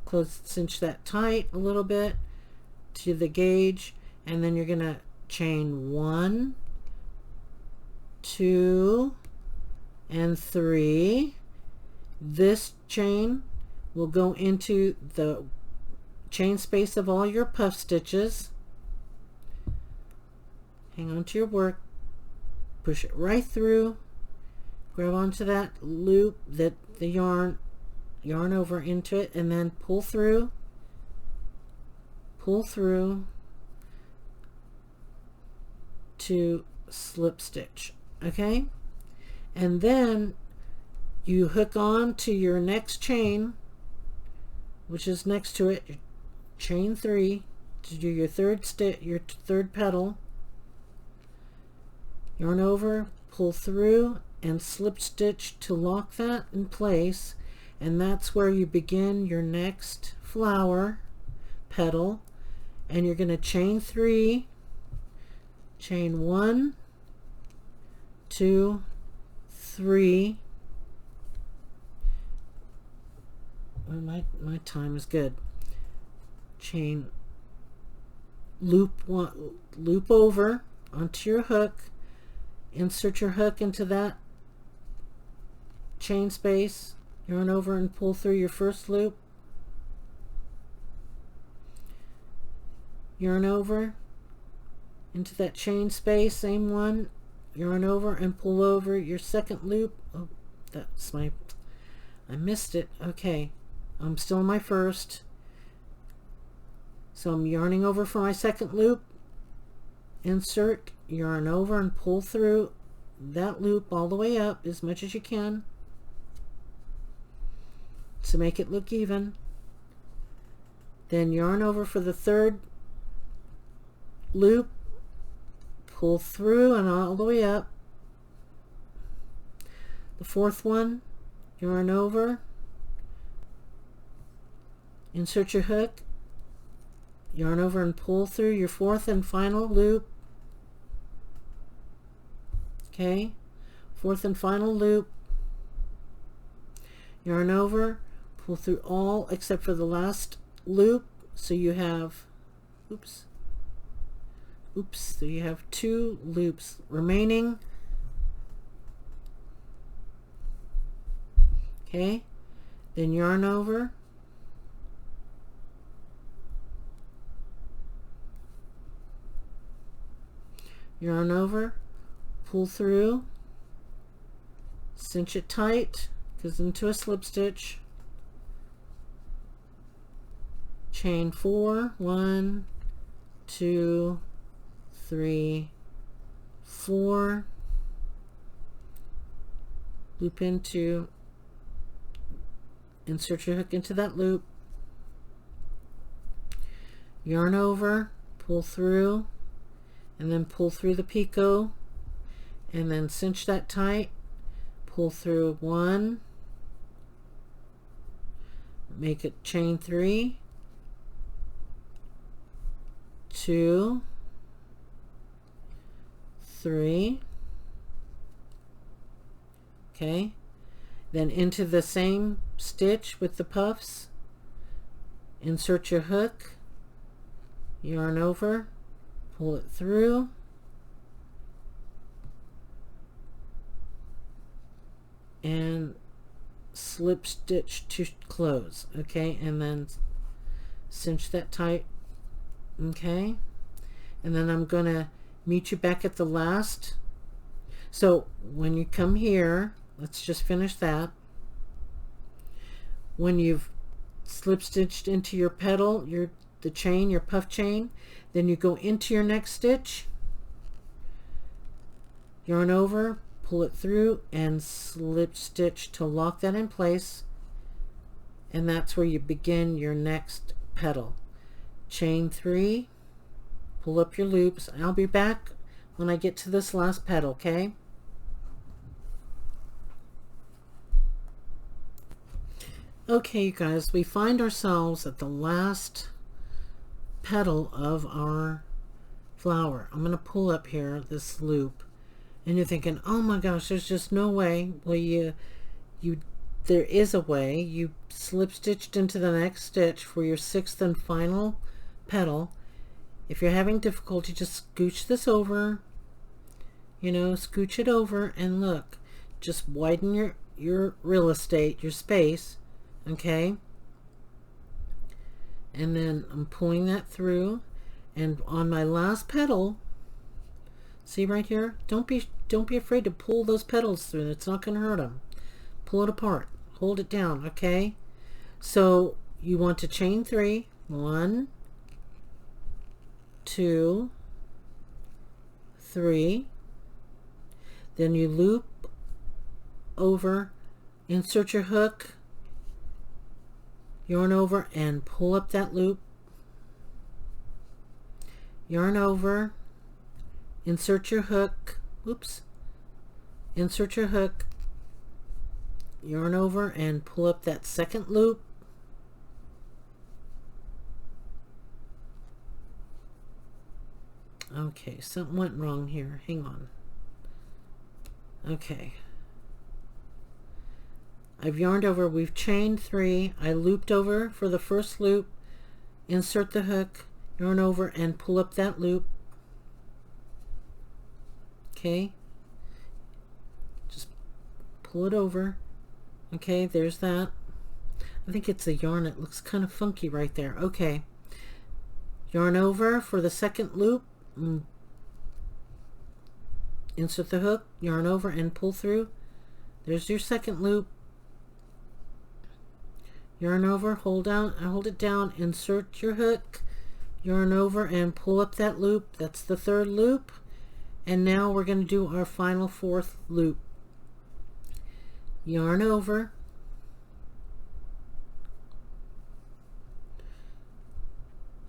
close, cinch that tight a little bit to the gauge, and then you're going to chain 1, 2, and 3. This chain will go into the chain space of all your puff stitches. Hang on to your work, push it right through, grab onto that loop, that the yarn over into it, and then pull through to slip stitch. Okay, and then you hook on to your next chain, which is next to it, chain 3, to do your third petal. Yarn over, pull through, and slip stitch to lock that in place, and that's where you begin your next flower petal. And you're going to chain 3, chain 1, 2, 3. My time is good. Chain, loop over onto your hook, insert your hook into that chain space, yarn over and pull through your first loop, yarn over into that chain space, same one, yarn over and pull over your second loop. Oh, that's I missed it. Okay, I'm still in my first, so I'm yarning over for my second loop, insert, yarn over and pull through that loop all the way up as much as you can to make it look even. Then yarn over for the third loop, pull through and all the way up. The fourth one, yarn over, insert your hook, yarn over and pull through your fourth and final loop. Okay, fourth and final loop, yarn over, pull through all except for the last loop, so you have so you have 2 loops remaining. Okay, then yarn over, yarn over, pull through, cinch it tight, goes into a slip stitch, chain 4, 1, 2, 3, 4, loop into, insert your hook into that loop, yarn over, pull through, and then pull through the picot, and then cinch that tight, pull through 1, make it chain 3, 2, 3. Okay, then into the same stitch with the puffs, insert your hook, yarn over, pull it through, and slip stitch to close. Okay, and then cinch that tight. Okay, and then I'm gonna meet you back at the last. So when you come here, let's just finish that. When you've slip stitched into your petal, the chain, your puff chain, then you go into your next stitch, yarn over, pull it through, and slip stitch to lock that in place, and that's where you begin your next petal. Chain 3, pull up your loops. I'll be back when I get to this last petal. Okay, you guys, we find ourselves at the last petal of our flower. I'm going to pull up here this loop, and you're thinking, oh my gosh, there's just no way. Well, there is a way. You slip stitched into the next stitch for your 6th and final petal. If you're having difficulty, just scooch this over, scooch it over, and look, just widen your real estate, your space. Okay, and then I'm pulling that through, and on my last petal, See right here? Don't be afraid to pull those petals through. It's not going to hurt them. Pull it apart. Hold it down, okay? So you want to chain 3. 1, 2, 3. Then you loop over, insert your hook, yarn over and pull up that loop. Yarn over, insert your hook, oops, insert your hook, yarn over and pull up that second loop. Okay, something went wrong here. Hang on. Okay. I've yarned over, we've chained 3. I looped over for the first loop, insert the hook, yarn over and pull up that loop. Okay. Just pull it over. Okay, there's that. I think it's a yarn. It looks kind of funky right there. Okay. Yarn over for the second loop. Insert the hook, yarn over and pull through. There's your second loop. Yarn over, hold it down, insert your hook, yarn over and pull up that loop. That's the third loop. And now we're going to do our final 4th loop. Yarn over,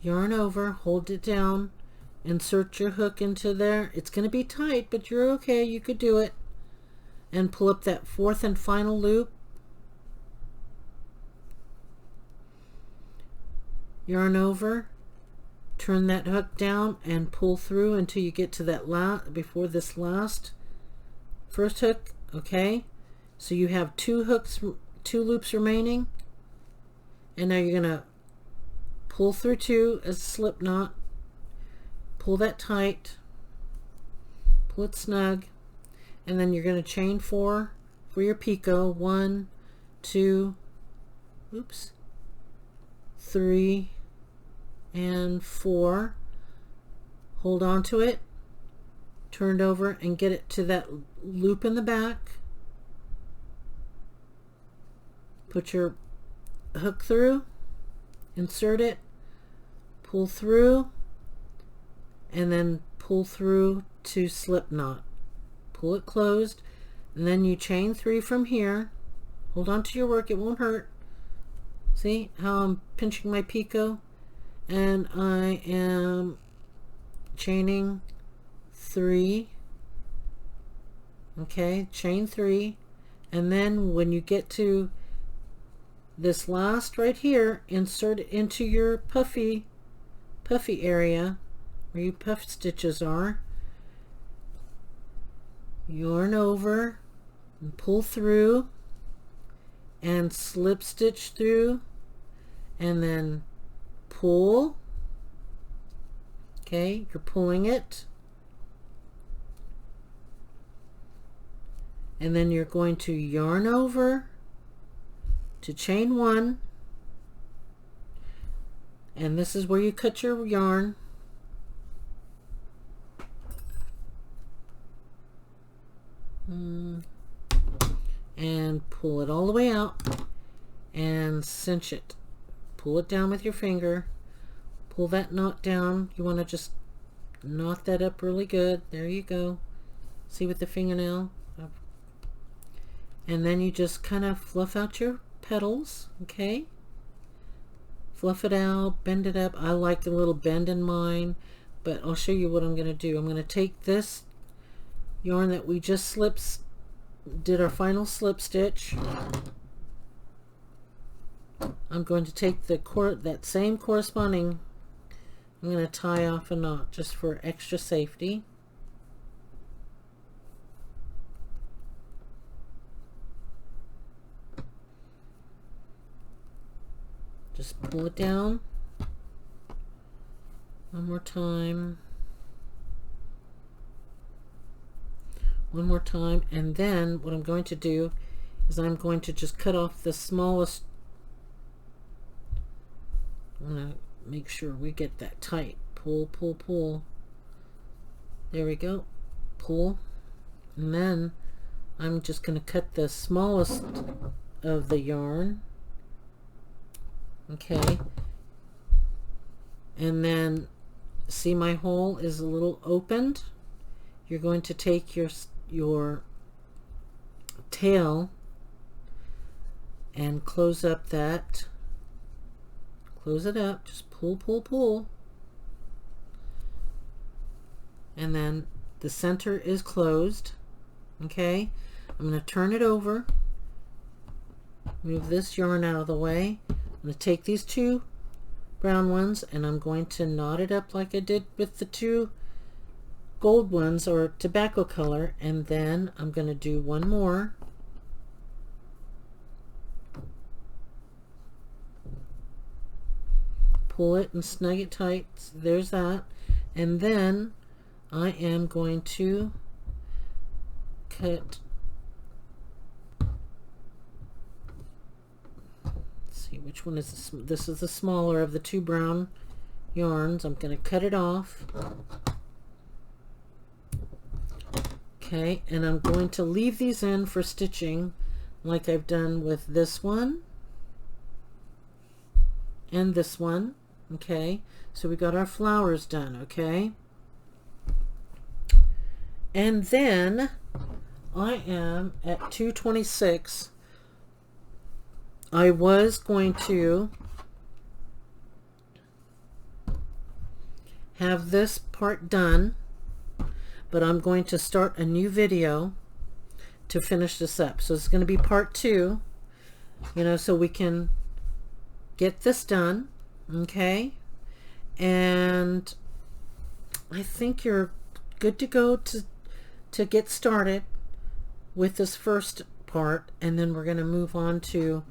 yarn over, hold it down, insert your hook into there. It's going to be tight, but you're okay, you could do it. And pull up that 4th and final loop. Yarn over, turn that hook down and pull through until you get to that before this last first hook. Okay, so you have 2 loops remaining, and now you're gonna pull through 2 as a slip knot, pull that tight, pull it snug, and then you're going to chain 4 for your picot. 1, 2, oops, 3 and 4. Hold on to it, turn it over and get it to that loop in the back. Put your hook through, insert it, pull through, and then pull through to slip knot. Pull it closed, and then you chain 3 from here. Hold on to your work, it won't hurt. See how I'm pinching my picot? And I am chaining 3. Okay, chain 3, and then when you get to this last right here, insert it into your puffy area where your puff stitches are. Yarn over and pull through and slip stitch through, and then pull. Okay, you're pulling it, and then you're going to yarn over to chain 1, and this is where you cut your yarn. And pull it all the way out and cinch it. Pull it down with your finger. Pull that knot down. You want to just knot that up really good. There you go. See with the fingernail. And then you just kind of fluff out your petals. Okay, fluff it out, bend it up. I like a little bend in mine, but I'll show you what I'm going to do. I'm going to take this yarn that we just did our final slip stitch. I'm going to take that same corresponding, I'm going to tie off a knot just for extra safety. Just pull it down one more time. One more time, and then what I'm going to do is I'm going to just cut off the smallest. I'm going to make sure we get that tight. Pull, pull, pull. There we go. pull, and then I'm just going to cut the smallest of the yarn. Okay, and then see my hole is a little opened. You're going to take your tail and close up that, close it up, just pull, pull, pull, and then the center is closed. Okay, I'm going to turn it over, move this yarn out of the way. I'm going to take these two brown ones and I'm going to knot it up like I did with the two gold ones, or tobacco color, and then I'm going to do one more. Pull it and snug it tight. There's that. And then I am going to cut, let's see which one is this is the smaller of the two brown yarns. I'm going to cut it off. Okay, and I'm going to leave these in for stitching like I've done with this one and this one. Okay, so we got our flowers done. Okay, and then I am at 226. I was going to have this part done, but I'm going to start a new video to finish this up. So it's going to be part 2, you know, so we can get this done. Okay, and I think you're good to go to get started with this first part, and then we're going to move on to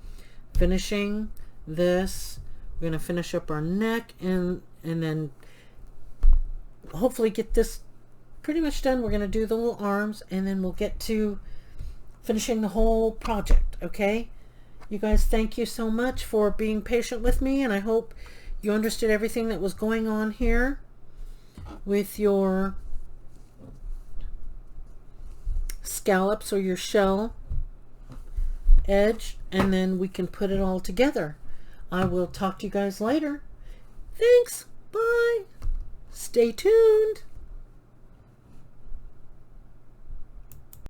finishing this. We're going to finish up our neck and then hopefully get this pretty much done. We're going to do the little arms, and then we'll get to finishing the whole project. Okay, you guys, thank you so much for being patient with me, and I hope you understood everything that was going on here with your scallops or your shell edge, and then we can put it all together. I will talk to you guys later. Thanks. Bye. Stay tuned.